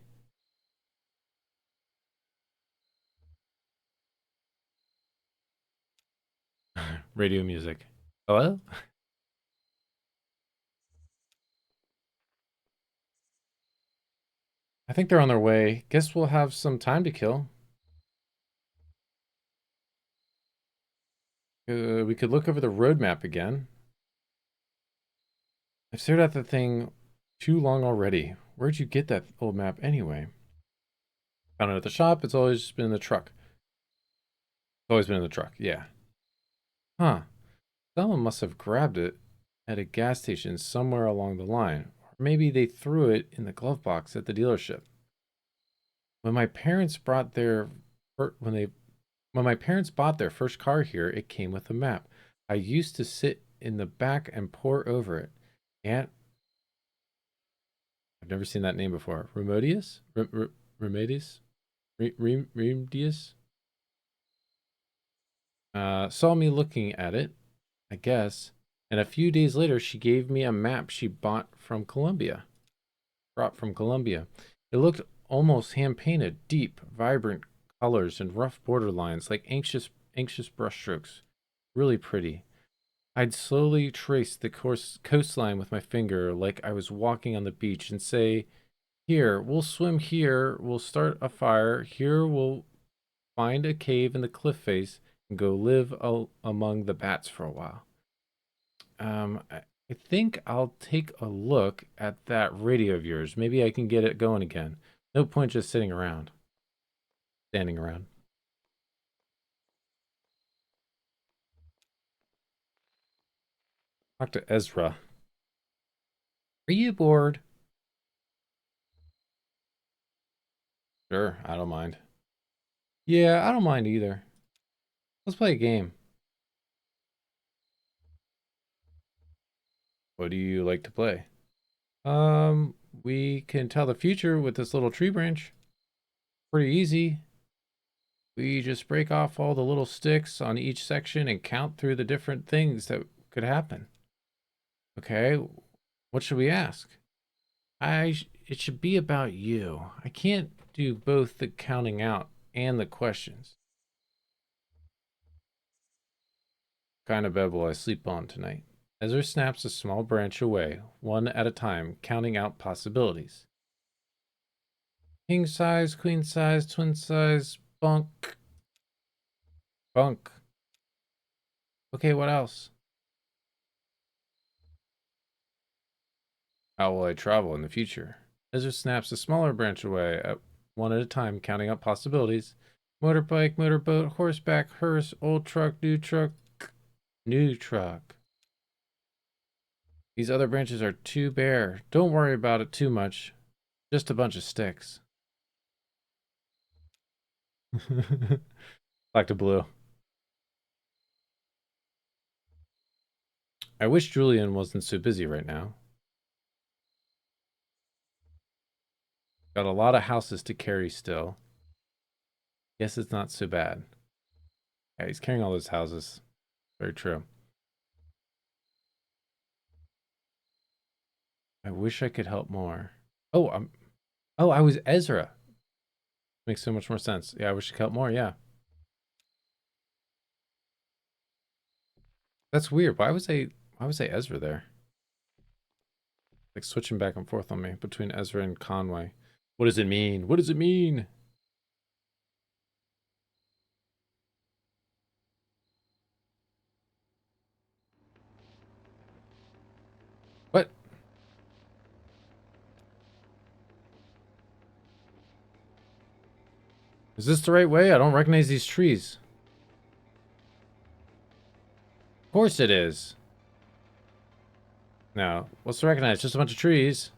Radio music. Hello? I think they're on their way. Guess we'll have some time to kill. We could look over the roadmap again. I've stared at the thing too long already. Where'd you get that old map anyway? Found it at the shop. It's always been in the truck. It's always been in the truck, yeah. Huh. Someone must have grabbed it at a gas station somewhere along the line. Or maybe they threw it in the glove box at the dealership. When my parents brought their when my parents bought their first car here, it came with a map. I used to sit in the back and pore over it. Aunt, I've never seen that name before. Remedius? Remedius? Remedius? Saw me looking at it, I guess. And a few days later, she gave me a map she brought from Colombia. It looked almost hand-painted, deep, vibrant colors and rough border lines like anxious brushstrokes. Really pretty. I'd slowly trace the coastline with my finger like I was walking on the beach and say, here, we'll swim here, we'll start a fire, here we'll find a cave in the cliff face and go live among the bats for a while. I think I'll take a look at that radio of yours. Maybe I can get it going again. No point just standing around. Talk to Ezra. Are you bored? Sure, I don't mind. Yeah, I don't mind either. Let's play a game. What do you like to play? We can tell the future with this little tree branch. Pretty easy. We just break off all the little sticks on each section and count through the different things that could happen. Okay, what should we ask? It should be about you. I can't do both the counting out and the questions. What kind of bed will I sleep on tonight? Ezra snaps a small branch away, one at a time, counting out possibilities. King size, queen size, twin size, bunk. Bunk. Okay, what else? How will I travel in the future? Ezra snaps a smaller branch away, one at a time, counting up possibilities. Motorbike, motorboat, horseback, hearse, old truck, new truck, new truck. These other branches are too bare. Don't worry about it too much. Just a bunch of sticks. Back to blue. I wish Julian wasn't so busy right now. Got a lot of houses to carry still. Guess it's not so bad. Yeah, he's carrying all those houses. Very true. I wish I could help more. Oh, I was Ezra. Makes so much more sense. Yeah, I wish I could help more, yeah. That's weird. Why was I Ezra there? Like switching back and forth on me between Ezra and Conway. What does it mean? What does it mean? What? Is this the right way? I don't recognize these trees. Of course it is. Now, what's to recognize? Just a bunch of trees.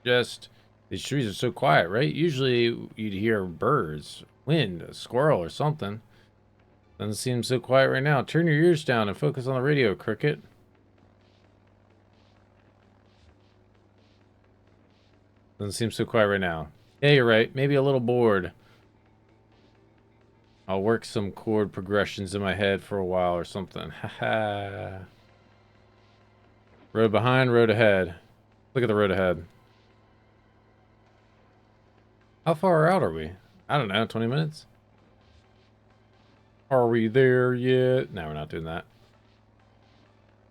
Just, these trees are so quiet, right? Usually you'd hear birds, wind, a squirrel or something. Doesn't seem so quiet right now. Turn your ears down and focus on the radio, Cricket. Doesn't seem so quiet right now. Yeah, you're right. Maybe a little bored. I'll work some chord progressions in my head for a while or something. Haha. Road behind, road ahead. Look at the road ahead. How far out are we? I don't know, 20 minutes? Are we there yet? No, we're not doing that.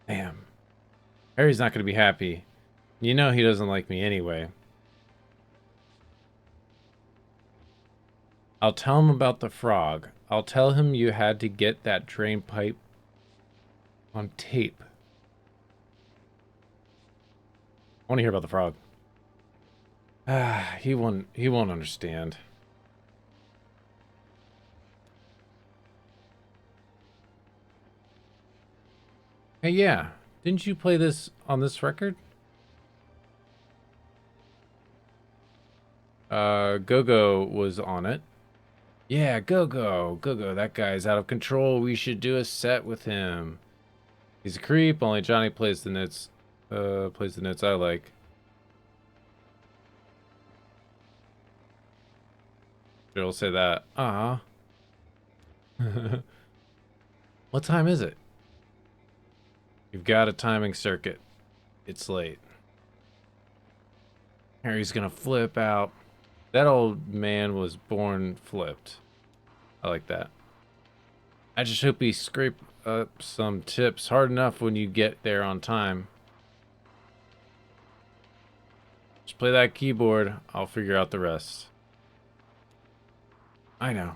Damn. Harry's not going to be happy. You know he doesn't like me anyway. I'll tell him about the frog. I'll tell him you had to get that drain pipe on tape. I want to hear about the frog. Ah, he won't understand. Hey, yeah. Didn't you play this on this record? Go-Go was on it. Yeah, Go-Go. Go-Go, that guy's out of control. We should do a set with him. He's a creep, only Johnny plays the notes I like. Sure, will say that. What time is it? You've got a timing circuit. It's late. Harry's gonna flip out. That old man was born flipped. I like that. I just hope he scrape up some tips hard enough when you get there on time. Just play that keyboard. I'll figure out the rest. I know.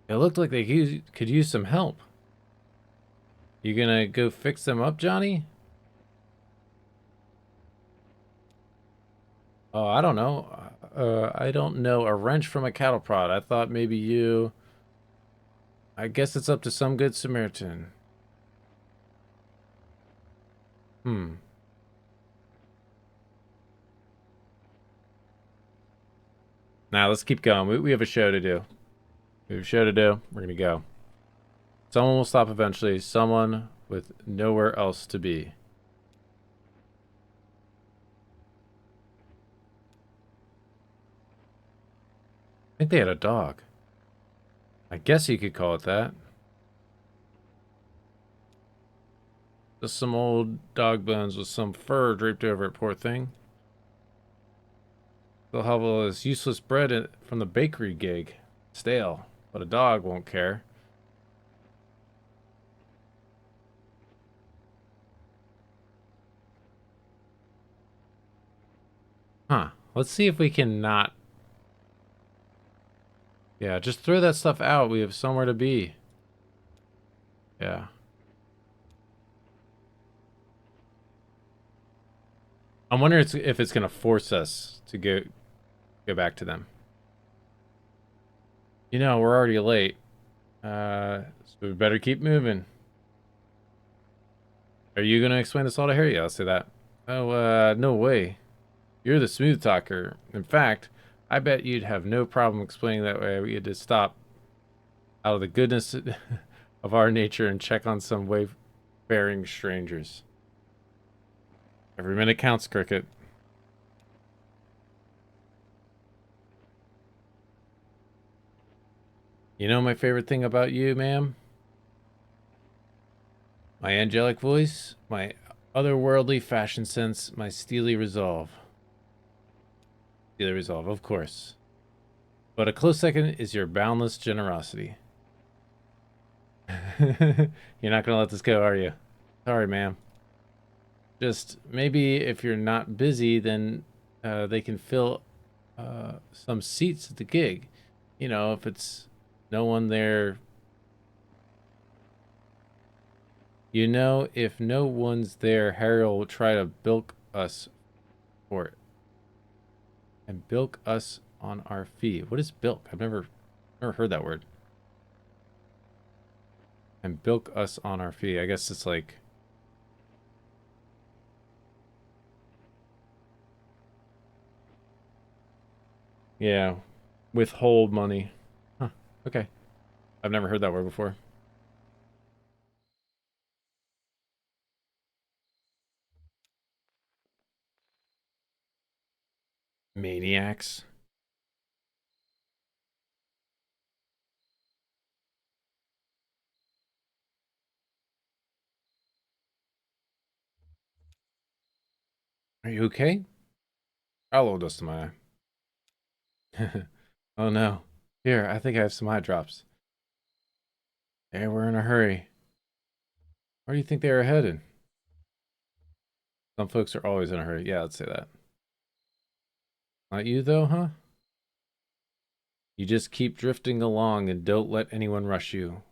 It looked like they could use some help. You gonna go fix them up, Johnny? Oh, I don't know. I don't know a wrench from a cattle prod. I thought maybe you... I guess it's up to some good Samaritan. Hmm. Now, let's keep going. We have a show to do. We have a show to do. We're gonna go. Someone will stop eventually. Someone with nowhere else to be. I think they had a dog. I guess you could call it that. Just some old dog bones with some fur draped over it, poor thing. They'll have all this useless bread from the bakery gig. Stale, but a dog won't care. Let's see if we can not. Yeah, just throw that stuff out. We have somewhere to be. Yeah. I'm wondering if it's gonna force us to go back to them. You know, we're already late. So we better keep moving. Are you gonna explain this all to Harry? Yeah, I'll say that. Oh, no way. You're the smooth talker. In fact, I bet you'd have no problem explaining that way. We had to stop out of the goodness of our nature and check on some wayfaring strangers. Every minute counts, Cricket. You know my favorite thing about you, ma'am? My angelic voice, my otherworldly fashion sense, my steely resolve. Steely resolve, of course. But a close second is your boundless generosity. You're not gonna let this go, are you? Sorry, ma'am. Just maybe if you're not busy, then they can fill some seats at the gig. You know, if it's no one there. You know, if no one's there, Harry will try to bilk us for it. And bilk us on our fee. What is bilk? I've never heard that word. And bilk us on our fee. I guess it's like... Yeah. Withhold money. Huh. Okay. I've never heard that word before. Maniacs. Are you okay? I'll load dust in my eye. Oh no. Here, I think I have some eye drops. Hey, we're in a hurry. Where do you think they are headed? Some folks are always in a hurry. Yeah, let's say that. Not you though, huh? You just keep drifting along and don't let anyone rush you.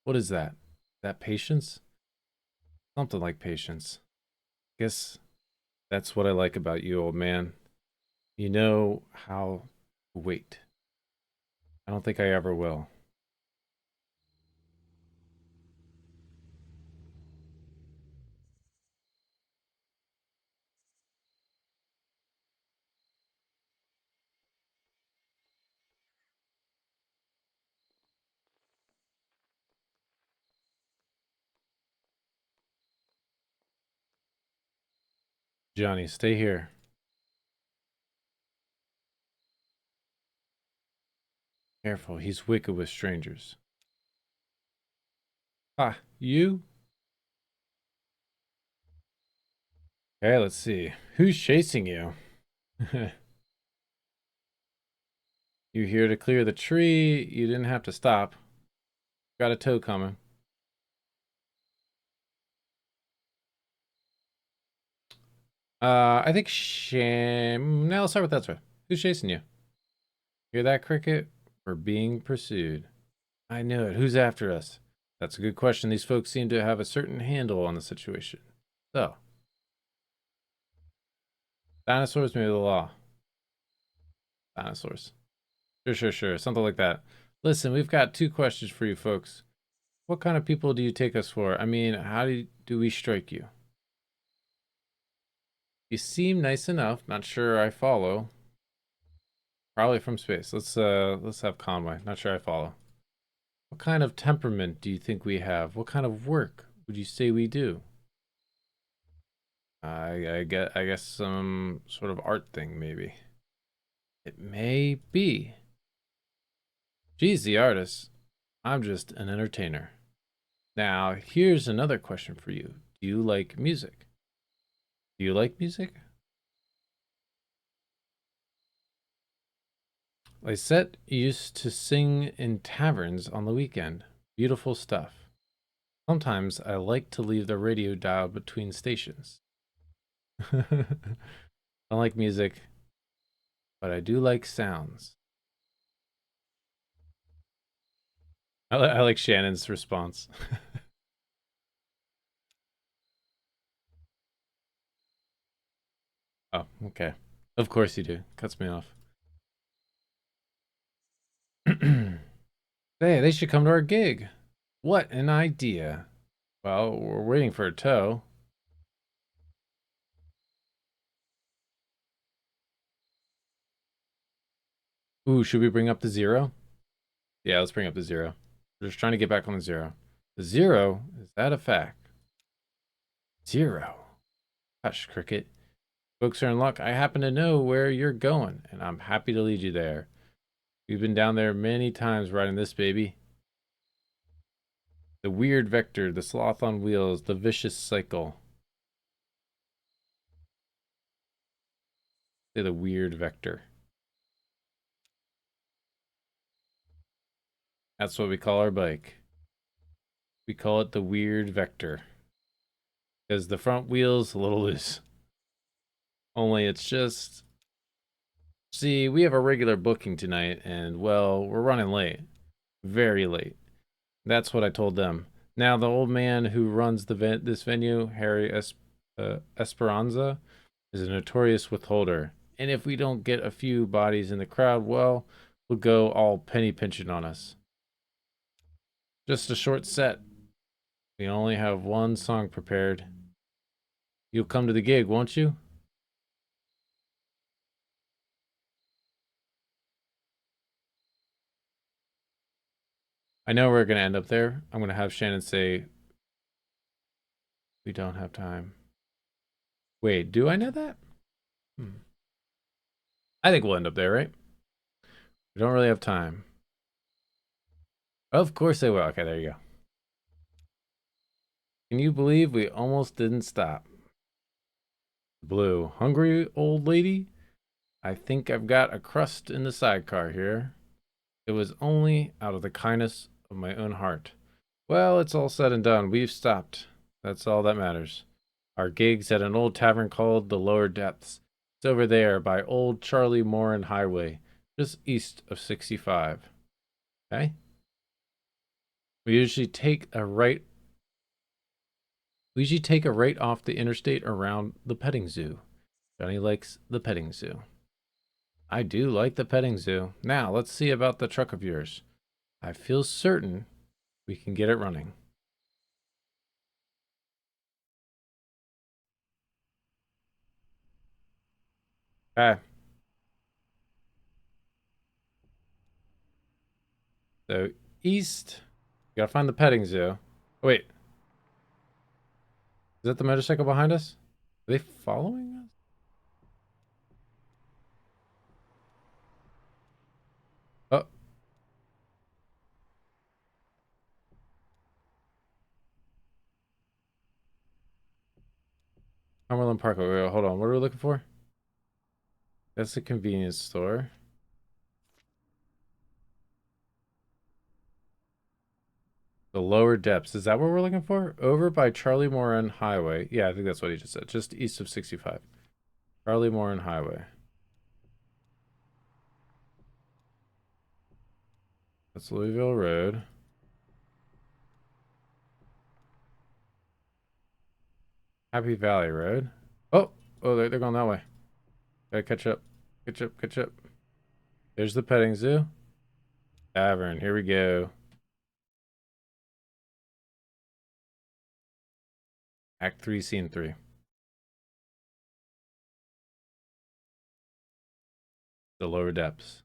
What is that? That patience? Something like patience. Guess that's what I like about you, old man. You know how to wait. I don't think I ever will. Johnny, stay here. Careful, he's wicked with strangers. Ah, you? Okay, let's see. Who's chasing you? You here to clear the tree? You didn't have to stop. Got a tow coming. I think shame. Now let's start with that one. Who's chasing you? Hear that, Cricket? We're being pursued. I knew it. Who's after us? That's a good question. These folks seem to have a certain handle on the situation. So, dinosaurs, maybe the law. Dinosaurs. Sure. Something like that. Listen, we've got two questions for you folks. What kind of people do you take us for? I mean, how do we strike you? You seem nice enough. Not sure I follow. Probably from space. Let's have Conway. Not sure I follow. What kind of temperament do you think we have? What kind of work would you say we do? I guess some sort of art thing, maybe. It may be. Geez, the artist. I'm just an entertainer. Now, here's another question for you. Do you like music? Do you like music? Lisette used to sing in taverns on the weekend. Beautiful stuff. Sometimes I like to leave the radio dial between stations. I like music. but I do like sounds. I like Shannon's response. Oh, okay. Of course you do. Cuts me off. Hey, they should come to our gig. What an idea. Well, we're waiting for a tow. Ooh, should we bring up the zero? Yeah, let's bring up the zero. We're just trying to get back on the zero. The zero? Is that a fact? Zero. Hush, Cricket. Folks are in luck. I happen to know where you're going, and I'm happy to lead you there. We've been down there many times riding this baby. The weird vector, the sloth on wheels, the vicious cycle. Say the weird vector. That's what we call our bike. We call it the weird vector. Because the front wheel's a little loose. Only it's just... See, we have a regular booking tonight, and, well, we're running late. Very late. That's what I told them. Now, the old man who runs this venue, Harry Esperanza, is a notorious withholder. And if we don't get a few bodies in the crowd, well, we'll go all penny pinching on us. Just a short set. We only have one song prepared. You'll come to the gig, won't you? I know we're going to end up there. I'm going to have Shannon say, we don't have time. Wait, do I know that? I think we'll end up there, right? We don't really have time. Of course they will. Okay, there you go. Can you believe we almost didn't stop? Blue. Hungry, old lady? I think I've got a crust in the sidecar here. It was only out of the kindness of my own heart. Well, it's all said and done. We've stopped. That's all that matters. Our gig's at an old tavern called the Lower Depths. It's over there by Old Charlie Moran Highway, just east of 65. Okay? We usually take a right off the interstate around the petting zoo. Johnny likes the petting zoo. I do like the petting zoo. Now, let's see about the truck of yours. I feel certain we can get it running. Okay. So, east. We gotta find the petting zoo. Oh, wait. Is that the motorcycle behind us? Are they following us? Oh. Cumberland Parkway. Wait, hold on. What are we looking for? That's the convenience store. The lower depths. Is that what we're looking for? Over by Charlie Moran Highway. Yeah, I think that's what he just said. Just east of 65. Charlie Moran Highway. That's Louisville Road. Happy Valley Road. Oh, they're going that way. Gotta catch up. Catch up. There's the petting zoo. Tavern. Here we go. Act 3, Scene 3. The lower depths.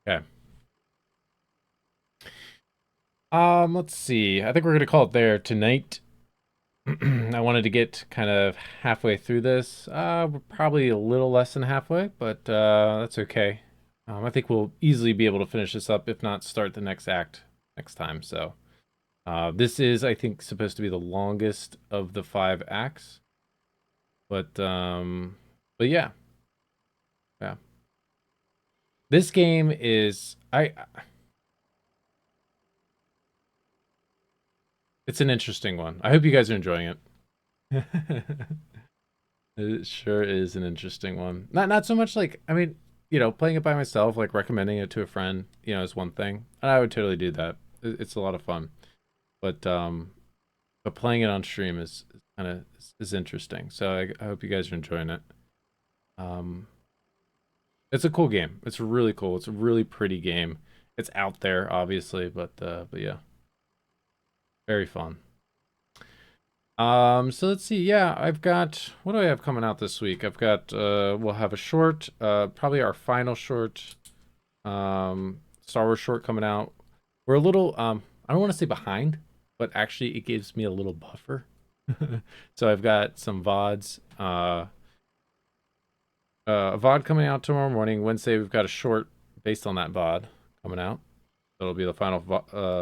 Okay. Let's see. I think we're gonna call it there tonight. I wanted to get kind of halfway through this. We're probably a little less than halfway, but that's okay. I think we'll easily be able to finish this up, if not start the next act next time. So this is, I think, supposed to be the longest of the 5 acts. But yeah. Yeah. This game is It's an interesting one. I hope you guys are enjoying it. It sure is an interesting one. Not so much like, I mean, you know, playing it by myself, like recommending it to a friend, you know, is one thing. And I would totally do that. It's a lot of fun. But playing it on stream is kind of is interesting. So I hope you guys are enjoying it. It's a cool game. It's really cool. It's a really pretty game. It's out there, obviously, but yeah, very fun. So let's see. Yeah, I've got, what do I have coming out this week? I've got we'll have a short, probably our final short, Star Wars short coming out. We're a little I don't want to say behind, but actually it gives me a little buffer. So I've got some VODs. A VOD coming out tomorrow morning. Wednesday we've got a short based on that VOD coming out. That'll be the final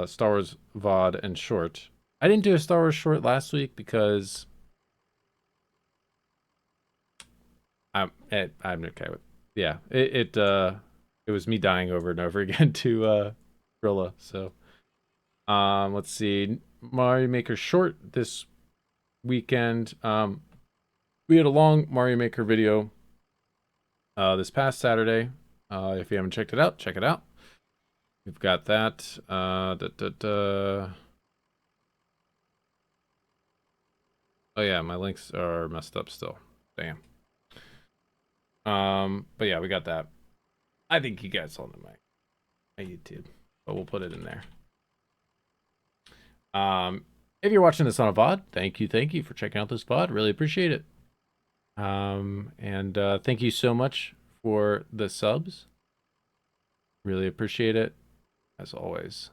Star Wars VOD and short. I didn't do a Star Wars short last week because I'm okay with, yeah, it was me dying over and over again to Grilla. So let's see, Mario Maker short this weekend. We had a long Mario Maker video this past Saturday. If you haven't checked it out, check it out. We've got that. Oh yeah, my links are messed up still. Damn. But yeah, we got that. I think you guys saw it on my YouTube, but we'll put it in there. If you're watching this on a VOD, thank you for checking out this VOD. Really appreciate it. And thank you so much for the subs. Really appreciate it, as always.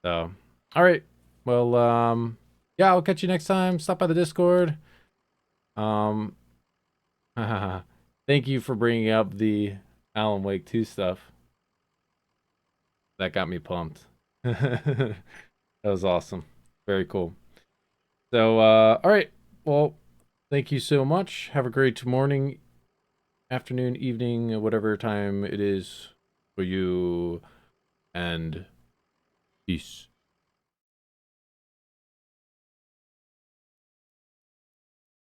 So, all right. Well, yeah, I'll catch you next time. Stop by the Discord. Thank you for bringing up the Alan Wake 2 stuff. That got me pumped. That was awesome. Very cool. So, all right. Well, thank you so much. Have a great morning, afternoon, evening, whatever time it is for you. And peace.